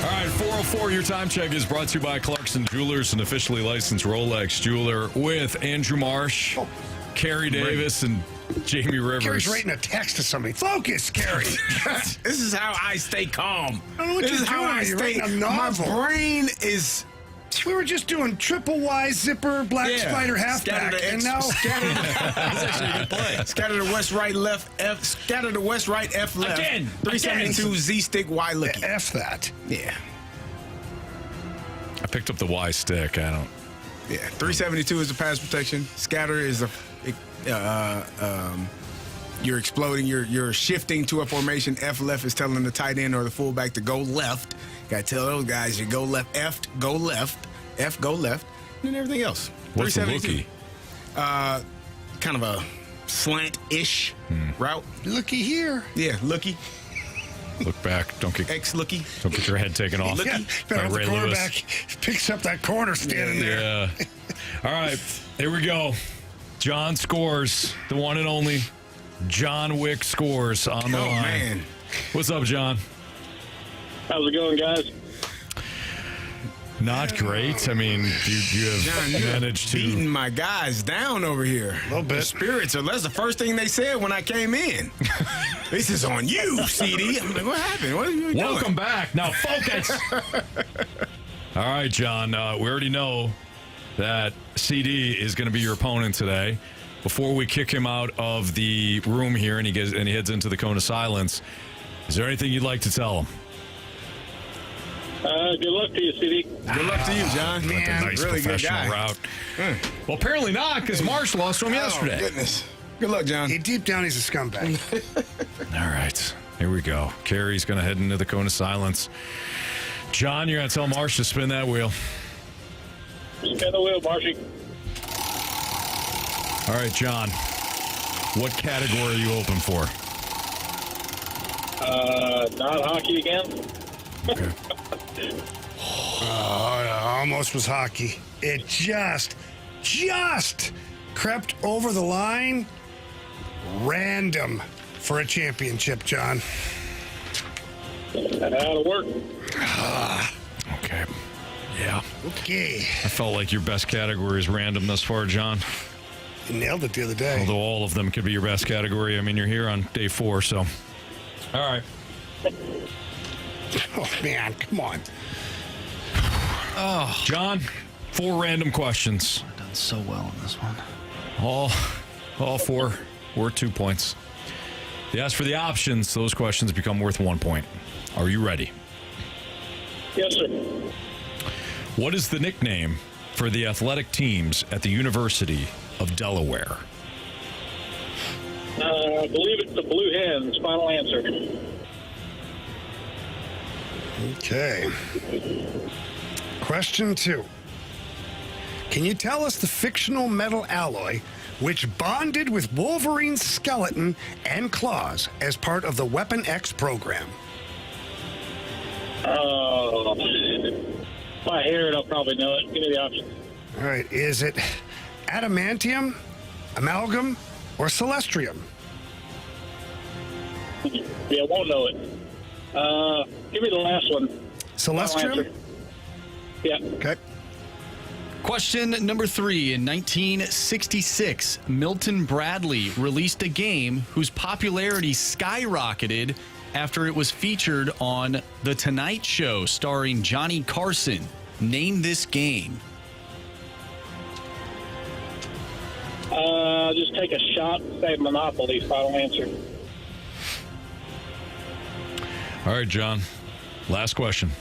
All right, 4:04, your time check is brought to you by Clarkson Jewelers, an officially licensed Rolex jeweler, with Andrew Marsh, Carey Davis, and Jamie Rivers. Carey's writing a text to somebody. Focus, Carey. This is how I stay calm. I don't know what This you're is how doing. I You're stay. writing a My novel. brain is. We were just doing triple Y zipper, black spider halfback, and now That's actually a good play. Scatter the west, right, left, F. Scatter the west, right, F, left. Again. 372 Z stick, Y looky. F that. Yeah. I picked up the Y stick. I don't. Yeah. 372 is the pass protection. Scatter is a. You're exploding. You're shifting to a formation. F left is telling the tight end or the fullback to go left. Got to tell those guys you go left. F go left. F go left. And everything else. What's the 372. looky? Kind of a slant-ish route. Looky here. Yeah, looky. Look back. Don't get X-looky. your head taken off. Yeah, by better Ray the Lewis. quarterback picks up that corner standing there. Yeah. All right, here we go. John scores. The one and only John Wick scores on the line. Man. What's up, John? How's it going, guys? Not great. I mean, you have John, you managed to. beating my guys down over here. A little bit. The spirits are. That's the first thing they said when I came in. This is on you, CD. I'm like, what happened? What are you doing? Welcome back. Now focus. All right, John. We already know that CD is going to be your opponent today. Before we kick him out of the room here and he heads into the cone of silence, is there anything you'd like to tell him? Good luck to you, CD. Good luck to you, John. That's a nice really good professional guy. route. Well, apparently not, because Marsh lost to him yesterday. Oh, goodness. Good luck, John. Deep down, he's a scumbag. All right, here we go. Carey's going to head into the cone of silence. John, you're going to tell Marsh to spin that wheel. Spin the wheel, Marshy. All right, John. What category are you open for? Not hockey again. Okay. Almost was hockey. It just crept over the line. Random for a championship, John. That'll work. Okay. Yeah. Okay. I felt like your best category is random thus far, John. You nailed it the other day. Although all of them could be your best category. I mean, you're here on day 4, so. All right. Oh, man, come on. Oh, John, 4 random questions. I've done so well in this one. All 4 worth 2 points. If you ask for the options, those questions become worth 1 point. Are you ready? Yes, sir. What is the nickname for the athletic teams at the University of Delaware? I believe it's the Blue Hens. Final answer. Okay. Question 2. Can you tell us the fictional metal alloy which bonded with Wolverine's skeleton and claws as part of the Weapon X program? If I hear it, I'll probably know it. Give me the options. All right. Is it adamantium, amalgam, or celestium? Yeah, I won't know it. Give me the last one. Celestium? Yeah. Okay. Question number 3. In 1966, Milton Bradley released a game whose popularity skyrocketed after it was featured on The Tonight Show starring Johnny Carson. Name this game. Just take a shot. Say Monopoly. Final answer. All right, John. Last question.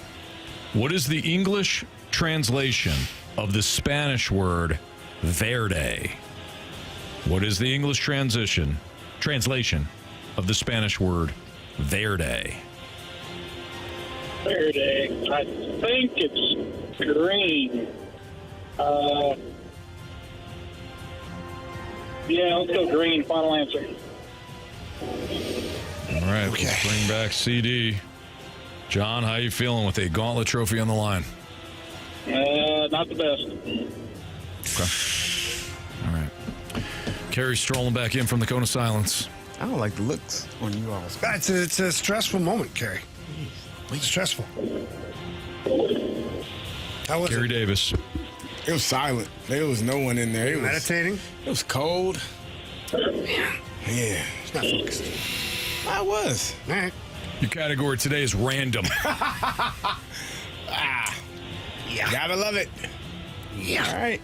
What is the English translation of the Spanish word verde? What is the English translation of the Spanish word verde? Verde. I think it's green. Yeah, let's go green. Final answer. All All right, let's bring back CD. John, how you feeling with a Gauntlet trophy on the line? Not the best. Okay. All right. Carey strolling back in from the cone of silence. I don't like the looks on you all. It's a stressful moment, Carey. It's stressful. How was Carey it? Davis. It was silent. There was no one in there. It was Meditating? It was cold. Man, Yeah. it's not focused. I was. All right. Your category today is random. Yeah. Gotta love it. Yeah. All right.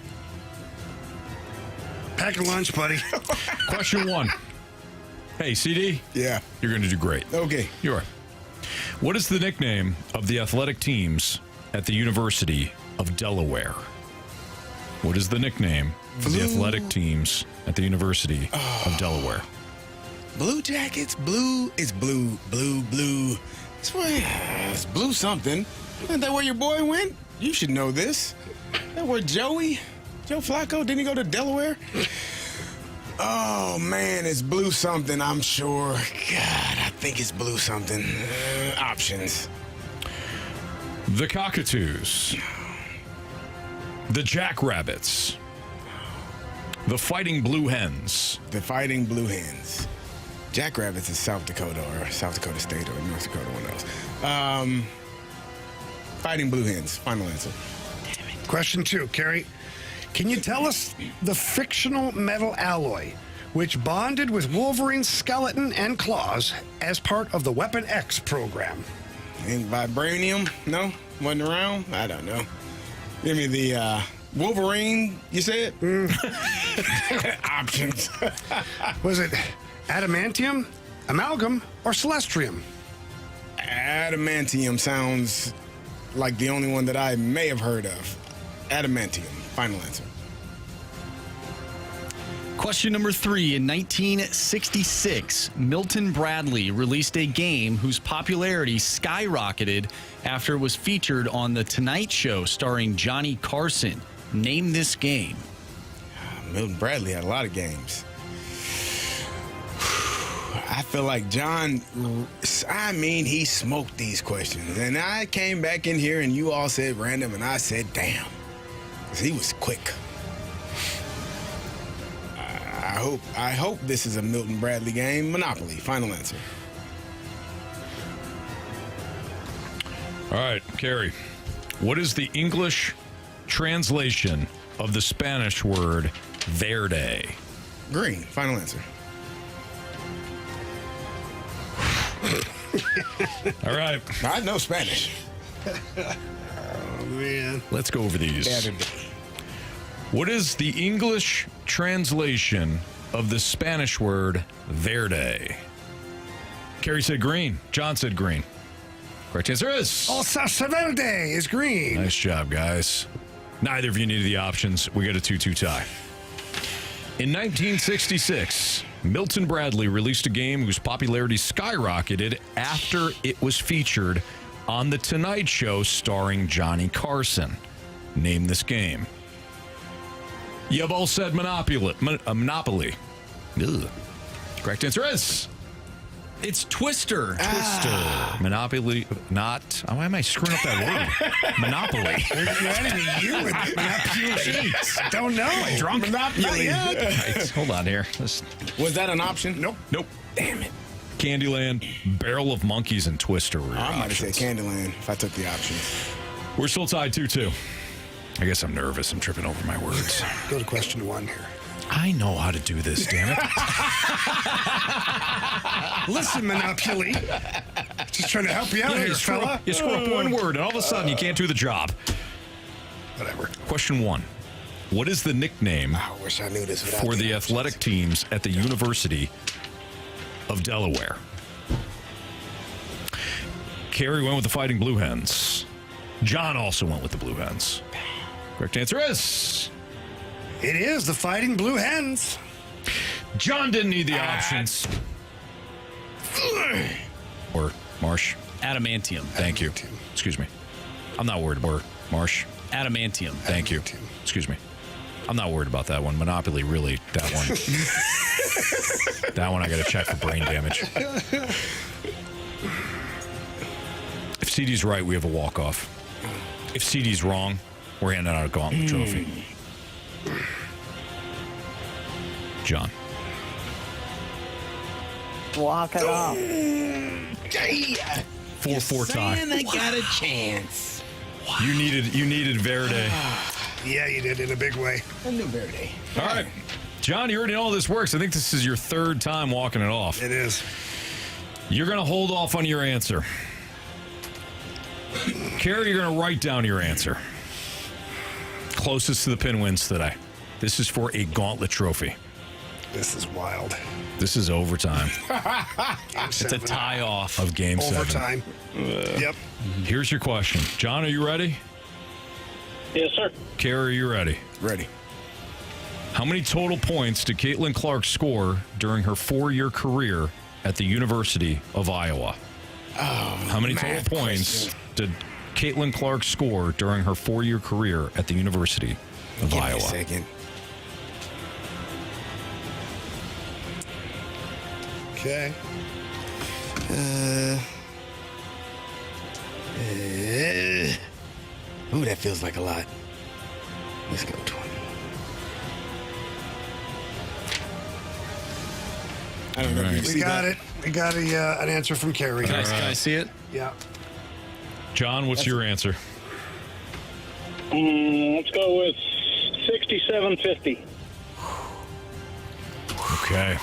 Pack a lunch, buddy. Question 1. Hey, CD, Yeah. you're going to do great. Okay. You are. What is the nickname of the athletic teams at the University of Delaware? What is the nickname of the athletic teams at the University of Delaware? Blue Jackets, blue. It's blue. It's blue something. Isn't that where your boy went? You should know this. That where Joe Flacco, didn't he go to Delaware? Oh, man, it's blue something, I'm sure. God, I think it's blue something. Options. The Cockatoos. The Jackrabbits. The Fighting Blue Hens. The Fighting Blue Hens. Jackrabbits is South Dakota or South Dakota State or North Dakota, one of those. Fighting Blue Hens. Final answer. Question 2, Carey. Can you tell us the fictional metal alloy which bonded with Wolverine's skeleton and claws as part of the Weapon X program? And vibranium? No? Wasn't around? I don't know. Give me the Wolverine, you said? Options. Was it adamantium, amalgam, or celestium? Adamantium sounds like the only one that I may have heard of. Adamantium. Final answer. Question number 3. In 1966, Milton Bradley released a game whose popularity skyrocketed after it was featured on The Tonight Show starring Johnny Carson. Name this game. Milton Bradley had a lot of games. I feel like he smoked these questions. And I came back in here and you all said random and I said, damn. 'Cause he was quick. I hope this is a Milton Bradley game. Monopoly. Final answer. All right, Carey. What is the English translation of the Spanish word verde? Green. Final answer. All right. I know Spanish. Oh, man. Let's go over these. Saturday. What is the English translation of the Spanish word verde? Carey said green. John said green. Correct answer is... Salsa verde is green. Nice job, guys. Neither of you needed the options. We got a 2-2 tie. In 1966, Milton Bradley released a game whose popularity skyrocketed after it was featured on The Tonight Show starring Johnny Carson. Name this game. You both said Monopoly. Monopoly. Ugh. Correct answer is... It's Twister. Twister. Monopoly. Not... Why am I screwing up that word? Monopoly. You're adding a U in Monopoly. Don't know. Am I drunk? Monopoly. Right, hold on here. Was that an option? Nope. Nope. Damn it. Candyland, Barrel of Monkeys, and Twister were your I might have said options. Candyland if I took the options. We're still tied 2-2. I guess I'm nervous. I'm tripping over my words. Go to question 1 here. I know how to do this, damn it. Listen, Monopoly. Just trying to help you out here, fella. You screw up one word, and all of a sudden you can't do the job. Whatever. Question 1. What is the nickname I wish I knew this without for the options. athletic teams at the University of Delaware? Carey went with the Fighting Blue Hens. John also went with the Blue Hens. Correct answer is... It is the Fighting Blue Hens. John didn't need the options. Or Marsh. Adamantium. Thank you. Excuse me. I'm not worried about Marsh. Adamantium. Thank you. Excuse me. I'm not worried about that one. Monopoly, really, that one. That one I got to check for brain damage. If CD's right, we have a walk-off. If CD's wrong, we're handing out a Gauntlet trophy. John. Walk it off. 4-4 tie. And I got a chance. You needed Verde. Yeah, you did in a big way. I knew Verde. All right. John, you already know how this works. I think this is your third time walking it off. It is. You're going to hold off on your answer. Carey, you're going to write down your answer. Closest to the pin wins today. This is for a Gauntlet trophy. This is wild. This is overtime. It's a tie-off of Game 7. Overtime. Yep. Here's your question. John, are you ready? Yes, sir. Carey, are you ready? Ready. How many total points did Caitlin Clark score during her 4-year career at the University of Iowa? How many total points did Caitlin Clark score during her 4-year career at the University of Give Iowa? me a second. Okay. Ooh, that feels like a lot. Let's go 20. I don't know. If you We got it. We got an answer from Carey. Can I see it? Yeah. John, what's your answer? Let's go with 6750. Okay.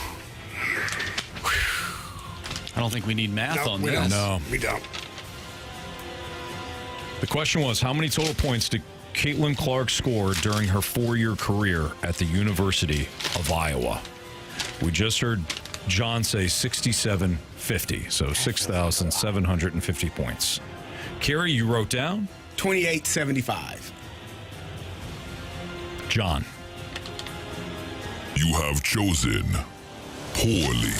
I don't think we need math on we this. don't. No. We don't. The question was, how many total points did Caitlin Clark score during her 4-year career at the University of Iowa? We just heard John say 6750, so 6,750 points. Carey, you wrote down? 2875. John. You have chosen poorly.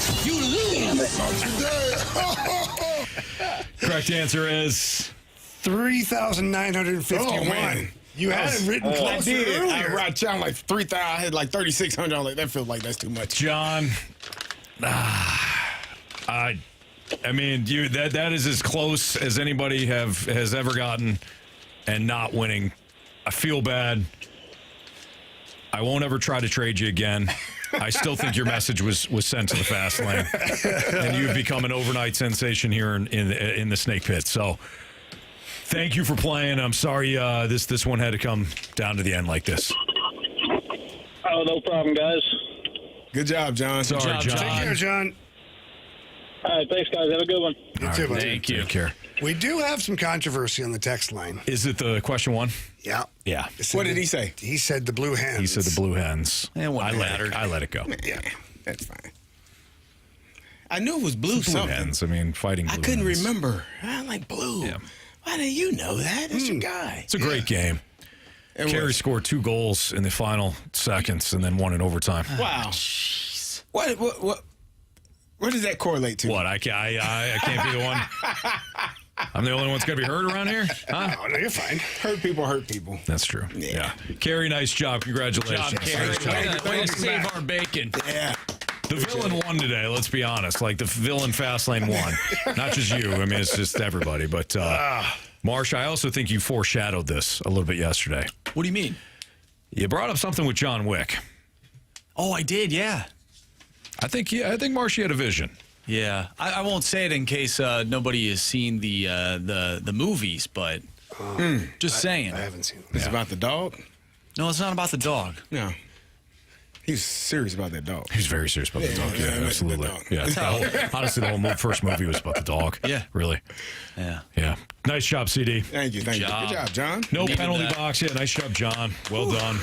Correct answer is 3,951. Oh, man. You had it written closer I did. earlier. I sound like 3,000. I had like 3,600. I'm like, that feels like that's too much. John. I mean, that is as close as anybody has ever gotten, and not winning. I feel bad. I won't ever try to trade you again. I still think your message was sent to the fast lane, and you've become an overnight sensation here in the Snake Pit. So, thank you for playing. I'm sorry this one had to come down to the end like this. Oh, no problem, guys. Good job, John. Sorry, job, John. Take care, John. All right, thanks, guys. Have a good one. You too, buddy. Thank you. Take care. We do have some controversy on the text line. Is it the question one? Yeah. Yeah. What did he say? He said the blue hens. He said the Blue Hens. It wouldn't matter. I let it go. Yeah, that's fine. I knew it was blue Blue something. Hens. I mean, fighting blue I couldn't hens. remember. I like blue. Yeah. Why do you know that? That's your guy. It's a great game. It Carey was. scored 2 goals in the final seconds and then one in overtime. Wow. What does that correlate to? What? I can't be the one. I'm the only one that's going to be hurt around here? Huh? Oh, no, you're fine. Hurt people hurt people. That's true. Yeah. Carey, nice job. Congratulations. Carey. Nice job. Way to save our bacon. Yeah. The villain won today, let's be honest. Like, the villain Fastlane won. Not just you. I mean, it's just everybody. But, Marsh, I also think you foreshadowed this a little bit yesterday. What do you mean? You brought up something with John Wick. Oh, I did, yeah. I think Marshy had a vision. Yeah. I won't say it in case nobody has seen the movies, but just saying. I haven't seen it. It's about the dog? No, it's not about the dog. No. He's serious about that dog. He's very serious about the dog. Yeah, yeah, absolutely. the dog. Yeah, honestly, the whole first movie was about the dog. Yeah. Really. Yeah. Yeah. Nice job, CD. Thank you. Good job, John. No Needed penalty that. box. Yeah, nice job, John. Well done.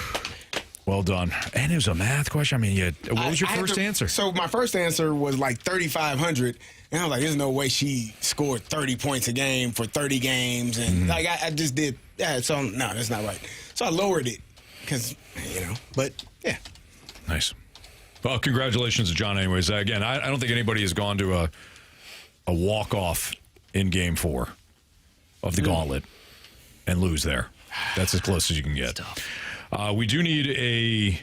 Well done. And it was a math question. I mean, what was your first answer? So my first answer was like 3,500. And I was like, there's no way she scored 30 points a game for 30 games. And like I just did. Yeah, so no, that's not right. So I lowered it because, but yeah. Nice. Well, congratulations to John anyways. Again, I don't think anybody has gone to a walk-off in Game 4 of the Gauntlet and lose there. That's as close as you can get. We do need a.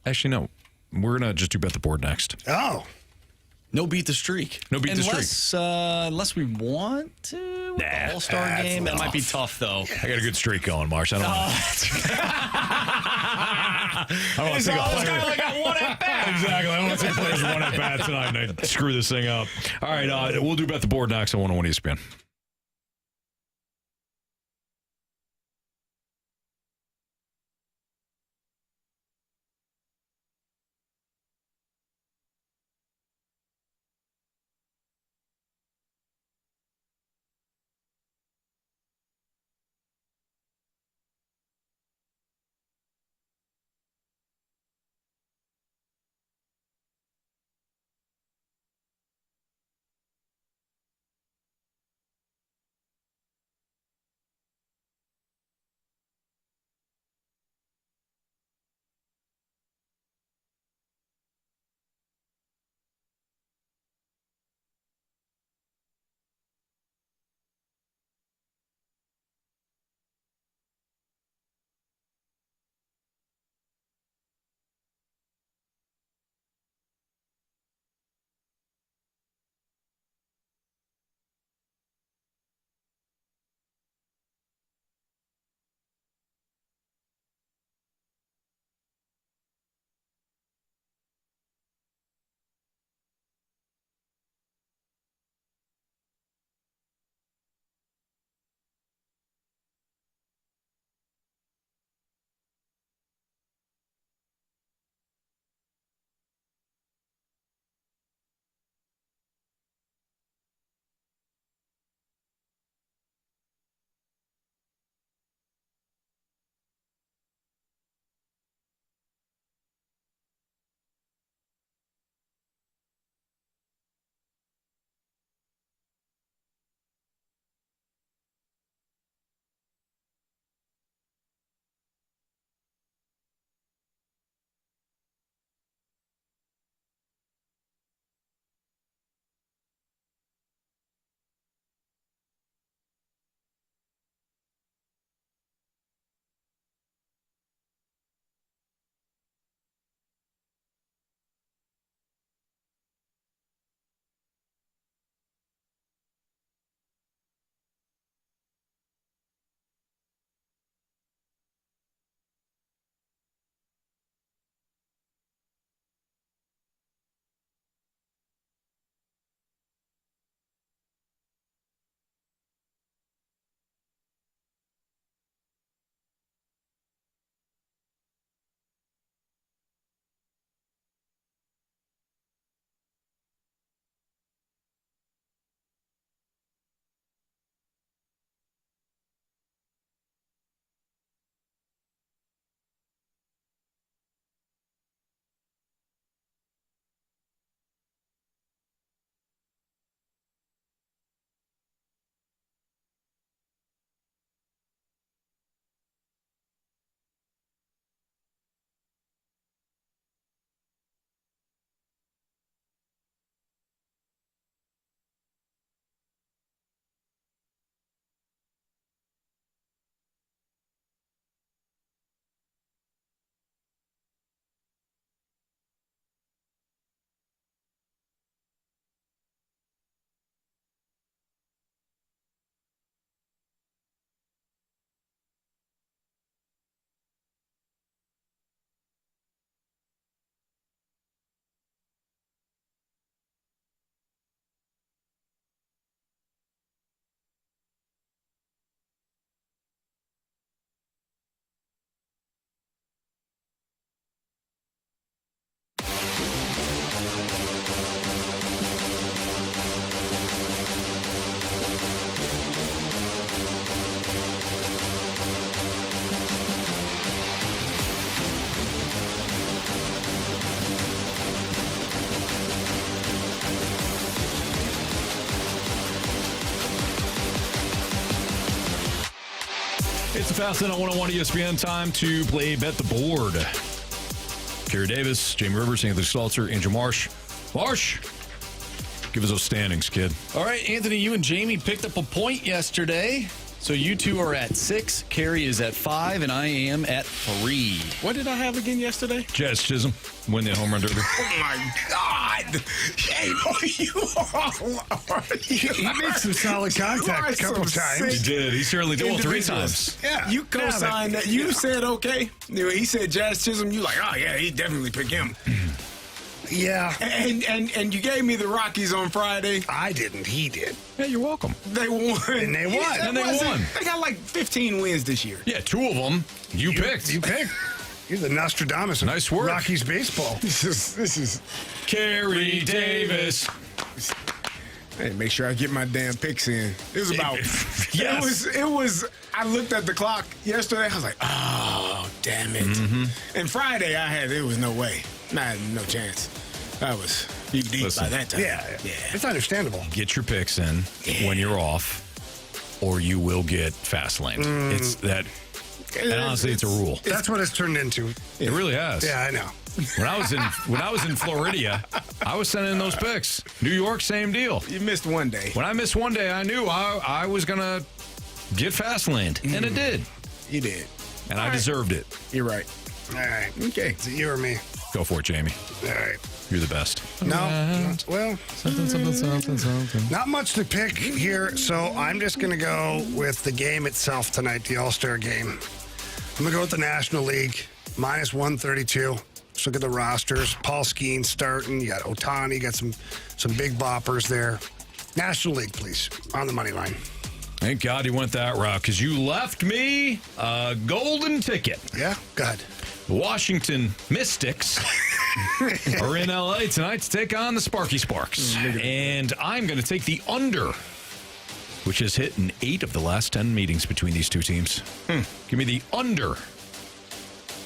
Actually, no. We're going to just do bet the board next. Oh. No beat the streak. No beat the streak. Unless we want to. With the All-Star game. That might be tough, though. I got a good streak going, Marsh. I don't know. I don't want to take a player. Like a one at bat. Exactly. I don't want to take players one at bat tonight and I screw this thing up. All right. We'll do bet the board next on 101 ESPN. It's the Fast Lane on 101 ESPN. Time to play Bet the Board. Carey Davis, Jamie Rivers, Anthony Stalter, Andrew Marsh. Marsh, give us those standings, kid. All right, Anthony, you and Jamie picked up a point yesterday. So you two are at 6. Carey is at 5, and I am at 3. What did I have again yesterday? Jazz Chisholm win the home run derby. Oh my God! Hey, He made some solid contact a couple times. He did. He certainly did. Well, 3 times. Yeah, You co-signed that. You said okay. He said Jazz Chisholm. You like, oh yeah, he definitely pick him. Yeah. And you gave me the Rockies on Friday. I didn't. He did. Yeah, you're welcome. They won. And they won. And they won. They got like 15 wins this year. Yeah, 2 of them you picked. You picked. You're the Nostradamus of Nice work. Rockies baseball. This is. Carey Davis. Hey, make sure I get my damn picks in. It was about. Yes. It was. I looked at the clock yesterday. I was like, oh, damn it. And Friday, there was no way. No chance. I was deep by that time. Yeah. It's understandable. Get your picks in when you're off, or you will get fast lane. It's that. And honestly, it's a rule. That's what it's turned into. It really has. Yeah, I know. When I was in Florida, I was sending in those picks. New York, same deal. You missed one day. When I missed one day, I knew I was gonna get fast laned, and it did. You did. And I deserved it. You're right. All right. Okay. Is it you or me? Go for it, Jamie. All right. You're the best. No. Well, Something. not much to pick here, so I'm just going to go with the game itself tonight, the All-Star Game. I'm going to go with the National League, minus 132. Let's look at the rosters. Paul Skeens starting. You got Ohtani. You got some big boppers there. National League, please, on the money line. Thank God you went that route, because you left me a golden ticket. Yeah, good. The Washington Mystics are in L.A. tonight to take on the Sparky Sparks. And I'm going to take the under, which has hit in 8 of the last 10 meetings between these two teams. Give me the under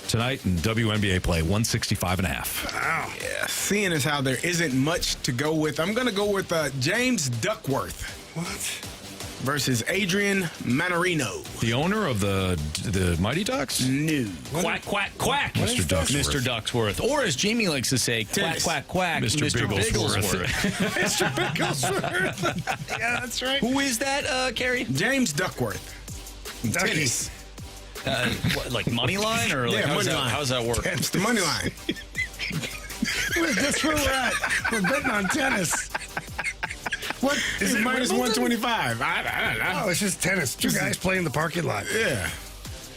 tonight in WNBA play, 165.5. Wow. Yeah. Seeing as how there isn't much to go with, I'm going to go with James Duckworth. What? Versus Adrian Manarino. The owner of the Mighty Ducks? No. Quack, quack, quack. Mr. Ducksworth. Mr. Ducksworth. Or as Jamie likes to say, quack, quack, quack. Mr. Bigglesworth. Mr. Bigglesworth. Yeah, that's right. Who is that, Carey? James Duckworth. Duckies. Like money line? Or like, Yeah, money line. How does that work? It's the money line. That's where we're at. We're betting on tennis. What Is it minus 125? I don't know. Oh, it's just tennis. Two guys playing in the parking lot. Yeah.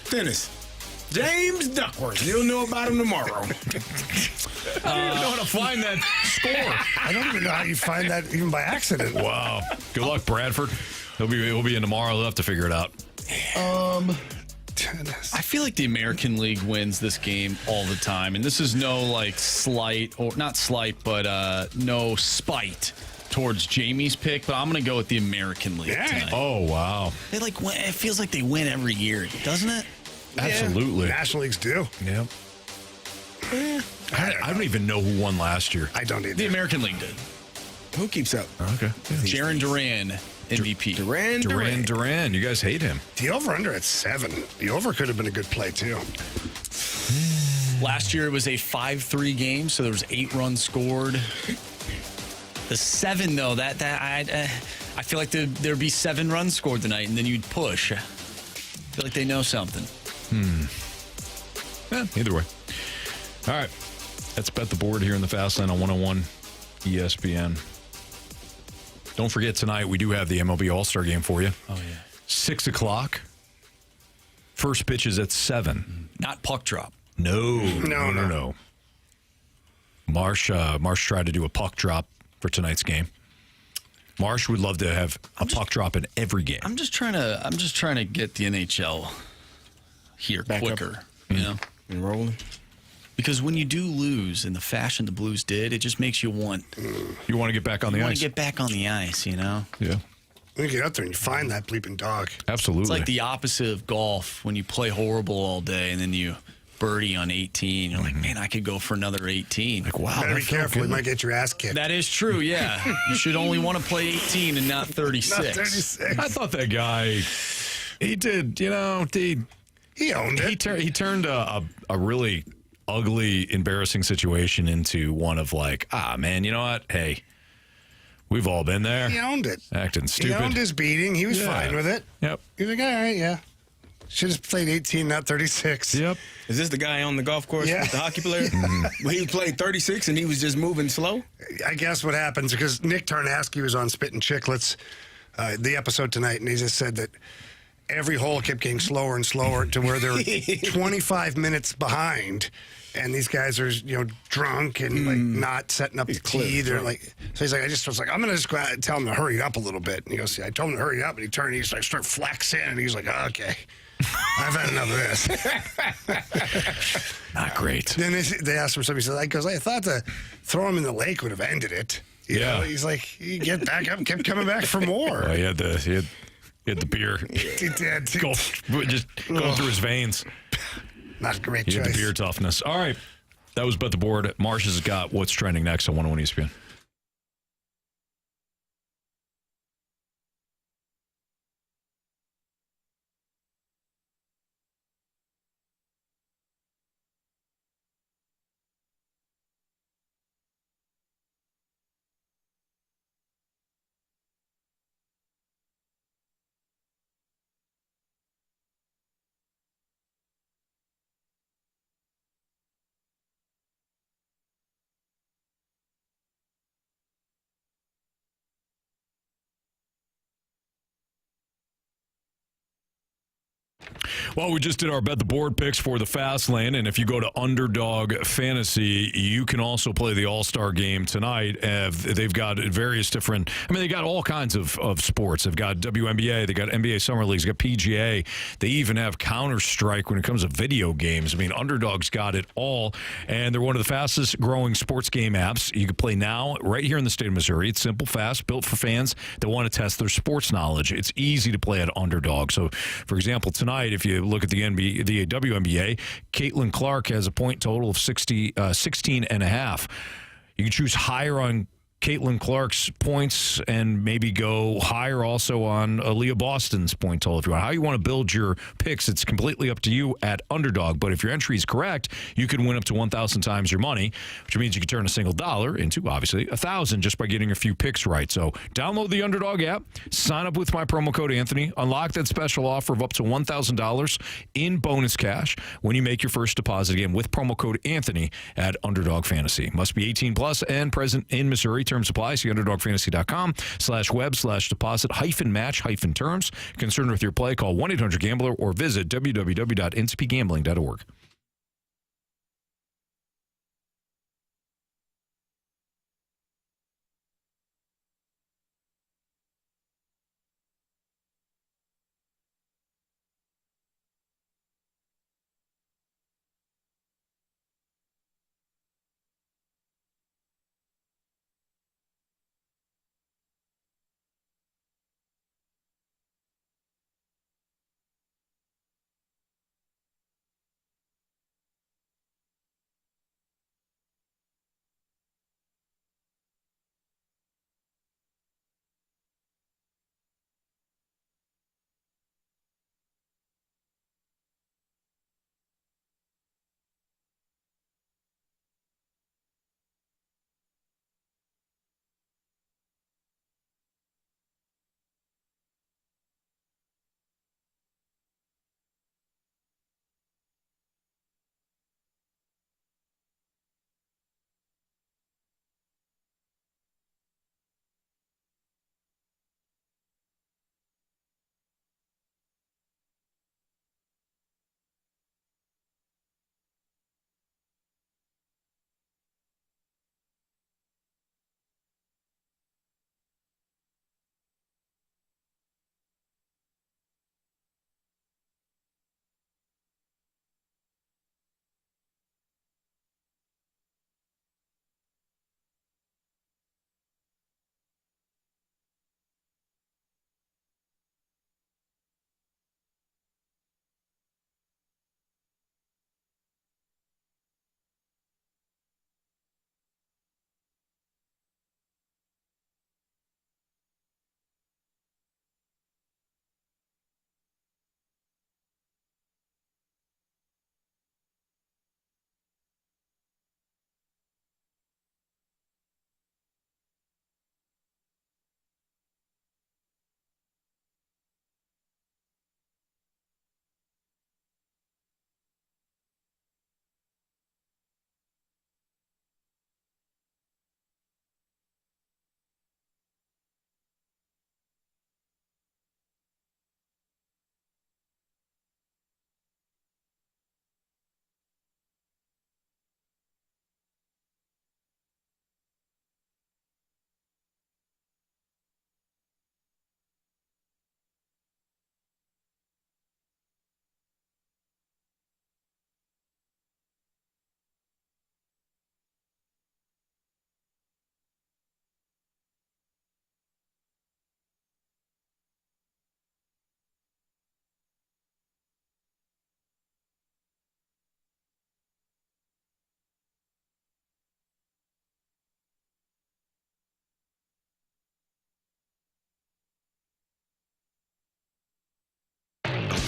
Tennis. James Duckworth. You'll know about him tomorrow. I don't even know how to find that score. I don't even know how you find that even by accident. Wow. Good luck, Bradford. He'll be in tomorrow. He'll have to figure it out. Tennis. I feel like the American League wins this game all the time. And this is no, like, slight, or not slight, but no spite towards Jamie's pick, but I'm going to go with the American League tonight. Oh, wow. They like win, it feels like they win every year, doesn't it? Absolutely. National Leagues do. Yep. I don't even know who won last year. I don't either. The American League did. Who keeps up? Okay. Jaron Duran, MVP. Duran. You guys hate him. The over-under at 7. The over could have been a good play, too. Last year it was a 5-3 game, so there was 8 runs scored. The 7, though, I feel like there'd be 7 runs scored tonight, and then you'd push. I feel like they know something. Yeah, either way. All right. Let's bet the board here in the Fast Lane on 101 ESPN. Don't forget, tonight we do have the MLB All-Star Game for you. Oh, yeah. 6 o'clock. First pitch is at 7. Not puck drop. No. Marsh tried to do a puck drop for tonight's game. Marsh would love to have a puck drop in every game. I'm just trying to get the NHL here Back quicker, up. you know, And rolling. because when you do lose in the fashion the Blues did, it just makes you want You want to get back on the to ice. get back on the ice, you know. Yeah, When you get out there and you find that bleeping dog. absolutely. It's like the opposite of golf when you play horrible all day and then you birdie on 18. You're like, man, I could go for another 18. Like, wow, Better that be felt careful. You good. might get your ass kicked. That is true, yeah. You should only want to play 18 and not 36. Not 36. I thought that guy, he did, he owned it. He turned a really ugly, embarrassing situation into one of like, man, you know what? Hey, We've all been there. He owned it. Acting stupid. He owned his beating. He was fine with it. Yep. He was like, all right, yeah. Should have played 18, not 36. Yep. Is this the guy on the golf course with the hockey player? Well, he played 36 and he was just moving slow? I guess what happens, because Nick Tarnasky was on Spittin' Chicklets, the episode tonight, and he just said that every hole kept getting slower and slower to where they're 25 minutes behind. And these guys are, drunk and like not setting up the tee. They're like, so he's like, I was like, I'm gonna just go out and tell him to hurry up a little bit. And he goes, I told him to hurry up, and he turned, and he's like, start flexing, and he's like, okay, I've had enough of this. Not great. Then they asked him something. He said, I thought to throw him in the lake would have ended it. You know? He's like, he get back up, kept coming back for more. He had the beer. He did. Just going through his veins. Not a great He choice. had the beer toughness. All right. That was Bet the Board. Marsh has got what's trending next on 101 ESPN. Well, we just did our Bet the Board picks for the Fast Lane, and if you go to Underdog Fantasy, you can also play the All-Star Game tonight. They've got various different, they got all kinds of sports. They've got WNBA, they got NBA Summer Leagues, they got PGA. They even have Counter-Strike when it comes to video games. Underdog's got it all, and they're one of the fastest growing sports game apps. You can play now right here in the state of Missouri. It's simple, fast, built for fans that want to test their sports knowledge. It's easy to play at Underdog. So, for example, tonight, if you look at the WNBA, Caitlin Clark has a point total of 16 and a half. You can choose higher on Caitlin Clark's points and maybe go higher also on Aaliyah Boston's point total if you want. How you want to build your picks, it's completely up to you at Underdog. But if your entry is correct, you can win up to 1,000 times your money, which means you can turn a single dollar into, obviously, 1,000 just by getting a few picks right. So download the Underdog app, sign up with my promo code Anthony, unlock that special offer of up to $1,000 in bonus cash when you make your first deposit again with promo code Anthony at Underdog Fantasy. Must be 18 plus and present in Missouri. Terms apply. See UnderdogFantasy.com/web/deposit-match-terms. Concerned with your play, call 1-800-GAMBLER or visit www.ncpgambling.org.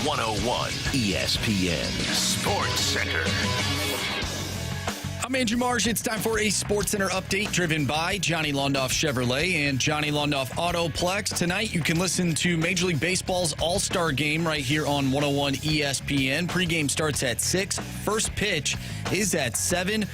101 ESPN Sports Center. I'm Andrew Marsh. It's time for a Sports Center update driven by Johnny Londoff Chevrolet and Johnny Londoff Autoplex. Tonight, you can listen to Major League Baseball's All-Star Game right here on 101 ESPN. Pregame starts at 6. First pitch is at 7.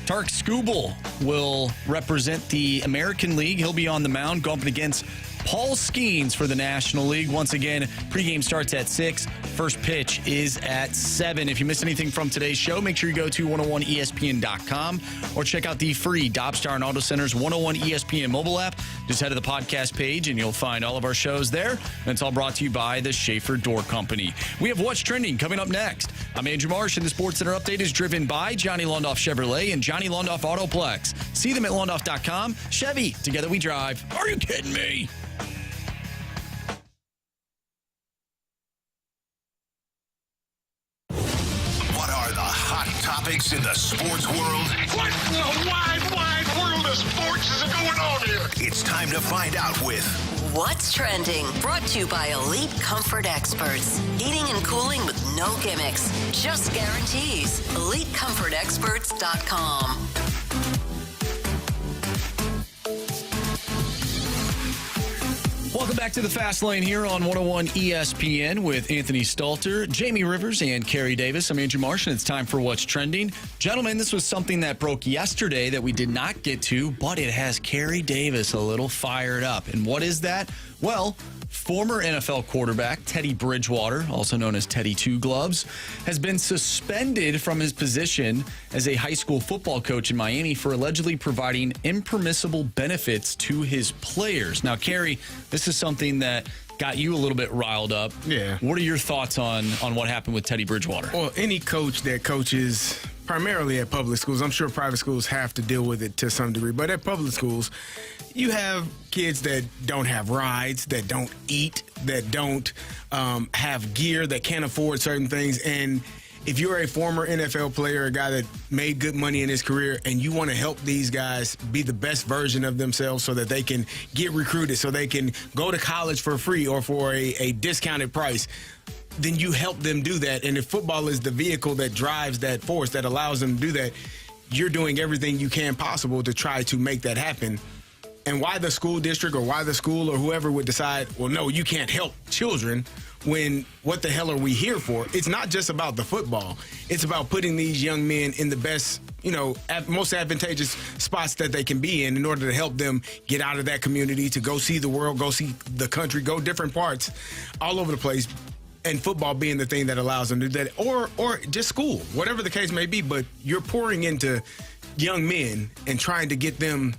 Tark Skubal will represent the American League. He'll be on the mound going up against Paul Skeens for the National League. Once again, pregame starts at 6. First pitch is at 7. If you missed anything from today's show, make sure you go to 101ESPN.com or check out the free Dobstar and Auto Center's 101 ESPN mobile app. Just head to the podcast page and you'll find all of our shows there. And it's all brought to you by the Schaefer Door Company. We have What's Trending coming up next. I'm Andrew Marsh, and the Sports Center update is driven by Johnny Londoff Chevrolet and Johnny Londoff Autoplex. See them at Londoff.com. Chevy, together we drive. Are you kidding me? Topics in the sports world. What in the wide world of sports is going on here? It's time to find out with What's Trending, brought to you by Elite Comfort Experts. Heating and cooling with no gimmicks, just guarantees. EliteComfortExperts.com. Welcome back to the Fast Lane here on 101 ESPN with Anthony Stalter, Jamie Rivers, and Carey Davis. I'm Andrew Marsh, and it's time for What's Trending. Gentlemen, this was something that broke yesterday that we did not get to, but it has Carey Davis a little fired up. And what is that? Well, former NFL quarterback Teddy Bridgewater, also known as Teddy Two Gloves, has been suspended from his position as a high school football coach in Miami for allegedly providing impermissible benefits to his players. Now, Carey, this is something that got you a little bit riled up. Yeah. What are your thoughts on what happened with Teddy Bridgewater? Well, any coach that coaches primarily at public schools, I'm sure private schools have to deal with it to some degree, but at public schools, you have kids that don't have rides, that don't eat, that don't have gear, that can't afford certain things. And if you're a former NFL player, a guy that made good money in his career, and you want to help these guys be the best version of themselves so that they can get recruited, so they can go to college for free or for a discounted price, then you help them do that. And if football is the vehicle that drives that force, that allows them to do that, you're doing everything you can possible to try to make that happen. And why the school district or why the school or whoever would decide, well, no, you can't help children, when what the hell are we here for? It's not just about the football. It's about putting these young men in the best, most advantageous spots that they can be in order to help them get out of that community, to go see the world, go see the country, go different parts all over the place. And football being the thing that allows them to do that, or just school, whatever the case may be. But you're pouring into young men and trying to get them.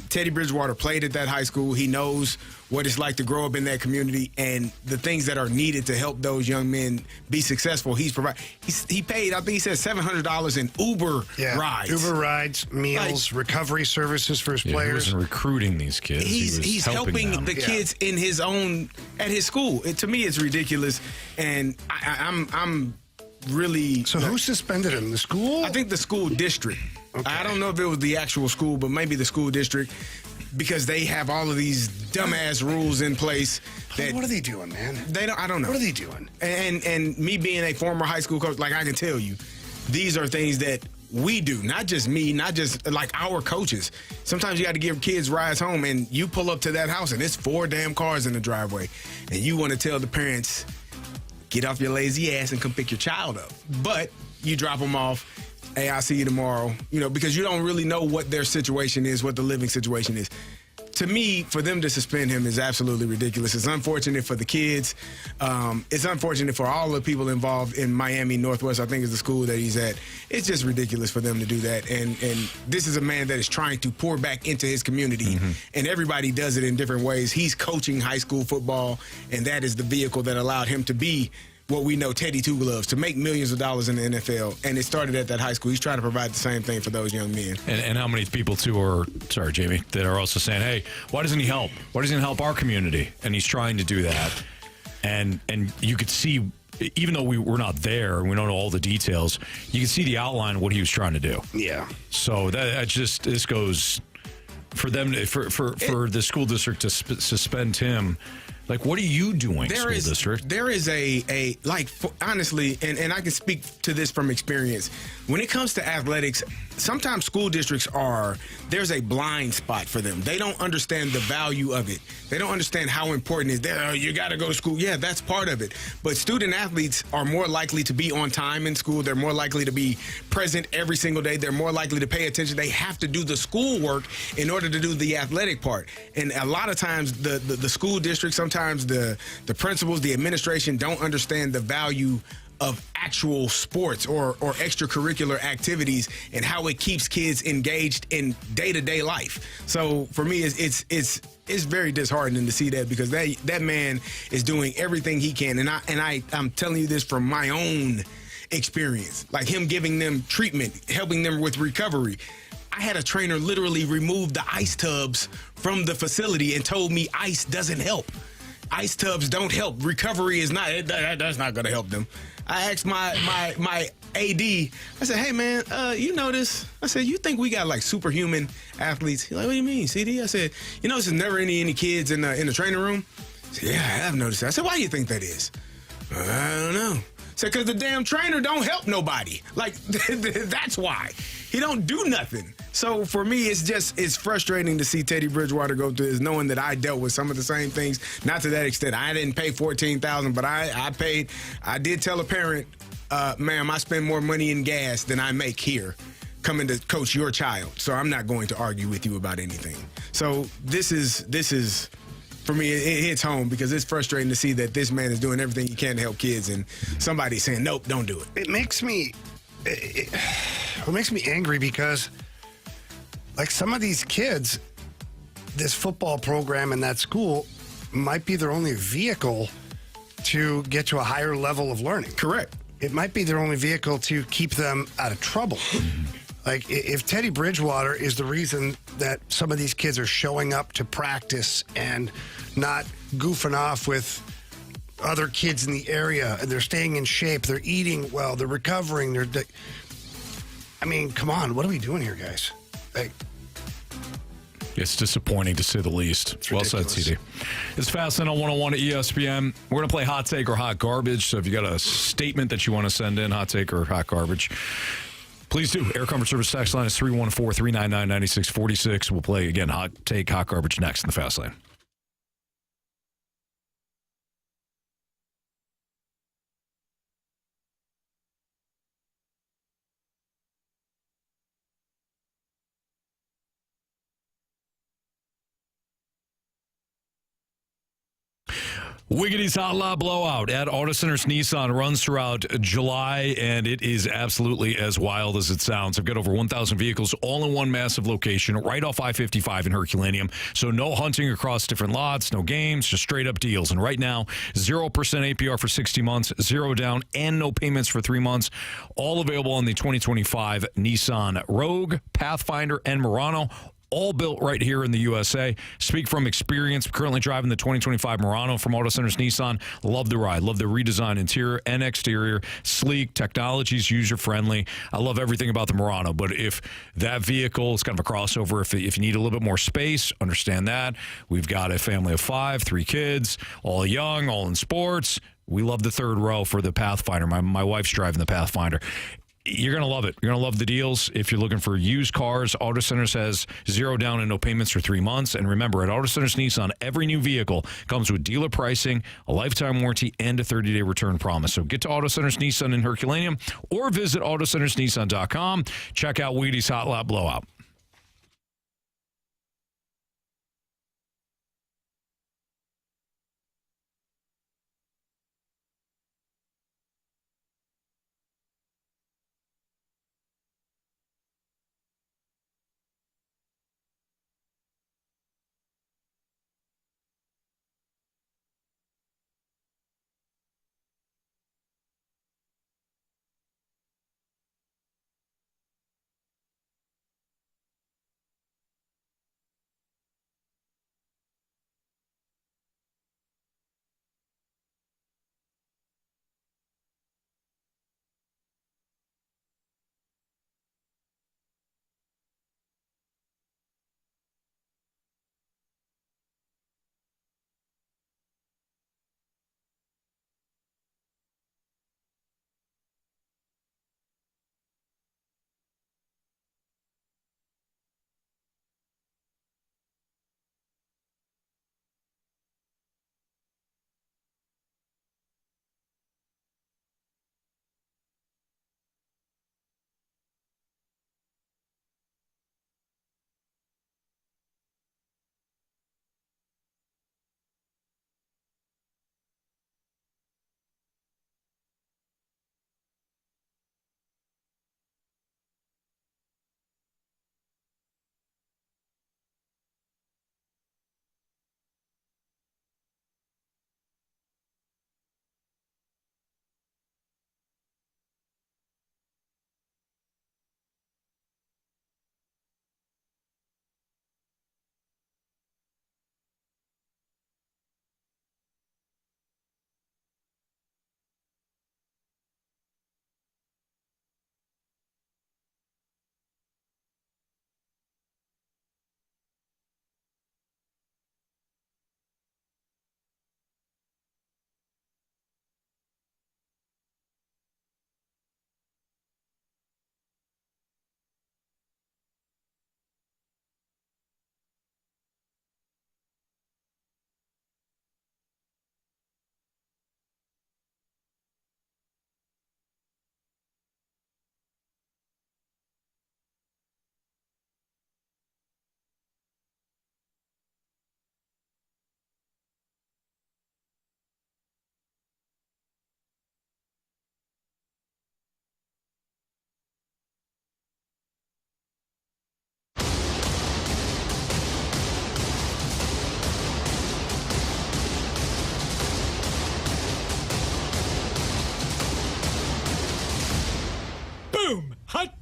Teddy Bridgewater played at that high school. He knows what it's like to grow up in that community and the things that are needed to help those young men be successful. He paid, I think he said $700 in Uber rides. Uber rides, meals, recovery services for his players. He wasn't recruiting these kids. He's helping the kids in his own, at his school. To me, it's ridiculous. And I'm really. So who suspended him? The school? I think the school district. Okay. I don't know if it was the actual school, but maybe the school district, because they have all of these dumbass rules in place. What are they doing, man? I don't know. What are they doing? And me being a former high school coach, like I can tell you, these are things that we do, not just me, not just like our coaches. Sometimes you got to give kids rides home, and you pull up to that house, and it's 4 damn cars in the driveway, and you want to tell the parents, get off your lazy ass and come pick your child up. But you drop them off. Hey, I'll see you tomorrow, because you don't really know what their situation is, what the living situation is. To me, for them to suspend him is absolutely ridiculous. It's unfortunate for the kids. It's unfortunate for all the people involved in Miami Northwest, I think is the school that he's at. It's just ridiculous for them to do that. And this is a man that is trying to pour back into his community, and everybody does it in different ways. He's coaching high school football, and that is the vehicle that allowed him to be what we know, Teddy Two Gloves, to make millions of dollars in the NFL. And it started at that high school. He's trying to provide the same thing for those young men. And how many people, too, are, sorry, Jamie, that are also saying, hey, why doesn't he help? Why doesn't he help our community? And he's trying to do that. And you could see, even though we're not there and we don't know all the details, you can see the outline of what he was trying to do. Yeah. So this goes, for them, for the school district to suspend him, Like, what are you doing, school district? There is honestly, and I can speak to this from experience. When it comes to athletics, sometimes school districts there's a blind spot for them. They don't understand the value of it. They don't understand how important it is. You got to go to school. Yeah, that's part of it. But student athletes are more likely to be on time in school. They're more likely to be present every single day. They're more likely to pay attention. They have to do the schoolwork in order to do the athletic part. And a lot of times the school district, sometimes the principals, the administration don't understand the value of actual sports or extracurricular activities and how it keeps kids engaged in day-to-day life. So for me, it's very disheartening to see that, because that man is doing everything he can, and I'm telling you this from my own experience, like him giving them treatment, helping them with recovery. I had a trainer literally remove the ice tubs from the facility and told me ice doesn't help. Ice tubs don't help. Recovery is that's not going to help them. I asked my AD, I said, hey, man, you know this? I said, you think we got like superhuman athletes? He's like, what do you mean, CD? I said, you know, there's never any kids in the training room? He said, yeah, I have noticed that. I said, why do you think that is? I don't know. I said, because the damn trainer don't help nobody. Like, that's why. He don't do nothing. So for me, it's frustrating to see Teddy Bridgewater go through this, knowing that I dealt with some of the same things. Not to that extent. I didn't pay $14,000, but I did tell a parent, ma'am, I spend more money in gas than I make here coming to coach your child. So I'm not going to argue with you about anything. So this is for me, it hits home, because it's frustrating to see that this man is doing everything he can to help kids, and somebody's saying, nope, don't do it. It makes me angry, because like some of these kids, this football program and that school might be their only vehicle to get to a higher level of learning. Correct. It might be their only vehicle to keep them out of trouble. Like, if Teddy Bridgewater is the reason that some of these kids are showing up to practice and not goofing off with other kids in the area, and they're staying in shape, they're eating well, they're recovering, I mean, come on, what are we doing here, guys? Like, it's disappointing, to say the least. Well said, CD. It's Fastlane on 101 at ESPN. We're going to play Hot Take or Hot Garbage. So if you got a statement that you want to send in, Hot Take or Hot Garbage, please do. Air Comfort Service text line is 314-399-9646. We'll play, again, Hot Take, Hot Garbage next in the Fast Lane. Wiggity's Hot Lot Blowout at Auto Centers Nissan runs throughout July, and it is absolutely as wild as it sounds. I've got over 1,000 vehicles all in one massive location right off I-55 in Herculaneum. So no hunting across different lots, no games, just straight up deals. And right now, 0% APR for 60 months, 0 down, and no payments for 3 months. All available on the 2025 Nissan Rogue, Pathfinder, and Murano. All built right here in the USA. Speak from experience. Currently driving the 2025 Murano from Auto Centers Nissan. Love the ride. Love the redesigned interior and exterior. Sleek. Technology's user-friendly. I love everything about the Murano. But if that vehicle is kind of a crossover, if you need a little bit more space, understand that. We've got a family of 5, 3 kids, all young, all in sports. We love the third row for the Pathfinder. My wife's driving the Pathfinder. You're going to love it. You're going to love the deals. If you're looking for used cars, Auto Centers has 0 down and no payments for 3 months. And remember, at Auto Centers Nissan, every new vehicle comes with dealer pricing, a lifetime warranty, and a 30-day return promise. So get to Auto Centers Nissan in Herculaneum or visit AutoCentersNissan.com. Check out Wheaties Hot Lot Blowout.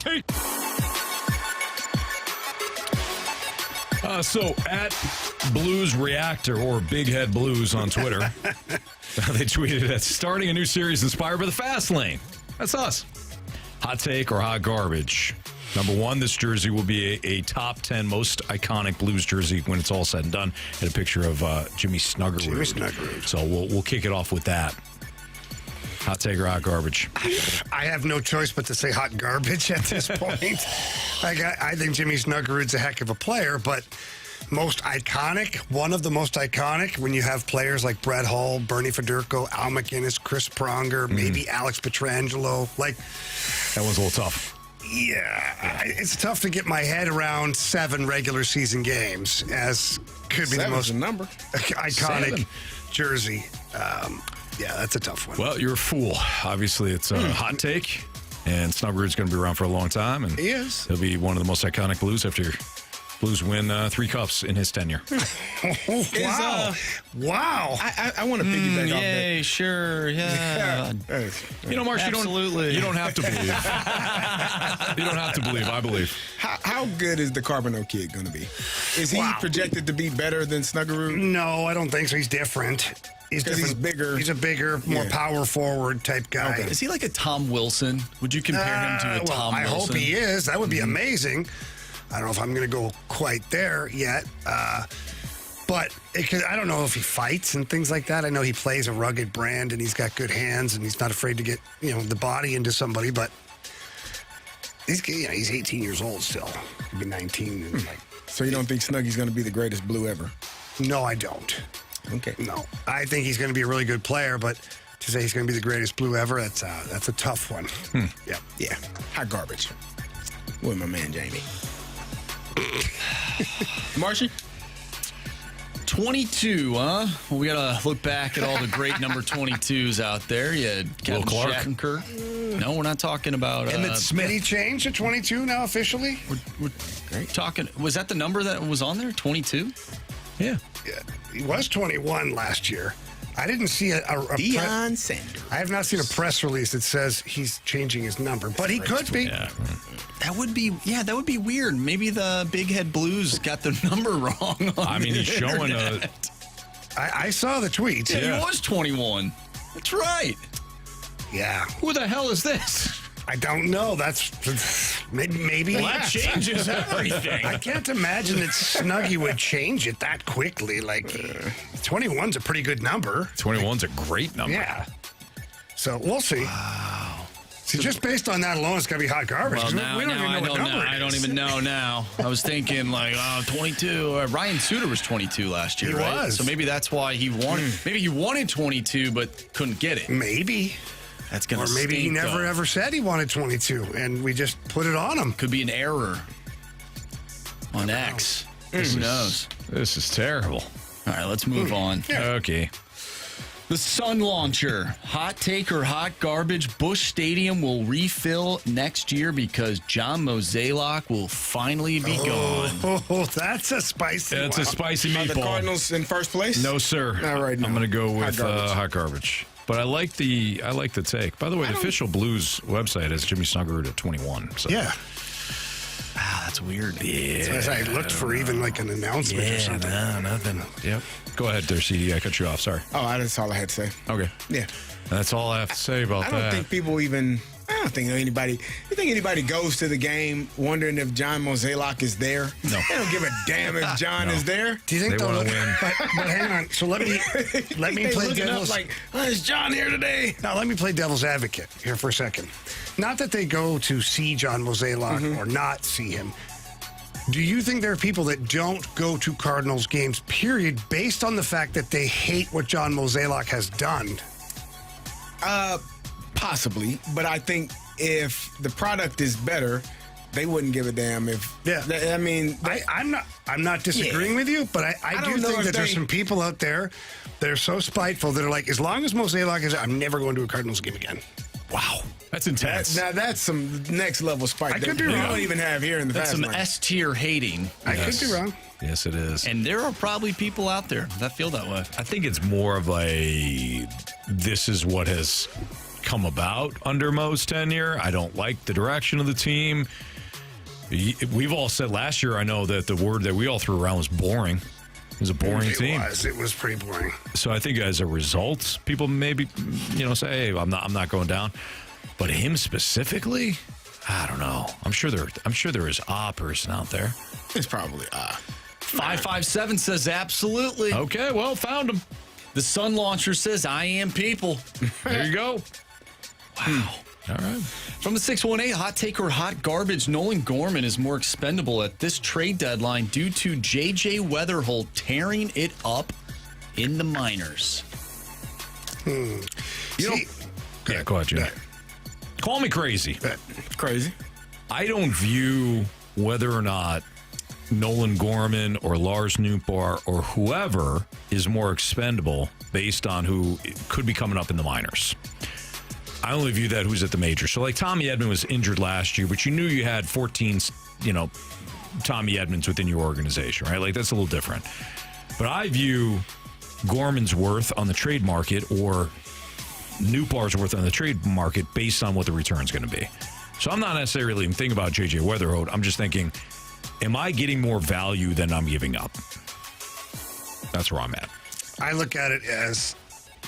take. So at Blues Reactor or Big Head Blues on Twitter, they tweeted that starting a new series inspired by the Fast Lane. That's us. Hot take or hot garbage? Number one, this jersey will be a top 10 most iconic Blues jersey when it's all said and done. And a picture of Jimmy Snuggerud. So we'll kick it off with that. Hot take or hot garbage? I have no choice but to say hot garbage at this point. I think Jimmy Snuggerud's a heck of a player, but most iconic, one of the most iconic, when you have players like Brett Hull, Bernie Federko, Al McInnes, Chris Pronger, maybe Alex Pietrangelo. That one's a little tough. Yeah, it's tough to get my head around 7 regular season games as could be the most number iconic jersey. Yeah, that's a tough one. Well, you're a fool. Obviously, it's a hot take, and Snuggerud's going to be around for a long time, and he is. He'll be one of the most iconic Blues after Blues win 3 cups in his tenure. Wow. I want to piggyback off that. Yay, sure, yeah. You know, Marsh, absolutely. You don't have to believe. You don't have to believe. I believe. How good is the Carbonneau kid going to be? Is he projected to be better than Snuggerud? No, I don't think so. He's different. He's bigger. He's a bigger, more power forward type guy. Okay. Is he like a Tom Wilson? Would you compare him to a Tom I Wilson? hope he is. That would be amazing. I don't know if I'm going to go quite there yet. But I don't know if he fights and things like that. I know he plays a rugged brand and he's got good hands and he's not afraid to get, the body into somebody. But he's 18 years old still. He'll be 19. And So you don't think Snuggy's going to be the greatest Blue ever? No, I don't. Okay. No. I think he's going to be a really good player, but to say he's going to be the greatest Blue ever, that's a tough one. Yeah. Hot garbage. With my man, Jamie. Marshy? 22, huh? Well, we got to look back at all the great number 22s out there. You had Kevin Clark. Shattenkirk. No, we're not talking about Emmett Smith. Did he change to 22 now officially? We're talking. Was that the number that was on there? 22? Yeah. He was 21 last year. I didn't see a Deion Sanders. I have not seen a press release that says he's changing his number, but he could be. Yeah. That would be weird. Maybe the Big Head Blues got the number wrong. He's showing a. I saw the tweet. Yeah, he was 21. That's right. Yeah. Who the hell is this? I don't know. That's maybe. Well, that changes everything. I can't imagine that Snuggy would change it that quickly. 21's a pretty good number. 21's a great number. Yeah. So we'll see. Wow. See, just based on that alone, it's got to be hot garbage. Well, now, we don't even know what number it is. I don't even know now. I was thinking 22. Ryan Suter was 22 last year, He right? was. So maybe that's why he wanted. Maybe he wanted 22 but couldn't get it. Maybe. That's gonna. Or maybe he never ever said he wanted 22, and we just put it on him. Could be an error on X. Who knows? This is terrible. All right, let's move on. Yeah. Okay. The Sun Launcher. Hot take or hot garbage? Busch Stadium will refill next year because John Mozeliak will finally be gone. Oh, that's a spicy That's a spicy Are meatball. the Cardinals in first place? No, sir. All right, no. I'm going to go with Hot hot garbage. But I like the take. By the way, the official Blues website has Jimmy Snuggerud at 21. So. Yeah. Wow, that's weird. Yeah. I looked for even an announcement or something. No, nothing. Yep. Go ahead there, CD. I cut you off. Sorry. Oh, that's all I had to say. Okay. Yeah. That's all I have to say about I that. don't think people even. I don't think anybody. You think anybody goes to the game wondering if John Mozeliak is there? No. They don't give a damn if John is there. Do you think They they'll wanna look? win. But hang on. So let me They play looking devil's. up is John here today? Now let me play devil's advocate here for a second. Not that they go to see John Mozeliak or not see him. Do you think there are people that don't go to Cardinals games, period, based on the fact that they hate what John Mozeliak has done? Possibly, but I think if the product is better, they wouldn't give a damn if. Yeah. I mean, I'm not disagreeing with you, but I do don't know think if that there's some people out there that are so spiteful that are like, as long as Mozeliak is, I'm never going to a Cardinals game again. Wow. That's intense. now that's some next level spite. I could be we wrong. don't even have here in the That's fast some lane. S-tier hating. I could be wrong. Yes, it is. And there are probably people out there that feel that way. I think it's more of a this is what has come about under Mo's tenure. I don't like the direction of the team. We've all said last year, I know that the word that we all threw around was boring. It was a boring team. It was pretty boring. So I think as a result, people maybe, say, hey, I'm not going down. But him specifically, I don't know. I'm sure there is a person out there. It's probably 557 says absolutely. Okay, well, found him. The Sun Launcher says I am people. There you go. Wow. All right. From the 618, hot take or hot garbage, Nolan Gorman is more expendable at this trade deadline due to J.J. Weatherholt tearing it up in the minors. Go ahead, Jim. Call me crazy. crazy. I don't view whether or not Nolan Gorman or Lars Nootbaar or whoever is more expendable based on who could be coming up in the minors. I only view that who's at the major. So, like, Tommy Edman was injured last year, but you knew you had 14, Tommy Edmonds within your organization, right? Like, that's a little different. But I view Gorman's worth on the trade market or Nootbaar's worth on the trade market based on what the return's going to be. So I'm not necessarily even thinking about J.J. Weatherholt. I'm just thinking, am I getting more value than I'm giving up? That's where I'm at. I look at it as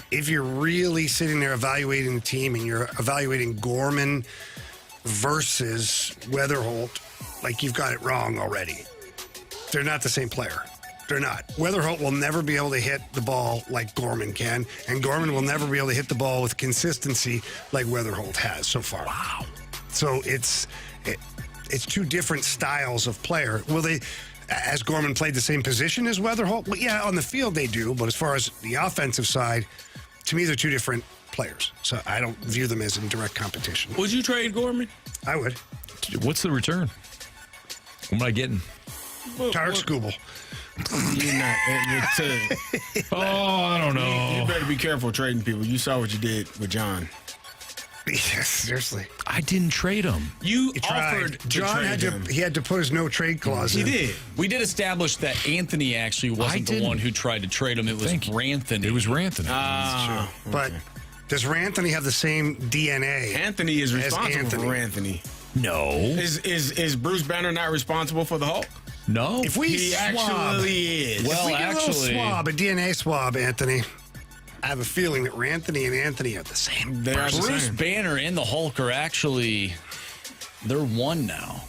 if you're really sitting there evaluating the team and you're evaluating Gorman versus Weatherholt, like, you've got it wrong already. They're not the same player. They're not. Weatherholt will never be able to hit the ball like Gorman can, and Gorman will never be able to hit the ball with consistency like Weatherholt has so far. Wow. So it's two different styles of player. Will they, as Gorman played the same position as Weatherholt? Well, yeah, on the field they do, but as far as the offensive side, to me, they're two different players. So I don't view them as in direct competition. Would you trade Gorman? I would. What's the return? What am I getting? Tarek Skubal. You're not. I don't know. You better be careful trading people. You saw what you did with John. Yes, seriously. I didn't trade him. You tried. offered John had to. He had to put his no trade clause in. He did. We did establish that Anthony actually wasn't the one who tried to trade him. It was Ranthony. It was Ranthony. Okay. But does Ranthony have the same DNA? Anthony is responsible for Anthony. No. Is Bruce Banner not responsible for the Hulk? No. If we He actually is. Well, if we get a little actually, swab, a DNA swab, Anthony, I have a feeling that Ranthony and Anthony are the same. They are the Bruce same. Banner and the Hulk are actually, they're one now.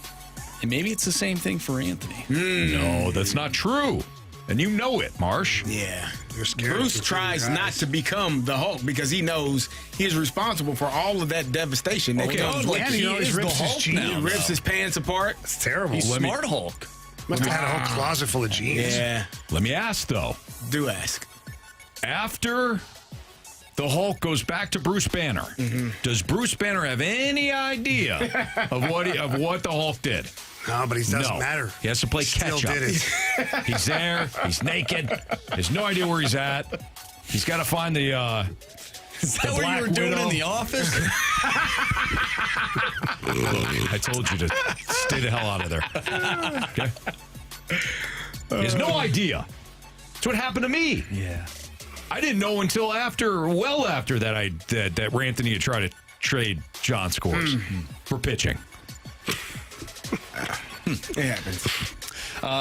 And maybe it's the same thing for Anthony. No, that's not true. And you know it, Marsh. Yeah. You're scared. Bruce tries not to become the Hulk because he knows he's responsible for all of that devastation that comes with he always rips his jeans. He rips his pants apart. It's terrible. He's Smart Hulk. Must have had a whole closet full of jeans. Yeah. Let me ask, though. Do ask. After the Hulk goes back to Bruce Banner, does Bruce Banner have any idea of what the Hulk did? No, but he doesn't No. matter. He has to play Still catch up. did it. He's there. He's naked. He has no idea where he's at. He's got to find the. Is that what you were doing in the office? I told you to stay the hell out of there. Okay. He has no idea. That's what happened to me. Yeah. I didn't know until well after that that Ranthony had tried to trade John Scores for pitching. It happens.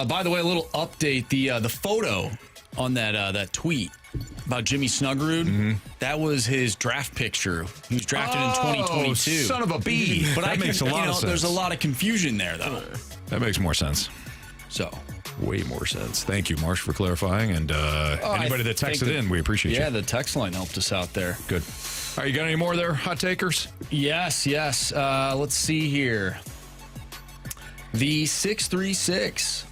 By the way, a little update. The photo on that tweet about Jimmy Snuggerud, that was his draft picture. He was drafted in 2022. Son of a bee. But That makes a lot of sense. There's a lot of confusion there, though. That makes more sense. So, way more sense. Thank you, Marsh, for clarifying. And anybody that texted in, we appreciate you. Yeah, the text line helped us out there. Good. All right, you got any more there, hot takers? Yes. Let's see here. The 636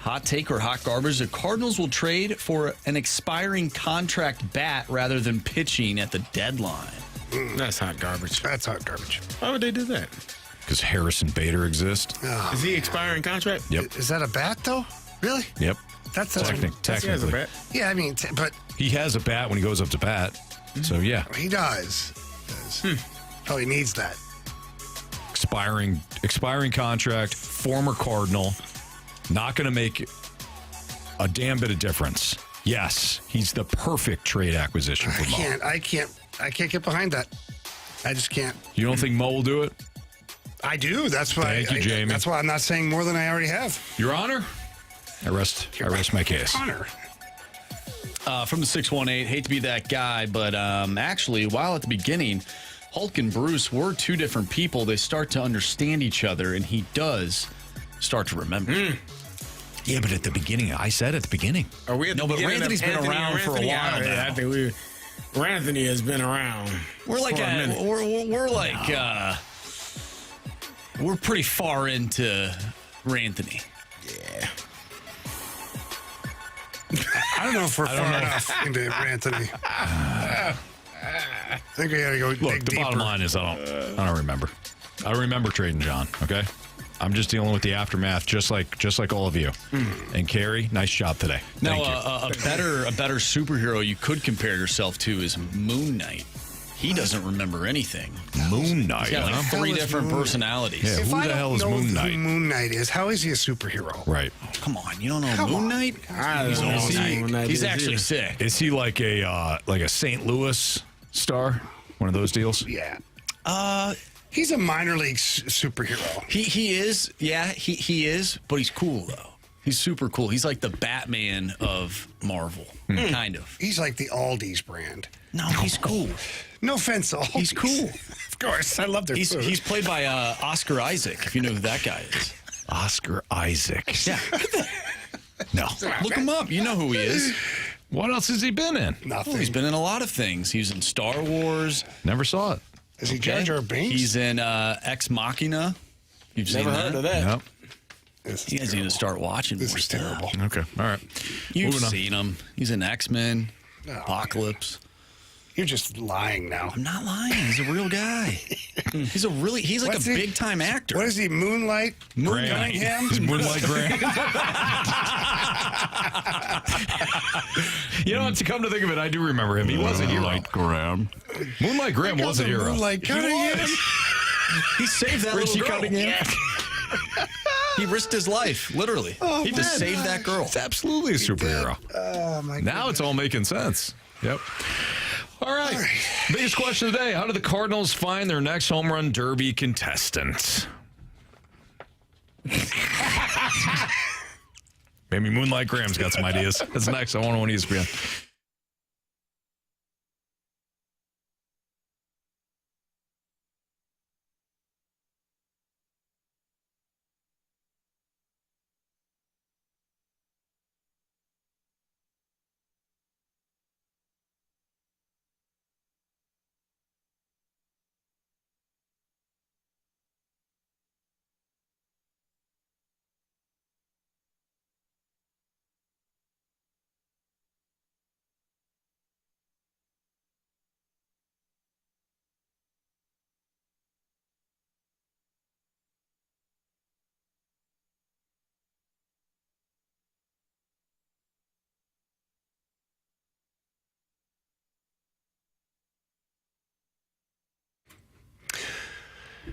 hot take or hot garbage. The Cardinals will trade for an expiring contract bat rather than pitching at the deadline. That's hot garbage. That's hot garbage. Why would they do that? Because Harrison Bader exists. Oh, Is he expiring contract? Yep. Is that a bat, though? Really? Yep. That's He has a Technically. bat. Yeah, I mean, but He has a bat when he goes up to bat. So, yeah. he does. Probably needs that. Expiring contract, former Cardinal, not going to make a damn bit of difference. Yes, he's the perfect trade acquisition for Mo. I can't get behind that. I just can't. You don't think Mo will do it? I do. That's why. Thank you, Jamie. That's why I'm not saying more than I already have. Your Honor, I rest my case. Honor. From the 618, hate to be that guy, but actually, while at the beginning, Hulk and Bruce were two different people. They start to understand each other, and he does start to remember. Yeah, but at the beginning, I said at the beginning. Are we at the No, but beginning Ranthony's of been Anthony around and for a Ranthony? while Yeah, now. I think Ranthony has been around. We're like for a minute. we're pretty far into Ranthony. Yeah. I don't know if we're far enough into Anthony. I think we got to go Look, dig the deeper. bottom line is I don't remember. I don't remember trading John, okay? I'm just dealing with the aftermath, just like all of you. And Carey, nice job today. Now, Thank you. a better superhero you could compare yourself to is Moon Knight. He doesn't remember anything. Moon Knight. He's got like huh? 3 different Moon Knight? personalities. Yeah, If who I the hell don't is know Moon Knight? who Moon Knight is, how is he a superhero? Right. Come on, you don't know Moon Knight? I He's don't know Moon who Knight. Moon Knight He's is actually either. sick. Is he like a St. Louis star? One of those deals? Yeah. He's a minor league superhero. He is, yeah, he is, but he's cool though. He's super cool. He's like the Batman of Marvel, kind of. He's like the Aldi's brand. No, he's cool. No offense, to Aldi's. He's cool. Of course, I love their food. He's played by Oscar Isaac, if you know who that guy is. Oscar Isaac. Yeah. No. Look him up. You know who he is. What else has he been in? Nothing. Oh, he's been in a lot of things. He was in Star Wars. Never saw it. Is he Jar Jar Binks? He's in Ex Machina. You've Never seen heard that? of that. Yep. This is You guys need to start watching This more is stuff. terrible. Okay. All right. You've Moving on. seen him. He's in X-Men, Oh. Apocalypse. You're just lying now. I'm not lying. He's a real guy. He's like What's a he- big-time actor. What is he, Moonlight? Graham. Cunningham? He's Moonlight Graham. You know, to come to think of it, I do remember him. He was a hero. Moonlight Graham. Moonlight Graham was a hero. Moonlight Cunningham? He saved that Richie little girl. Cunningham. He risked his life, literally. Oh, he just man. saved that girl. It's absolutely a superhero. Oh, my God. Now it's all making sense. Yep. All right. Biggest question of the day. How do the Cardinals find their next home run derby contestant? Maybe Moonlight Graham's got some ideas. That's next. I want to ESPN.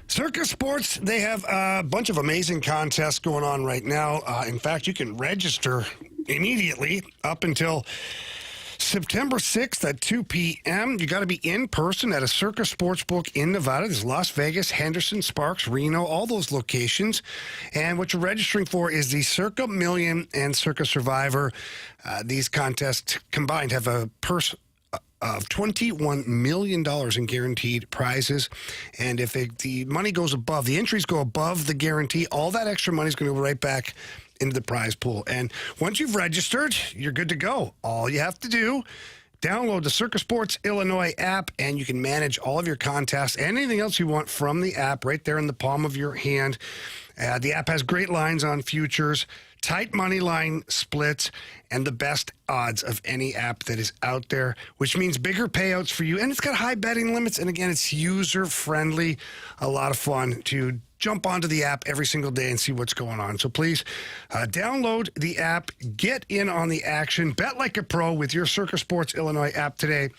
Circus Sports, they have a bunch of amazing contests going on right now. In fact, you can register immediately up until September 6th at 2 p.m. You got to be in person at a Circus Sportsbook in Nevada. There's Las Vegas, Henderson, Sparks, Reno, all those locations. And what you're registering for is the Circa Million and Circa Survivor. These contests combined have a purse of $21 million in guaranteed prizes. And if the money goes above, the entries go above the guarantee, all that extra money is going to go right back into the prize pool. And once you've registered, you're good to go. All you have to do, download the Circus Sports Illinois app, and you can manage all of your contests, anything else you want from the app right there in the palm of your hand. The app has great lines on futures, tight money line splits, and the best odds of any app that is out there, which means bigger payouts for you. And it's got high betting limits. And again, it's user-friendly. A lot of fun to jump onto the app every single day and see what's going on. So please download the app, get in on the action, bet like a pro with your Circus Sports Illinois app today,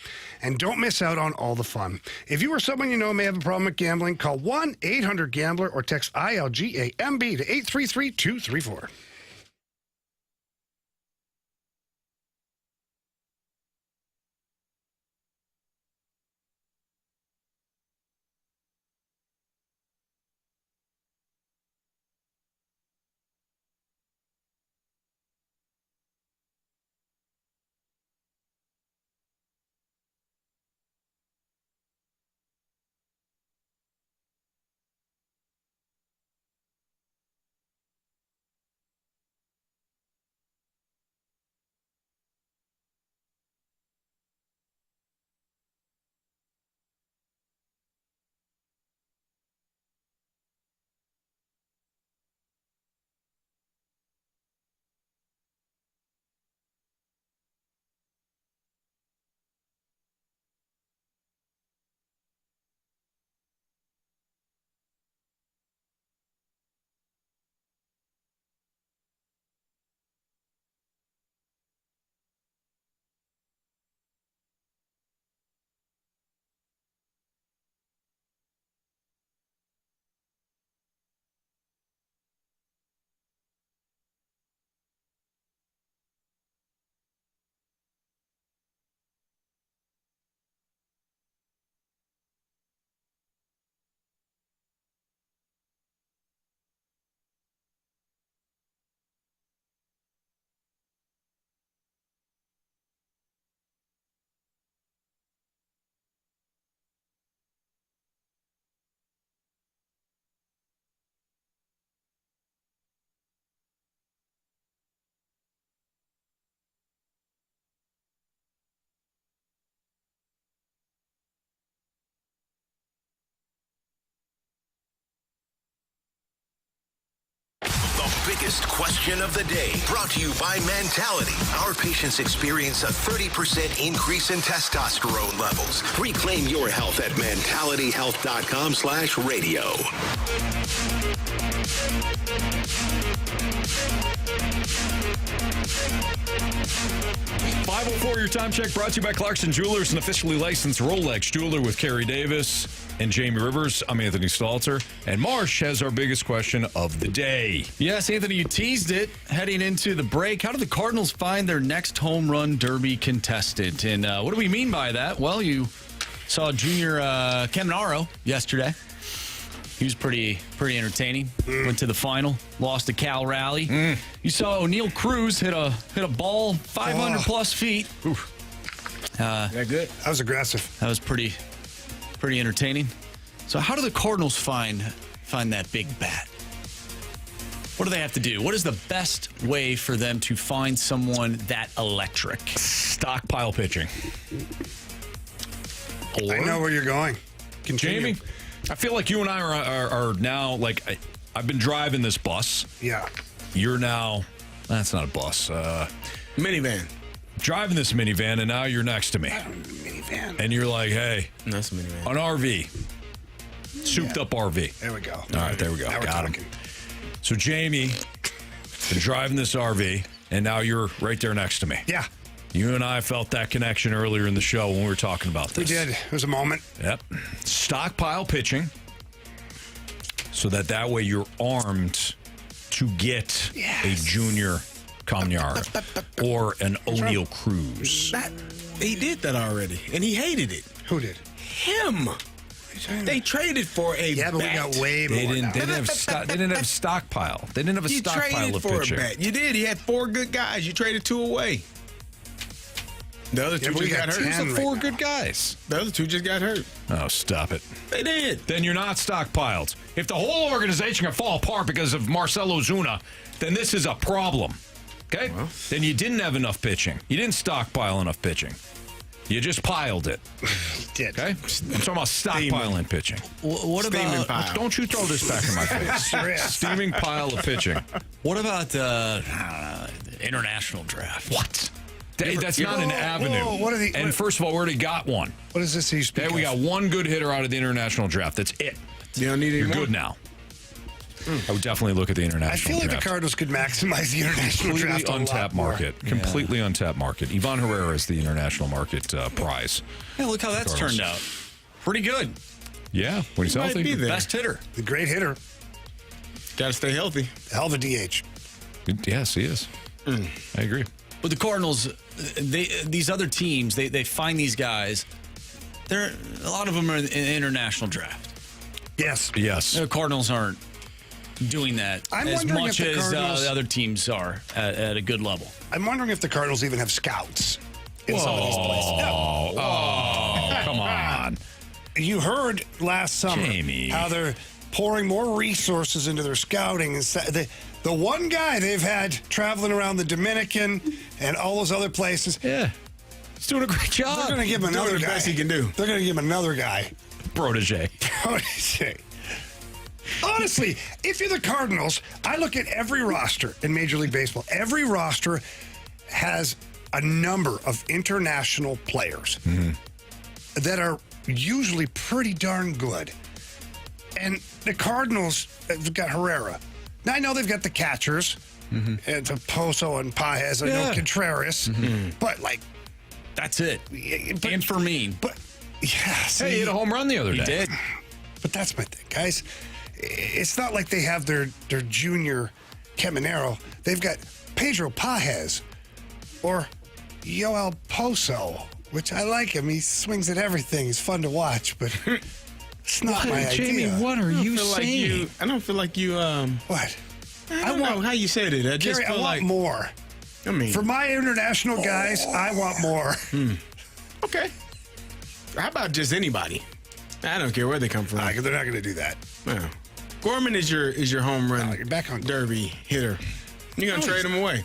and don't miss out on all the fun. If you or someone you know may have a problem with gambling, call 1-800-GAMBLER or text ILGAMB to 833-234. biggest question of the day, brought to you by Mentality. Our patients experience a 30% increase in testosterone levels. Reclaim your health at mentalityhealth.com/radio. 5:04, your time check brought to you by Clarkson Jewelers, an officially licensed Rolex jeweler with Carey Davis and Jamie Rivers. I'm Anthony Stalter, and Marsh has our biggest question of the day. Yes, Anthony, you teased it heading into the break. How do the Cardinals find their next home run derby contestant? And what do we mean by that? Well, you saw Junior Caminero yesterday. He was pretty entertaining. Went to the final, lost to Cal Raleigh. You saw O'Neal Cruz hit a ball 500 plus feet. That good? That was aggressive. That was pretty entertaining. So how do the Cardinals find that big bat? What do they have to do? What is the best way for them to find someone that electric? Stockpile pitching. I know where you're going. Continue. Jamie, I feel like you and I are now, like, I've been driving this bus. Yeah. You're now, that's not a bus. Minivan. Driving this minivan, and now you're next to me. I don't need a minivan. And you're like, hey, That's a minivan. an RV. Souped up RV. There we go. All right, there we go. Now we're Got talking. him. So, Jamie, been driving this RV, and now you're right there next to me. Yeah. You and I felt that connection earlier in the show when we were talking about this. We did. It was a moment. Yep. Stockpile pitching so that way you're armed to get a Junior Caminero or an O'Neal Cruz. He did that already, and he hated it. Who did? Him. They traded for a Yeah, but bat. we got way They more. didn't now. have stockpile. They didn't have a You stockpile traded of for pitching. a bat. You did. He had 4 good guys. You traded 2 away. The other 2 but we just got got hurt. 10 right 4 now. good guys. The other 2 just got hurt. Oh, stop it. They did. Then you're not stockpiled. If the whole organization can fall apart because of Marcelo Zuna, then this is a problem. Okay? Then you didn't have enough pitching. You didn't stockpile enough pitching. You just piled it. Did. Okay? I'm talking about stockpiling pitching. What Steaming about pile. Don't you throw this back in my face. Steaming pile of pitching. what about the international draft? What? That's not an avenue. whoa, what are the- and first of all, we already got one. What is this? He's Okay, we got one good hitter out of the international draft. That's it. You don't need any You're more? good now. I would definitely look at the international I feel like draft. the Cardinals could maximize the international draft. Completely a lot untapped more. market. Completely untapped market. Ivan Herrera is the international market prize. Hey, look how that's turned out. Pretty good. Yeah, when he's He might healthy. be there. Best hitter. The great hitter. Got to stay healthy. Hell of a DH. Yes, he is. I agree. But the Cardinals, these other teams, they find these guys. A lot of them are in the international draft. Yes. Yes. The Cardinals aren't doing that I'm as wondering much if the as Cardinals- the other teams are at a good level. I'm wondering if the Cardinals even have scouts in some of these places. Oh, come on. You heard last summer Jamie. how they're pouring more resources into their scouting. And the one guy they've had traveling around the Dominican and all those other places, Yeah. He's doing a great job. they're going to give him another the guy. best he can do. They're going to give him another guy. Protege. Honestly, if you're the Cardinals, I look at every roster in Major League Baseball. Every roster has a number of international players that are usually pretty darn good. And the Cardinals have got Herrera. Now, I know they've got the catchers, and Poso and Paez, I know Contreras, but like, That's it. but, And Fermin. But, yeah, see, Hey, he hit a home run the other day. He did. But that's my thing, guys. It's not like they have their junior Caminero. They've got Pedro Paez or Yoel Poso, which I like him. He swings at everything. He's fun to watch, but it's not my Jamie, idea. what are you saying? I don't feel like you. What? I don't know how you said it. I just Carey, I feel want like more. I mean, For my international guys, I want more. okay. How about just anybody? I don't care where they come from. They're not going to do that. No. Gorman is your home run you're back on derby hitter. You're gonna trade him away.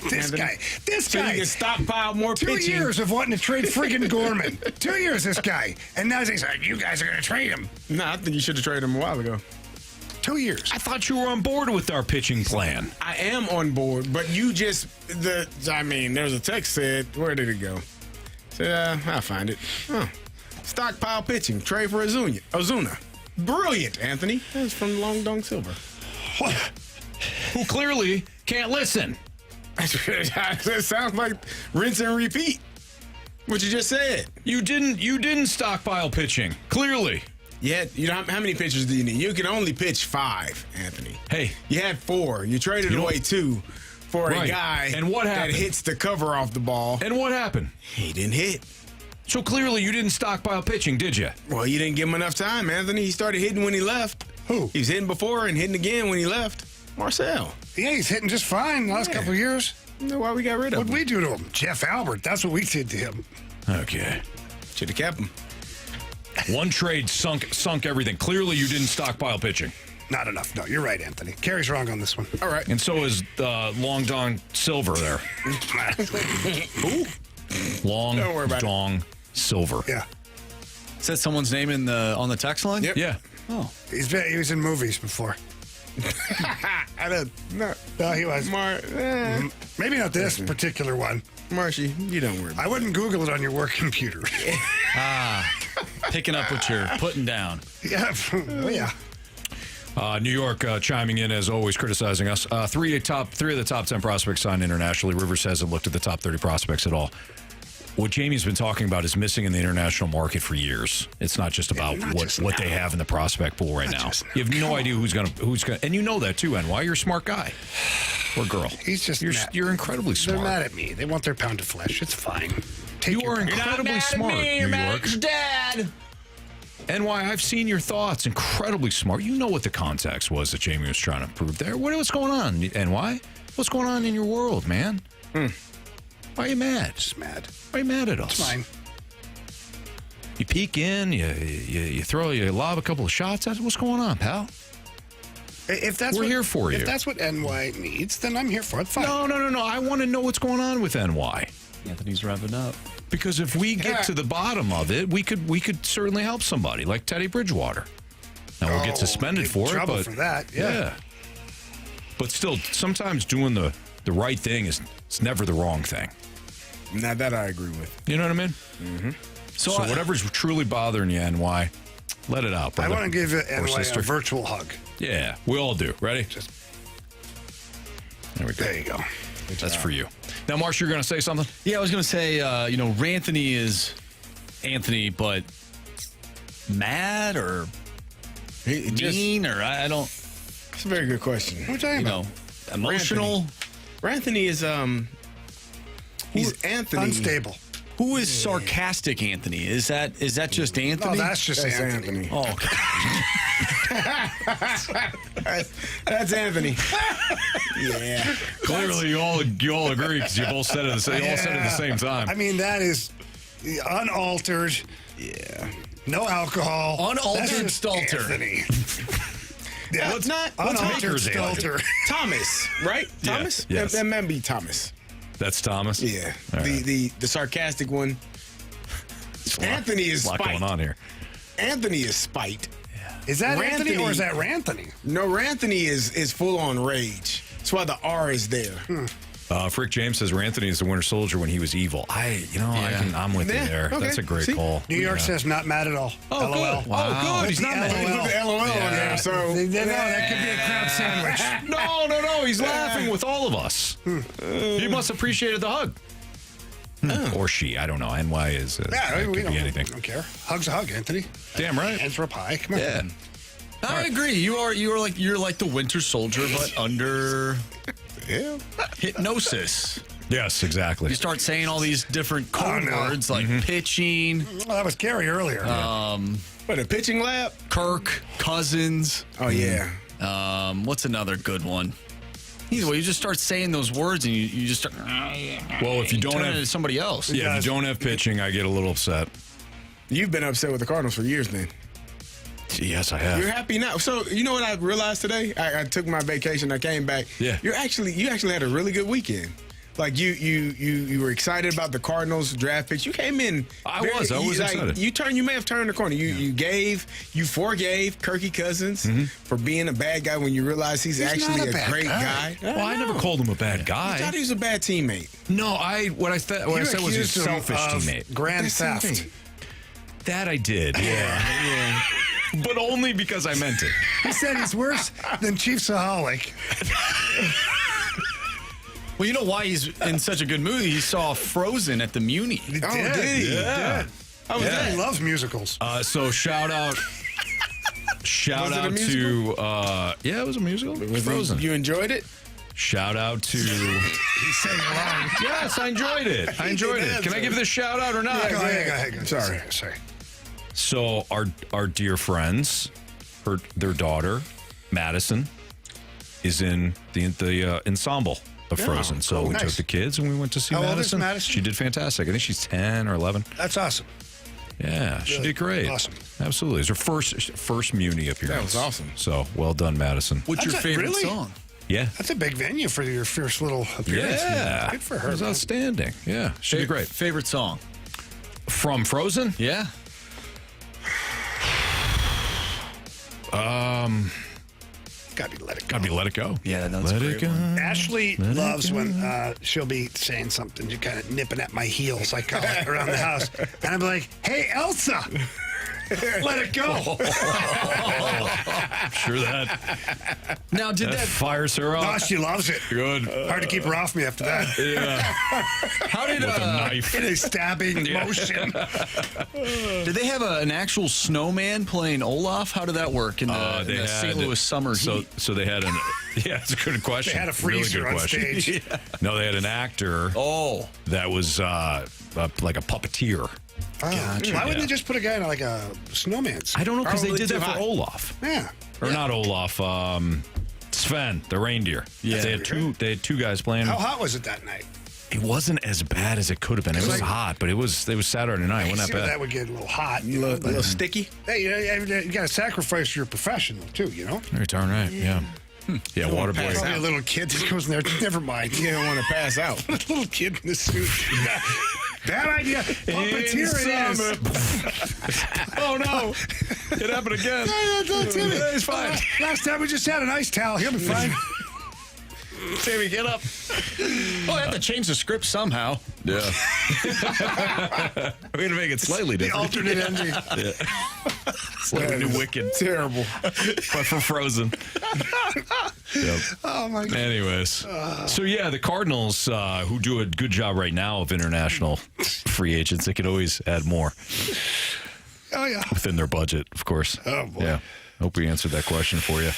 This guy. So you can stockpile more 2 pitching. years of wanting to trade friggin' Gorman. 2 years, this guy. And now he's like, you guys are going to trade him. No, I think you should have traded him a while ago. 2 years. I thought you were on board with our pitching plan. I am on board, but you just there's a text said, where did it go? Said, I'll find it. Oh. Stockpile pitching, trade for Ozuna. Brilliant, Anthony. That's from Long Dong Silver. Who clearly can't listen. That sounds like rinse and repeat. What you just said. You didn't stockpile pitching. Clearly. Yeah, how many pitchers do you need? You can only pitch 5, Anthony. Hey. You had 4. You traded away 2 for a guy and what happened? that hits the cover off the ball. And what happened? He didn't hit. So clearly you didn't stockpile pitching, did you? Well, you didn't give him enough time, Anthony. He started hitting when he left. Who? He was hitting before and hitting again when he left. Marcel. Yeah, he's hitting just fine the last couple of years. You know why we got rid of him? What'd we do to him? Jeff Albert. That's what we did to him. Okay. Should have kept him. One trade sunk everything. Clearly you didn't stockpile pitching. Not enough. No, you're right, Anthony. Carey's wrong on this one. All right. And so is Long Dong Silver there. Who? Long Dong Silver. Yeah. Is that someone's name on the text line? Yep. Yeah. Oh. He was in movies before. I don't know. No, he was. Maybe not this particular one. Marshy, you don't worry about I wouldn't Google it on your work computer. Picking up what you're putting down. Yeah. Oh, yeah. New York chiming in, as always, criticizing us. Three of the top 10 prospects signed internationally. Rivers hasn't looked at the top 30 prospects at all. What Jamie's been talking about is missing in the international market for years. It's not just about what they have in the prospect pool right now. You have no idea who's gonna, and you know that too, NY. You're a smart guy or girl. He's just you're incredibly smart. They're mad at me. They want their pound of flesh. It's fine. You are incredibly smart, New York. Dad. NY, I've seen your thoughts. Incredibly smart. You know what the context was that Jamie was trying to prove there. What's going on, NY? What's going on in your world, man? Why are you mad? Just mad. Why are you mad at us? It's fine. You peek in, you lob a couple of shots at it. What's going on, pal? If that's We're here for you. If that's what NY needs, then I'm here for it. Fine. No. I want to know what's going on with NY. Anthony's revving up. Because if we get to the bottom of it, we could certainly help somebody, like Teddy Bridgewater. Now we'll get suspended for it, trouble but for that. Yeah. But still, sometimes doing the right thing is never the wrong thing. Now that I agree with. You know what I mean? Mm-hmm. So whatever's truly bothering you, NY, let it out, brother. I want to give NY sister. a virtual hug. Yeah, we all do. Ready? There we go. There you go. That's for you. Now, Marsh, you're going to say something? Yeah, I was going to say, Ranthony is Anthony, but mad or mean or I don't. It's a very good question. What are you talking about? Emotional. Ranthony is he's Anthony. Unstable. Who is sarcastic Anthony? Is that just Anthony? No, that's just Anthony. Oh, that's Anthony. Yeah. Clearly, you all agree because you both said it. You all said it at the same time. I mean, that is unaltered. Yeah. No alcohol. Unaltered Stalter. Anthony. Yeah, what's unaltered Stalter. Thomas, right? Yeah. Thomas? Yes. That might be Thomas. That's Thomas? Yeah. All right. The sarcastic one. Anthony is spite. A lot going on here. Anthony is spite. Yeah. Is that Anthony or is that Ranthony? No, Ranthony is full on rage. That's why the R is there. Frick James says Ranthony is the Winter Soldier when he was evil. I'm with you there. Okay. That's a great call. New York says not mad at all. Oh, LOL. good. Wow. Oh, good. He's not mad. He put the LOL on there, so. No, that could be a crab sandwich. No. He's laughing with all of us. He must have appreciated the hug. Or she. I don't know. NY is. Could be anything. I don't care. Hug's a hug, Anthony. Damn right. Hands for a pie. Come on. Yeah. I agree. You're like the Winter Soldier, but under hypnosis. Yes, exactly. You start saying all these different code words like pitching. Well, that was Carey earlier. What, a pitching lab? Kirk, Cousins. Oh, yeah. What's another good one? You just start saying those words and you just start. Well, if you don't have somebody else. Yeah, if you don't have pitching, I get a little upset. You've been upset with the Cardinals for years then. Yes, I have. You're happy now. So you know what I realized today? I took my vacation. I came back. Yeah. You actually had a really good weekend. Like you were excited about the Cardinals draft picks. You came in. I was excited. You may have turned the corner. You forgave Kirky Cousins for being a bad guy when you realized he's actually a great guy. Well, I never called him a bad guy. I thought he was a bad teammate. No, what I said was he was a selfish teammate. Grand theft. That I did. Yeah. But only because I meant it. He said he's worse than Chiefsaholic. Well, you know why he's in such a good mood? He saw Frozen at the Muni. He did. Yeah. He loves musicals. So shout out to it was a musical. Frozen. You enjoyed it? Shout out to He's saying along. Yes, I enjoyed it. Can I give this shout out or not? Yeah, go ahead. Sorry. So our dear friends, their daughter, Madison, is in the ensemble of Frozen. So we took the kids and we went to see Madison. How old is Madison? She did fantastic. I think she's 10 or 11. That's awesome. Yeah, she did great. Awesome. Absolutely. It's her first Muni appearance. That was awesome. So well done, Madison. What's your favorite song? Yeah. That's a big venue for your first little appearance. Yeah. Good for her. It was outstanding. Yeah. She did great. Favorite song? From Frozen? Yeah. Gotta be Let It Go. Gotta be Let It Go. Yeah, that's Let great It Go. Ashley loves when she'll be saying something, just kind of nipping at my heels, I call it, around the house. And I'm like, hey, Elsa, let it go. I'm sure that Now, did that fires her up. No, she loves it. Good. Hard to keep her off me after that. Yeah. How did With a knife. In a stabbing motion. Did they have an actual snowman playing Olaf? How did that work in the St. Louis summer heat? So they had it's a good question. They had a freezer really good on question. stage. No, they had an actor. Oh. That was like a puppeteer. Gotcha. Why wouldn't they just put a guy in like a snowman suit? I don't know, because they Probably did that too for hot. Olaf. Yeah. Or not Olaf, Sven, the reindeer. Yeah. They had two guys playing. How hot was it that night? It wasn't as bad as it could have been. It was hot, but it was Saturday night. It wasn't that bad. That would get a little hot. A little sticky. Hey, you got to sacrifice your profession, too, you know? You're darn right, yeah. Yeah, water boy. Probably a little kid that goes in there. Never mind. You don't want to pass out. A little kid in the suit. Bad idea. Puppeteer it is. Oh, no. It happened again. Yeah, he's fine. Last time we just had an ice towel. He'll be fine. Sammy, get up. Well, I have to change the script somehow. Yeah. We're going to make it slightly The different. alternate ending. Yeah. Slightly new Wicked. Terrible. But for Frozen. Yep. Oh, my God. Anyways. So, yeah, the Cardinals, who do a good job right now of international free agents, they could always add more. Oh, yeah. Within their budget, of course. Oh, boy. Yeah. Hope we answered that question for you.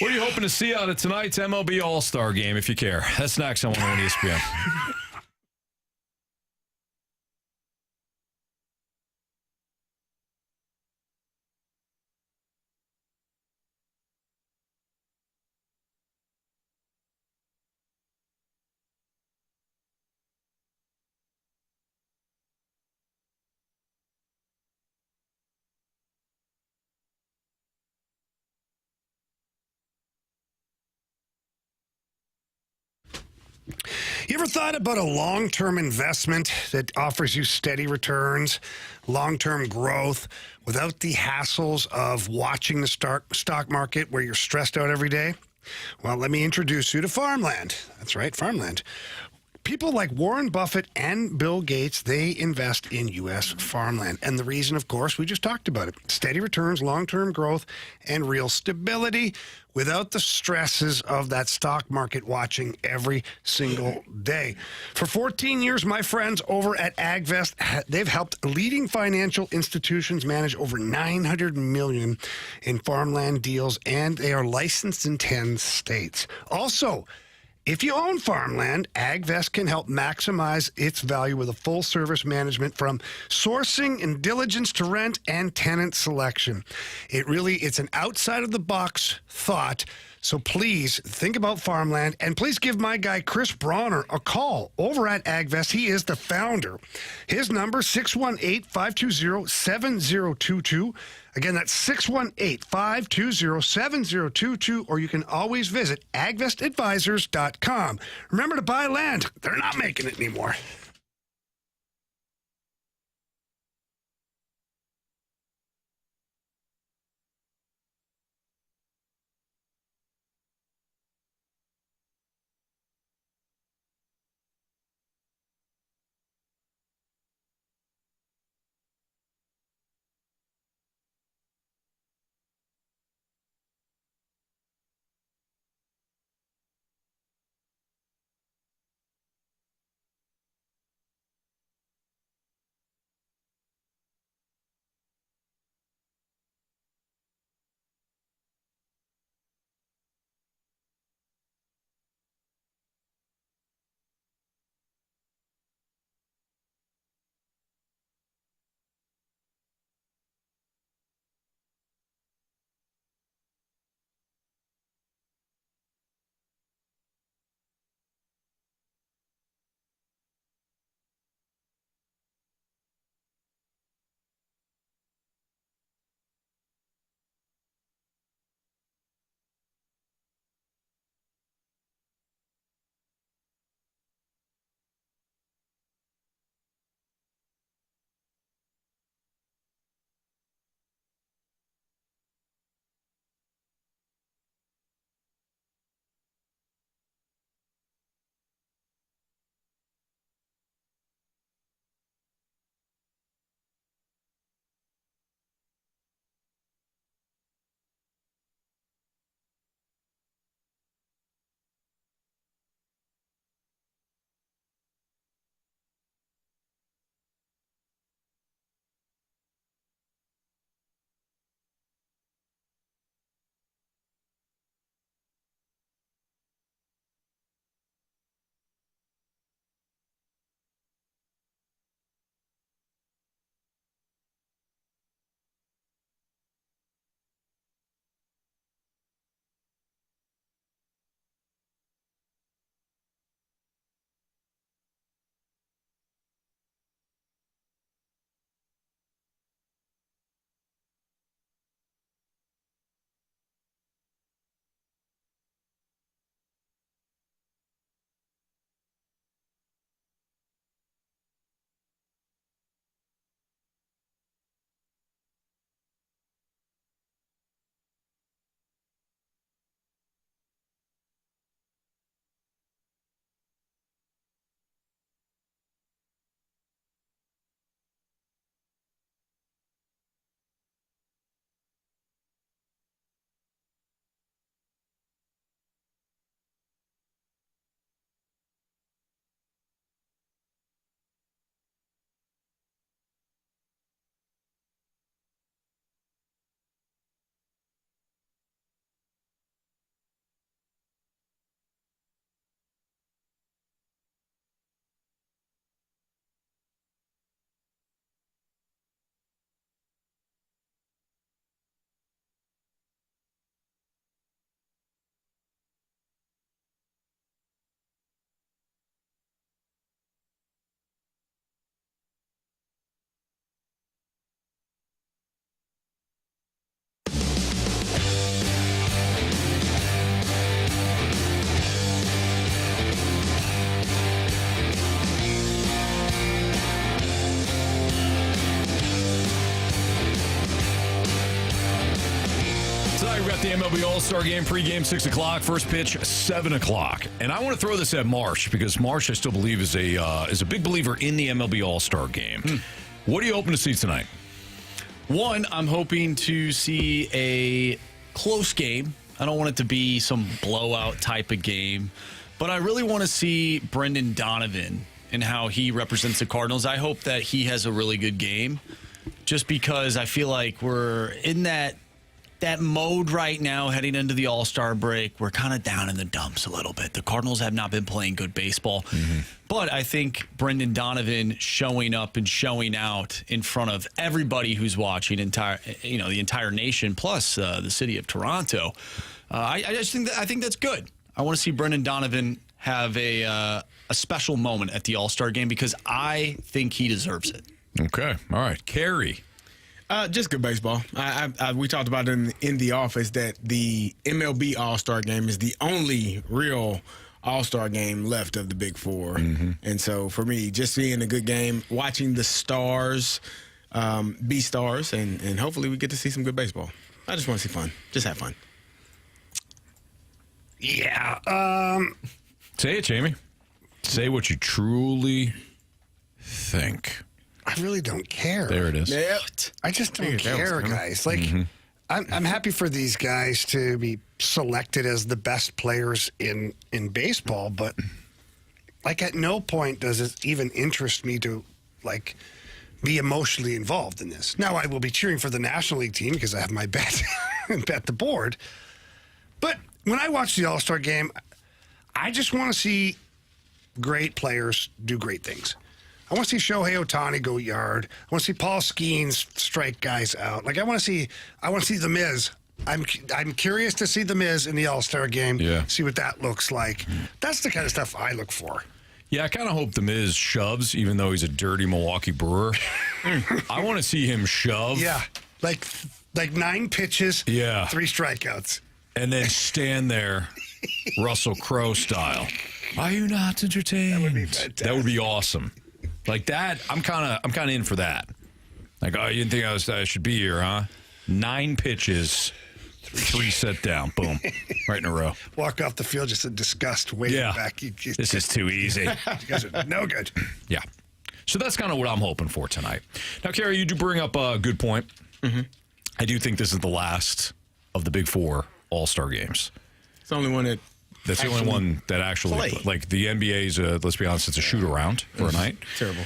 What are you hoping to see out of tonight's MLB All-Star Game, if you care? That's next on 101 ESPN. You ever thought about a long-term investment that offers you steady returns, long-term growth, without the hassles of watching the stock market where you're stressed out every day? Well, let me introduce you to farmland. That's right, farmland. People like Warren Buffett and Bill Gates, they invest in U.S. farmland. And the reason, of course, we just talked about it. Steady returns, long-term growth, and real stability without the stresses of that stock market watching every single day. For 14 years, my friends over at AgVest, they've helped leading financial institutions manage over $900 million in farmland deals, and they are licensed in 10 states. Also, if you own farmland, AgVest can help maximize its value with a full-service management from sourcing and diligence to rent and tenant selection. It's an outside-of-the-box thought, so please think about farmland, and please give my guy Chris Bronner a call over at AgVest. He is the founder. His number, 618-520-7022. Again, that's 618-520-7022, or you can always visit agvestadvisors.com. Remember to buy land. They're not making it anymore. Tonight we've got the MLB All-Star Game pregame 6 o'clock. First pitch 7 o'clock. And I want to throw this at Marsh because Marsh, I still believe, is a big believer in the MLB All-Star Game. What are you hoping to see tonight? One, I'm hoping to see a close game. I don't want it to be some blowout type of game, but I really want to see Brendan Donovan and how he represents the Cardinals. I hope that he has a really good game just because I feel like we're in that mode right now heading into the All-Star break. We're kind of down in the dumps a little bit. The Cardinals have not been playing good baseball. But I think Brendan Donovan showing up and showing out in front of everybody who's watching, the entire nation, plus the city of Toronto. I think that's good. I want to see Brendan Donovan have a special moment at the All-Star game because I think he deserves it. Okay. All right. Carey. Just good baseball. We talked about it in the office that the MLB All-Star Game is the only real All-Star Game left of the Big Four. And so for me, just seeing a good game, watching the stars be stars, and hopefully we get to see some good baseball. I just want to see fun. Just have fun. Yeah. Say it, Jamie. Say what you truly think. I really don't care. There it is. Yep. I just don't care, guys. Like, I'm happy for these guys to be selected as the best players in baseball, but like at no point does it even interest me to like be emotionally involved in this. Now I will be cheering for the National League team because I have my bet and bet the board. But when I watch the All-Star Game, I just want to see great players do great things. I want to see Shohei Ohtani go yard. I want to see Paul Skeens strike guys out. Like I want to see The Miz. I'm curious to see The Miz in the All-Star Game. Yeah. See what that looks like. That's the kind of stuff I look for. Yeah, I kind of hope The Miz shoves, even though he's a dirty Milwaukee Brewer. I want to see him shove. Yeah, like 9 pitches. Yeah. 3 strikeouts. And then stand there, Russell Crowe style. Are you not entertained? That would be fantastic. That would be awesome. Like that, I'm kind of in for that. Like, oh, you didn't think I should be here, huh? 9 pitches, 3 set down, boom, right in a row. Walk off the field just in disgust, waving back. This is too easy. You guys are no good. Yeah. So that's kind of what I'm hoping for tonight. Now, Carey, you do bring up a good point. I do think this is the last of the Big Four All-Star games. It's the only one that. That's the only one that actually, like the NBA's, let's be honest, it's a shoot-around for a night. Terrible.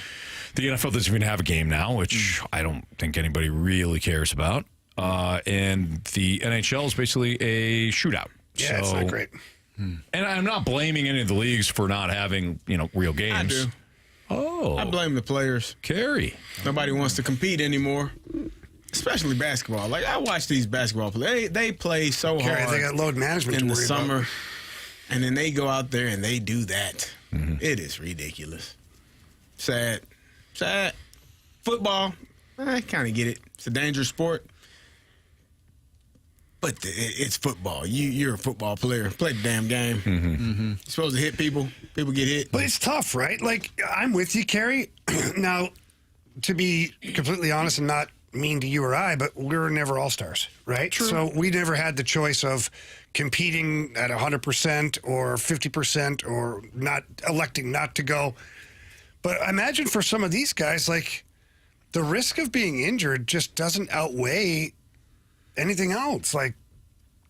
The NFL doesn't even have a game now, which I don't think anybody really cares about. And the NHL is basically a shootout. Yeah, it's not great. And I'm not blaming any of the leagues for not having, real games. I do. Oh. I blame the players. Carey. Nobody wants to compete anymore. Especially basketball. Like, I watch these basketball players. They play so hard. They got load management in to the worry summer. about. And then they go out there and they do that. It is ridiculous. Sad. Football, I kind of get it. It's a dangerous sport. But it's football. You're a football player. Play the damn game. You're supposed to hit people. People get hit. But it's tough, right? Like, I'm with you, Carey. Now, to be completely honest and not mean to you or I, but we were never all-stars, right? True. So we never had the choice of competing at 100% or 50% or not electing not to go. But imagine for some of these guys, like, the risk of being injured just doesn't outweigh anything else. Like,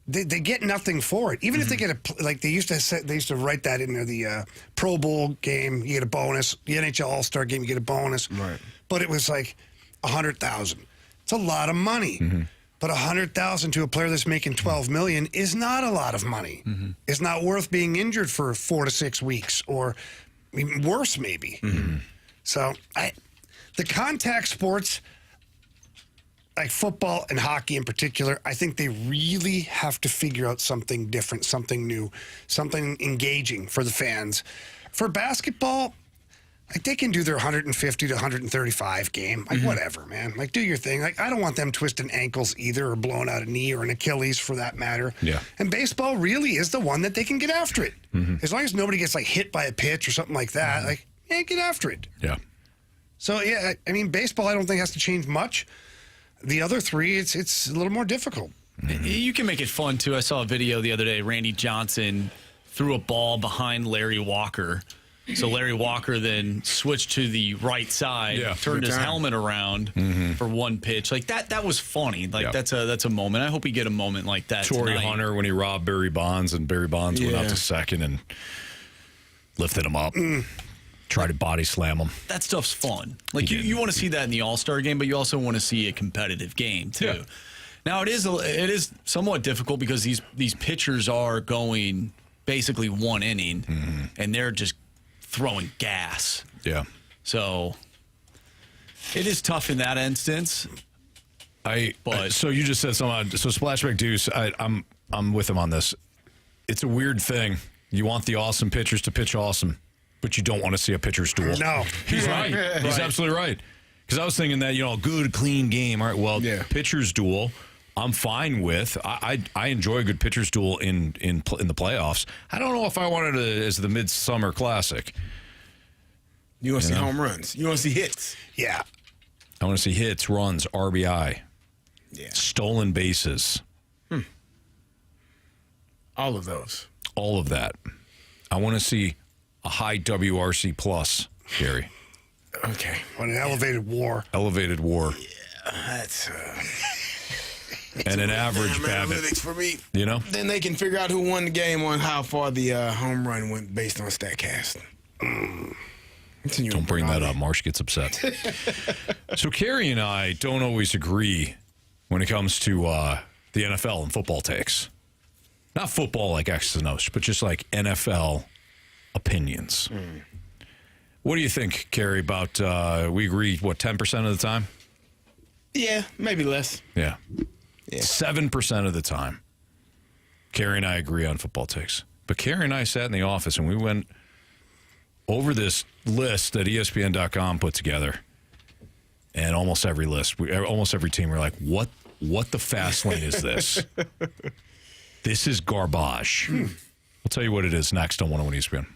they get nothing for it. Even if they get they used to write that in there, the Pro Bowl game, you get a bonus. The NHL All-Star Game, you get a bonus. Right. But it was like $100,000. It's a lot of money. But $100,000 to a player that's making $12 million is not a lot of money. It's not worth being injured for 4 to 6 weeks, or even worse, maybe. So the contact sports, like football and hockey in particular, I think they really have to figure out something different, something new, something engaging for the fans. For basketball, like, they can do their 150 to 135 game. Like, whatever, man. Like, do your thing. Like, I don't want them twisting ankles either, or blowing out a knee or an Achilles for that matter. Yeah. And baseball really is the one that they can get after it. As long as nobody gets, like, hit by a pitch or something like that, like, yeah, get after it. Yeah. So, yeah, I mean, baseball I don't think has to change much. The other three, it's a little more difficult. You can make it fun, too. I saw a video the other day. Randy Johnson threw a ball behind Larry Walker. So Larry Walker then switched to the right side, turned his helmet around for one pitch. Like, that was funny. Like, that's a moment. I hope we get a moment like that Torrey tonight. Hunter when he robbed Barry Bonds, and Barry Bonds went out to second and lifted him up. Tried to body slam him. That stuff's fun. Like, you want to see that in the All-Star game, but you also want to see a competitive game, too. Yeah. Now, it is somewhat difficult because these pitchers are going basically one inning, and they're just throwing gas. Yeah. So it is tough in that instance. So you just said something. So Splashback Deuce, I'm with him on this. It's a weird thing. You want the awesome pitchers to pitch awesome, but you don't want to see a pitcher's duel. No. He's right. He's absolutely right. Because I was thinking that, a good, clean game. All right, well, Yeah. pitcher's duel, I'm fine with. I enjoy a good pitcher's duel in the playoffs. I don't know if I wanted it as the Midsummer Classic. You want to see home runs. You want to see hits. Yeah. I want to see hits, runs, RBI, stolen bases. All of those. All of that. I want to see a high WRC plus, Carey. Okay. On an elevated war. Elevated war. Yeah, that's and an average BABIP. Analytics for me. Then they can figure out who won the game on how far the home run went based on StatCast. Don't bring that up. Marsh gets upset. So Carey and I don't always agree when it comes to the NFL and football takes. Not football like X's and O's, but just like NFL opinions. What do you think, Carey, about we agree, 10% of the time? Yeah, maybe less. Yeah. 7% of the time. Carey and I agree on football takes. But Carey and I sat in the office and we went over this list that ESPN.com put together. And almost every list, almost every team, we're like, what the fast lane is this? This is garbage. I'll tell you what it is next on 101 ESPN.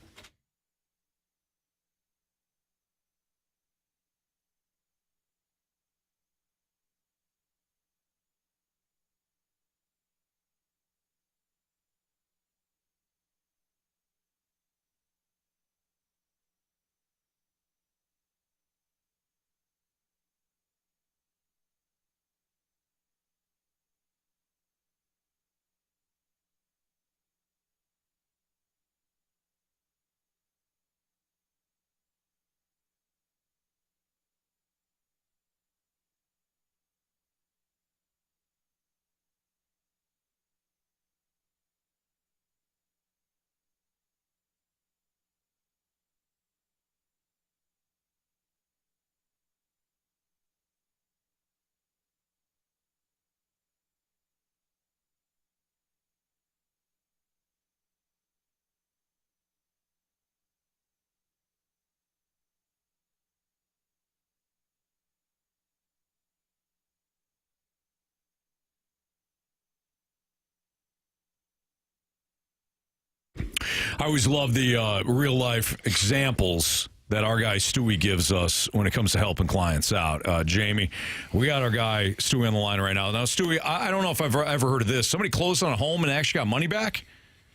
I always love the real life examples that our guy Stewie gives us when it comes to helping clients out. Jamie, we got our guy Stewie on the line right now. Now, Stewie, I don't know if I've ever heard of this. Somebody closed on a home and actually got money back?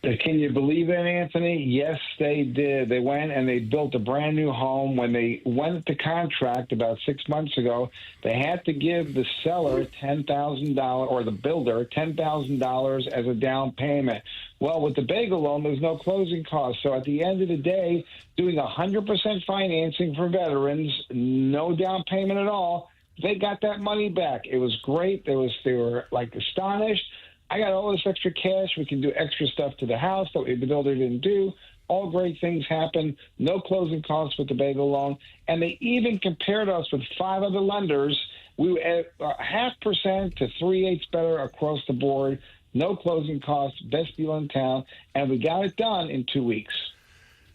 Can you believe it, Anthony? Yes, they did. They went and they built a brand new home. When they went to contract about 6 months ago, they had to give the seller $10,000 or the builder $10,000 as a down payment. Well, with the bagel loan, there's no closing costs. So at the end of the day, doing 100% financing for veterans, no down payment at all, they got that money back. It was great. They were like astonished. I got all this extra cash. We can do extra stuff to the house that the builder didn't do. All great things happen. No closing costs with the bagel loan. And they even compared us with 5 other lenders. We were at 0.5% to 3/8 better across the board. No closing costs. Best deal in town. And we got it done in 2 weeks.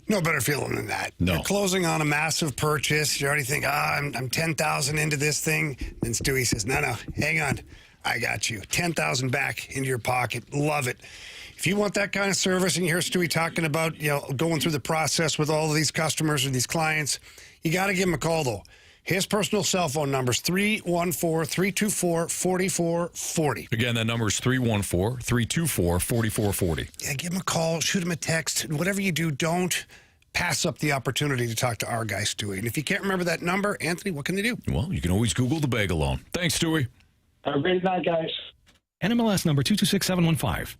No better feeling than that. No. You're closing on a massive purchase. You already think, I'm 10,000 into this thing. Then Stewie says, no, hang on. I got you. 10,000 back into your pocket. Love it. If you want that kind of service, and you hear Stewie talking about, going through the process with all of these customers or these clients, you got to give him a call, though. His personal cell phone number is 314-324-4440. Again, that number is 314-324-4440. Yeah, give him a call, shoot him a text. Whatever you do, don't pass up the opportunity to talk to our guy, Stewie. And if you can't remember that number, Anthony, what can they do? Well, you can always Google the bagel loan. Thanks, Stewie. Have a great night, guys. NMLS number 226715.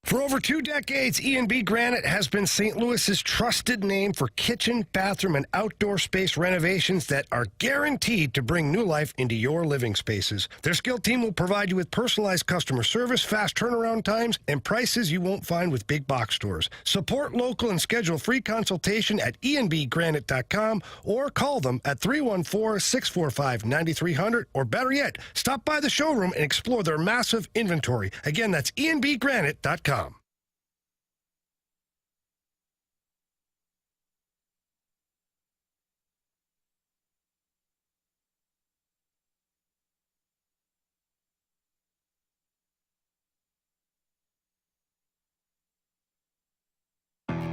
For over 2 decades, E&B Granite has been St. Louis's trusted name for kitchen, bathroom, and outdoor space renovations that are guaranteed to bring new life into your living spaces. Their skilled team will provide you with personalized customer service, fast turnaround times, and prices you won't find with big box stores. Support local and schedule free consultation at enbgranite.com or call them at 314-645-9300, or better yet, stop by the showroom and explore their massive inventory. Again, that's enbgranite.com.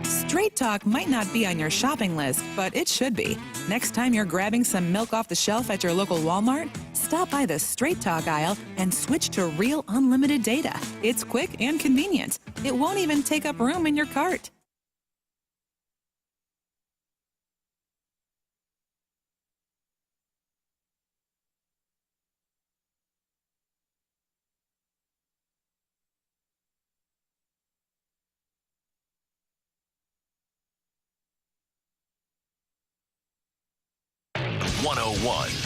Straight Talk might not be on your shopping list, but it should be. Next time you're grabbing some milk off the shelf at your local Walmart, stop by the Straight Talk aisle and switch to real unlimited data. It's quick and convenient. It won't even take up room in your cart.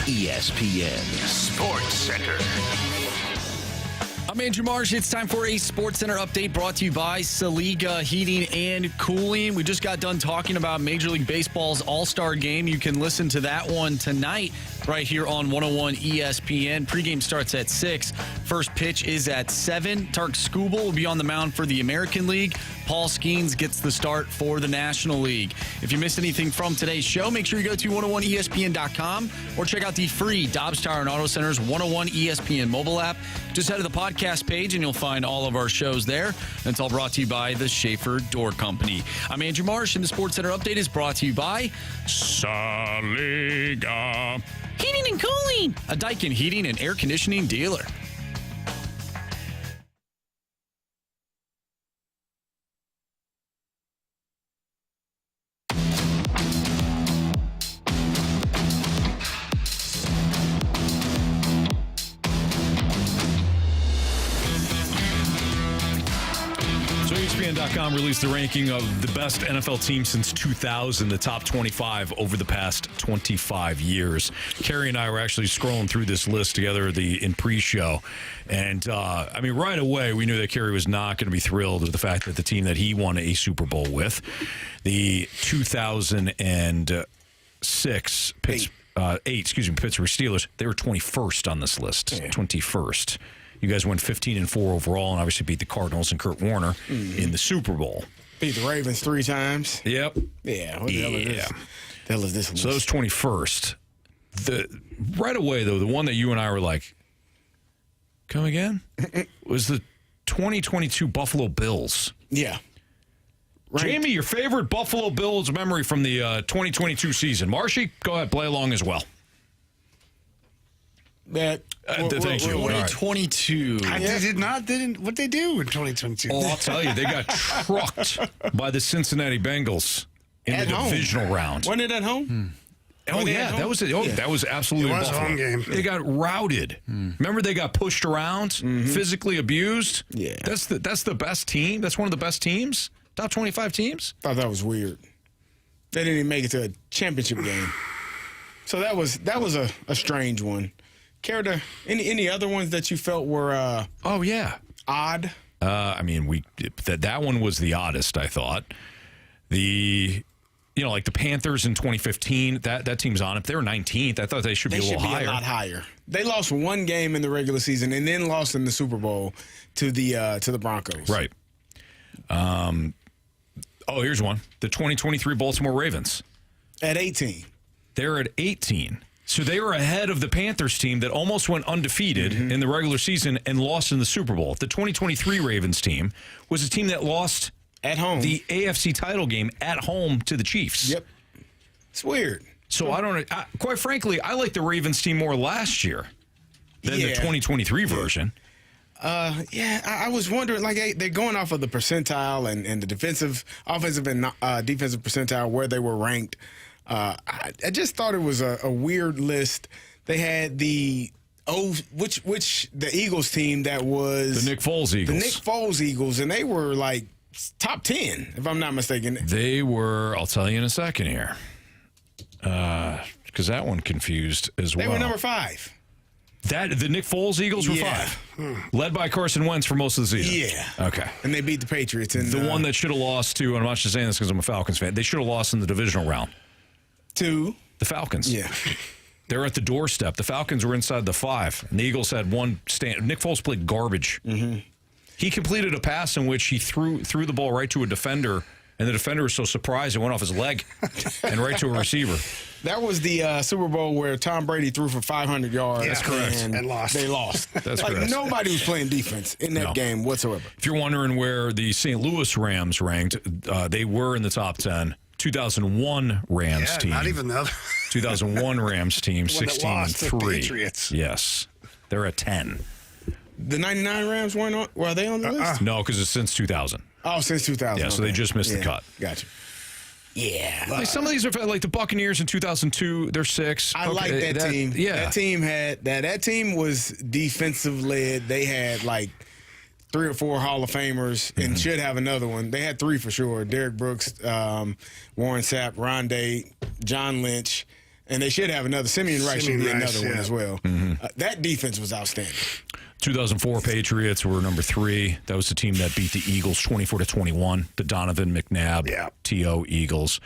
ESPN Sports Center. I'm Andrew Marsh. It's time for a Sports Center update brought to you by Saliga Heating and Cooling. We just got done talking about Major League Baseball's All-Star Game. You can listen to that one tonight right here on 101 ESPN. Pregame starts at 6. First pitch is at 7. Tark Skubal will be on the mound for the American League. Paul Skeens gets the start for the National League. If you missed anything from today's show, make sure you go to 101ESPN.com or check out the free Dobbs Tire and Auto Center's 101 ESPN mobile app. Just head to the podcast page and you'll find all of our shows there. And it's all brought to you by the Schaefer Door Company. I'm Andrew Marsh, and the Sports Center update is brought to you by Saliga Heating and Cooling, a Daikin heating and air conditioning dealer. ESPN.com released the ranking of the best NFL teams since 2000, the top 25 over the past 25 years. Carey and I were actually scrolling through this list together in pre-show. And, right away, we knew that Carey was not going to be thrilled with the fact that the team that he won a Super Bowl with, the 2006 Pittsburgh Steelers, they were 21st on this list. Yeah. 21st. You guys went 15-4 overall, and obviously beat the Cardinals and Kurt Warner in the Super Bowl. Beat the Ravens 3 times. Yep. Yeah. What the hell is this? So that was 21st. Right away, though, the one that you and I were like, come again? Was the 2022 Buffalo Bills. Yeah. Right. Jamie, your favorite Buffalo Bills memory from the 2022 season. Marshy, go ahead, play along as well. Thank you. 2022. What'd they do in 2022? Oh, I'll tell you, they got trucked by the Cincinnati Bengals in the divisional round. Wasn't it at home? Oh, yeah, that was it. Oh, yeah. That was absolutely a home game. They got routed. Remember, they got pushed around, physically abused. Yeah, that's the best team. That's one of the best teams. Top 25 teams. Thought that was weird. They didn't even make it to a championship game. So that was a strange one. Care to any other ones that you felt were odd? That one was the oddest, I thought. Like the Panthers in 2015, that team's on it. They were 19th. I thought they should be a little higher. A lot higher. They lost one game in the regular season and then lost in the Super Bowl to the Broncos. Right. Here's one. The 2023 Baltimore Ravens. At 18. They're at 18. So they were ahead of the Panthers team that almost went undefeated in the regular season and lost in the Super Bowl. The 2023 Ravens team was a team that lost at home the AFC title game at home to the Chiefs. Yep. It's weird. So quite frankly, I like the Ravens team more last year than the 2023 version. I was wondering, they're going off of the percentile and the offensive and defensive percentile where they were ranked. I just thought it was a weird list. They had the the Eagles team that was The Nick Foles Eagles. The Nick Foles Eagles, and they were like top 10, if I'm not mistaken. They were, I'll tell you in a second here. Because that one confused as well. They were number 5. The Nick Foles Eagles were 5. Led by Carson Wentz for most of the season. Yeah. Okay. And they beat the Patriots. And the one that should have lost to, and I'm not just saying this because I'm a Falcons fan, they should have lost in the divisional round. To? The Falcons. Yeah. They're at the doorstep. The Falcons were inside the 5, and the Eagles had one stand. Nick Foles played garbage. Mm-hmm. He completed a pass in which he threw the ball right to a defender, and the defender was so surprised it went off his leg and right to a receiver. That was the Super Bowl where Tom Brady threw for 500 yards. That's correct. And lost. They lost. That's like, correct. Nobody was playing defense in that game whatsoever. If you're wondering where the St. Louis Rams ranked, they were in the top 10. 2001 Rams team. Not even the other. 2001 Rams team, The one that 16 lost and to 3. Patriots. Yes, they're at 10. The 99 Rams weren't on. Were they on the list? No, because it's since 2000. Oh, since 2000. Yeah, so they just missed the cut. Gotcha. Yeah. Like some of these are like the Buccaneers in 2002. They're 6. I like that team. Yeah, that team had that team was defensive led. They had like 3 or 4 Hall of Famers and should have another one. They had 3 for sure: Derek Brooks, Warren Sapp, Rondé, John Lynch, and they should have another. Simeon Rice should be another one as well. That defense was outstanding. 2004 Patriots were number 3. That was the team that beat the Eagles 24-21. The Donovan McNabb T.O. Eagles.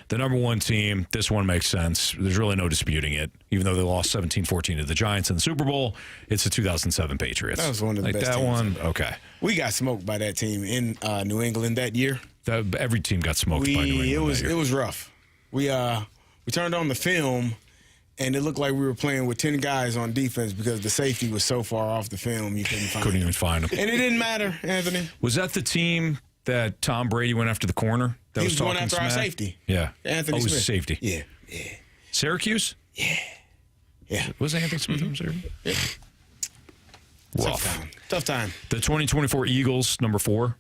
The number 1 team, this one makes sense. There's really no disputing it. Even though they lost 17-14 to the Giants in the Super Bowl, it's the 2007 Patriots. That was one of the best that teams. one, okay. We got smoked by that team in New England that year. Every team got smoked by New England. It was rough. We turned on the film, and it looked like we were playing with 10 guys on defense because the safety was so far off the film you couldn't even find them. And it didn't matter, Anthony. Was that the team that Tom Brady went after the corner? That He was going after our smack? safety. Yeah. Anthony it was Smith. safety. Yeah. Syracuse? Yeah. Was Anthony Smith from Syracuse? Yeah. Rough. Tough time. The 2024 Eagles, number 4.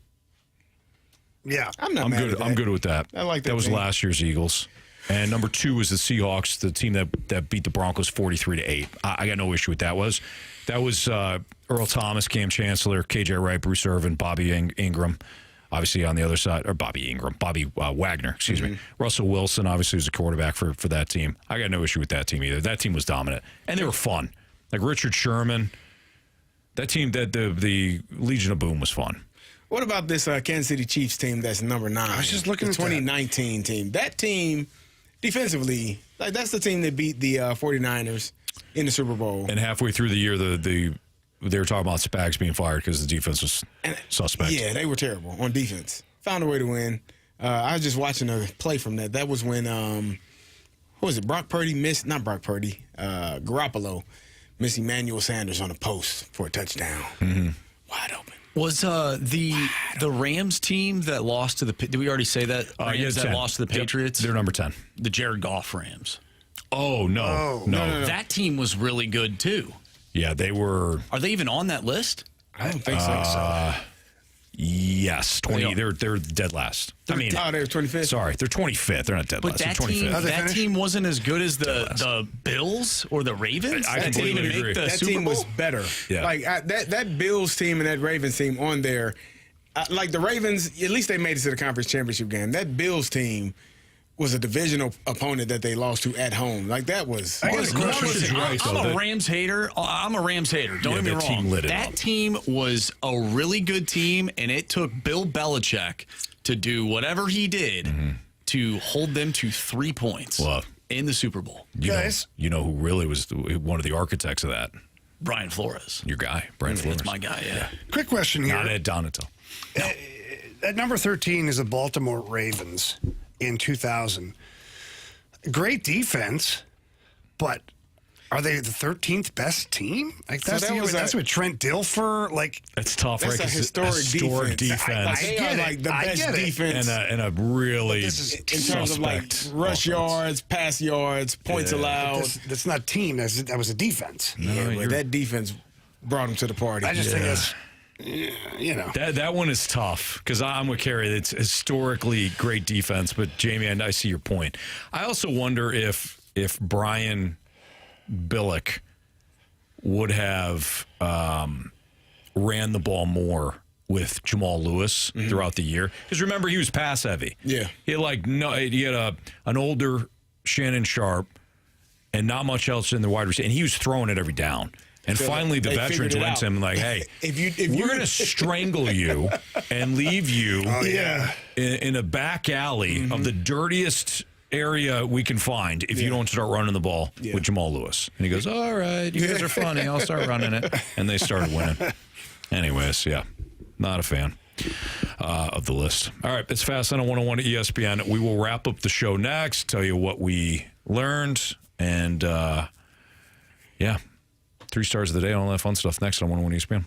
Yeah. I'm not mad good. at that. I'm good with that. I like that That was team. last year's Eagles. And number 2 was the Seahawks, the team that beat the Broncos 43-8. I got no issue with that. That was Earl Thomas, Cam Chancellor, KJ Wright, Bruce Irvin, Bobby Ingram. Obviously on the other side, or Bobby Wagner, excuse me. Russell Wilson, obviously, was a quarterback for that team. I got no issue with that team either. That team was dominant. And they were fun. Like Richard Sherman. That team, the Legion of Boom was fun. What about this Kansas City Chiefs team that's number 9? I was just looking at that. 2019 team. That team, defensively, that's the team that beat the 49ers in the Super Bowl. And halfway through the year, they were talking about Spags being fired because the defense was suspect. Yeah, they were terrible on defense. Found a way to win. I was just watching a play from that. That was when, who was it? Brock Purdy missed, not Brock Purdy, Garoppolo missed Emmanuel Sanders on a post for a touchdown. Wide open. Was the Rams team that lost to the? Did we already say that? Rams that 10. lost to the Patriots. They're number 10. The Jared Goff Rams. Oh no. That team was really good too. Yeah, they were. Are they even on that list? I don't think so. Yes, 20. They're dead last. They're 25th. Sorry, they're 25th. They're not dead But last. that They're 25th. that team wasn't as good as the Bills or the Ravens. I That didn't completely even agree. make the That Super team Bowl? was better. Yeah. Like that Bills team and that Ravens team on there, like the Ravens, at least they made it to the conference championship game. That Bills team was a divisional opponent that they lost to at home. Like that was. I'm a Rams hater. I'm a Rams hater. Don't get me that wrong. team lit it That up. team was a really good team, and it took Bill Belichick to do whatever he did to hold them to 3 points in the Super Bowl. You know who really was one of the architects of that? Brian Flores. Your guy, Brian Flores. That's my guy, yeah. Quick question here. Not Ed Donato. At number 13 is the Baltimore Ravens in 2000. Great defense, but are they the 13th best team? Like that's with Trent Dilfer. Like that's tough, that's right? a historic defense. They are like the best defense, and a really in terms of like rush yards, pass yards, points allowed. That's not team. That was a defense. But that defense brought them to the party. I just think that's. You know that one is tough because I'm with Carey. It's historically great defense, but Jamie, I see your point. I also wonder if Brian Billick would have ran the ball more with Jamal Lewis throughout the year. Because remember, he was pass heavy. Yeah. He had an older Shannon Sharp and not much else in the wide receiver, and he was throwing it every down. And finally, the veterans went to him like, "Hey, we're going to strangle you and leave you in a back alley of the dirtiest area we can find if you don't start running the ball with Jamal Lewis." And he goes, "All right, you guys are funny. I'll start running it." And they started winning. Anyways, not a fan of the list. All right, it's Fast on 101 at ESPN. We will wrap up the show next, tell you what we learned, and 3 stars of the day, all that fun stuff next on 101 ESPN.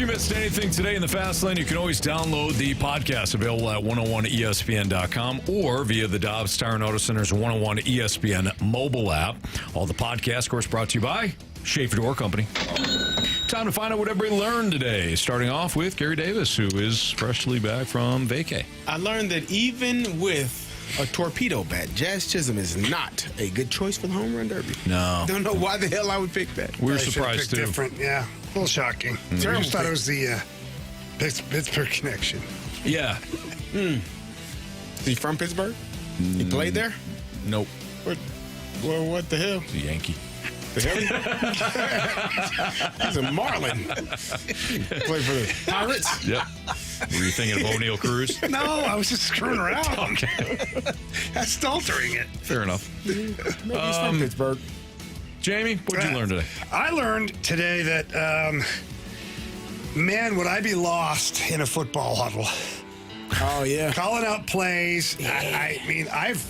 you missed anything today in the Fast Lane, you can always download the podcast available at 101ESPN.com or via the Dobbs Tire and Auto Center's 101 ESPN mobile app. All the podcasts, of course, brought to you by Schaefer Door Company. Time to find out what everybody learned today. Starting off with Gary Davis, who is freshly back from vacay. I learned that even with a torpedo bat, Jazz Chisholm is not a good choice for the home run derby. No. Don't know why the hell I would pick that. We were I should've surprised, picked too. Different, yeah. A little shocking. I just thought it was the Pittsburgh connection. Yeah. Is he from Pittsburgh? He played there? Nope. What the hell? He's a Yankee. The hell? He's a Marlin. Play for the Pirates? Yep. Were you thinking of O'Neal Cruz? No, I was just screwing around. Okay. That's Staltering it. Fair enough. Maybe he's from Pittsburgh. Jamie, what did you learn today? I learned today that, man, would I be lost in a football huddle. Oh, yeah. Calling out plays. I mean, I've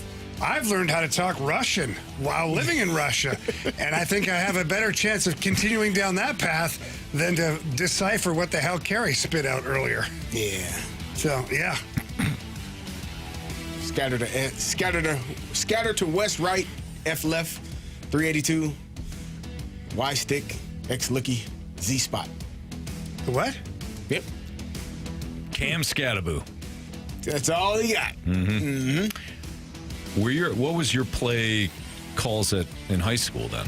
learned how to talk Russian while living in Russia, and I think I have a better chance of continuing down that path than to decipher what the hell Carey spit out earlier. Yeah. So, yeah. Scatter to west, right, F left, 382, Y stick, X looky, Z spot. What? Yep. Cam Scattaboo. That's all he got. What was your play calls in high school then?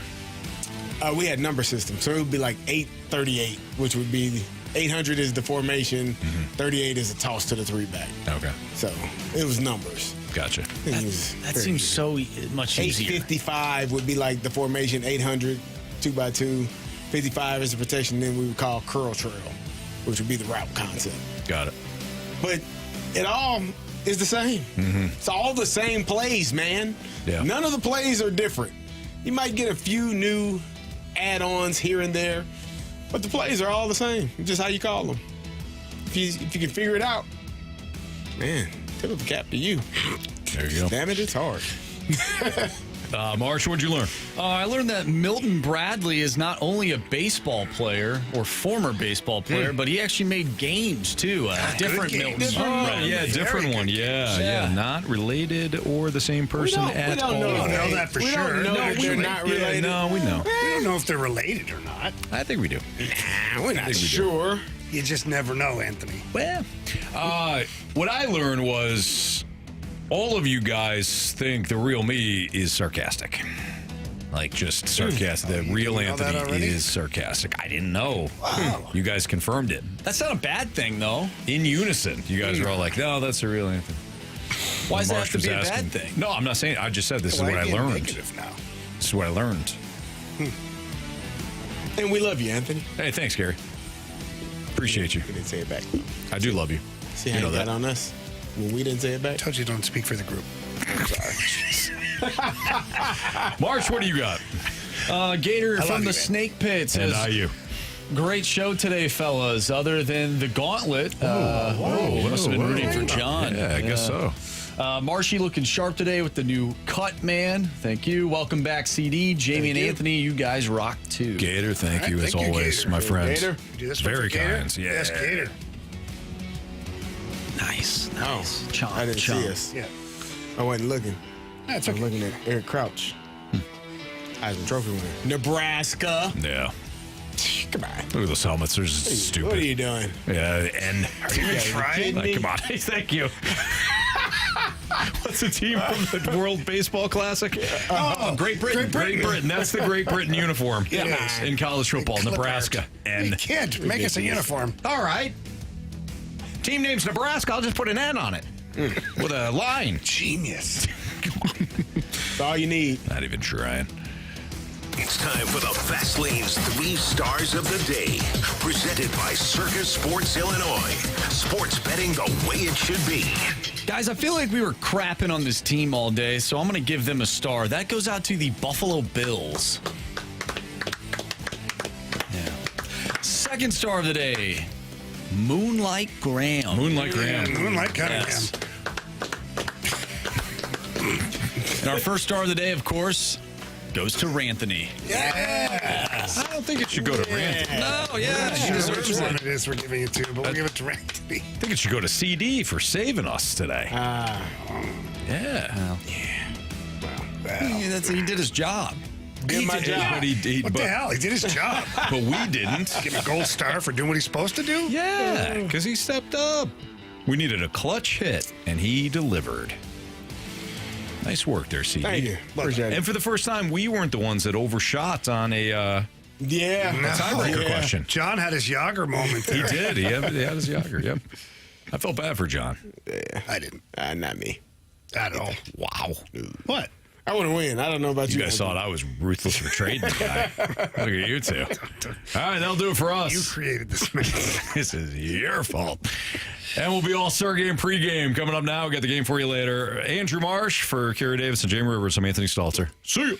We had number system, so it would be like 838, which would be 800 is the formation, 38 is a toss to the three back. Okay. So it was numbers. Gotcha. That seems so much easier. 855 would be like the formation, 800, 2x2. 55 is the protection, then we would call curl trail, which would be the route concept. Got it. But it all is the same. It's all the same plays, man. Yeah. None of the plays are different. You might get a few new add-ons here and there, but the plays are all the same. It's just how you call them. If you can figure it out, man, tip of the cap to you. There you go. Damn it, it's hard. Marsh, what'd you learn? I learned that Milton Bradley is not only a baseball player or former baseball player, but he actually made games too. Different Milton. Different one. Yeah. Not related or the same person at all. We don't know that for sure. Don't know that they're not related. No, we know. We don't know if they're related or not. I think we do. Nah, we're not sure. You just never know, Anthony. Well, what I learned was all of you guys think the real me is sarcastic. Like, just sarcastic. The real Anthony is sarcastic. I didn't know. Wow. You guys confirmed it. That's not a bad thing, though. In unison. You guys are all like, no, that's the real Anthony. Why does that have Marsh to was be a asking- bad thing? No, I'm not saying. I just said this is Why what I are you being learned. negative now? This is what I learned. And we love you, Anthony. Hey, thanks, Gary. Appreciate you. We didn't say it back. I do love you. See how you got on us when we didn't say it back? Told you don't speak for the group. I'm sorry. Marsh, what do you got? Gator from the you, man. Snake Pit And says, you. great show today, fellas. Other than the Gauntlet, must have been rooting for John. Yeah, I guess so. Marshy looking sharp today with the new cut, man. Thank you. Welcome back, CD. Jamie and Anthony, you guys rock too. Gator, thank you as thank you, always, Gator. my friends. Gator? You do this one Very for Gator? kind. Yeah. Yes, Gator. Nice. Oh, Chomp, I didn't chomp. see us. Yeah. I wasn't looking. That's I was okay. looking at Eric Crouch. Heisman Trophy winner. Nebraska. Yeah. Come on. Look at those helmets. They're just stupid. What are you doing? Yeah, and Are you trying? Like, come on. Thank you. What's the team from the World Baseball Classic? Great Britain. Great Britain. That's the Great Britain uniform in college football. Nebraska. You can't make us a uniform. All right. Team name's Nebraska. I'll just put an N on it with a line. Genius. That's all you need. Not even trying. It's time for the Fast Lane's 3 Stars of the Day. Presented by Circus Sports Illinois. Sports betting the way it should be. Guys, I feel like we were crapping on this team all day, so I'm going to give them a star. That goes out to the Buffalo Bills. Yeah. Second star of the day, Moonlight Graham. Moonlight Graham. Moonlight Cunningham. Yes. And our first star of the day, of course, goes to Ranthony. Yeah. I don't think it should go to Ranthony. No, yeah, he Which deserves one it. it is we're giving it to, but we'll give it to Ranthony. I think it should go to CD for saving us today. Yeah. He did his job. Did my job. But What the hell? He did his job. But we didn't. Give him a gold star for doing what he's supposed to do? Yeah, because he stepped up. We needed a clutch hit, and he delivered. Nice work there, CD. Thank you. Appreciate it. And for the first time, we weren't the ones that overshot on a tiebreaker question. John had his Yager moment there. He did. He had his Yager, yep. I felt bad for John. Yeah. I didn't. Not me. At all. Wow. What? I want to win. I don't know about you. You guys thought I was ruthless for trading the guy. Look at you two. All right, that'll do it for us. You created this man. This is your fault. And we'll be All-Star Game pregame coming up now. We'll get the game for you later. Andrew Marsh for Carey Davis and Jamie Rivers. I'm Anthony Stalter. See you.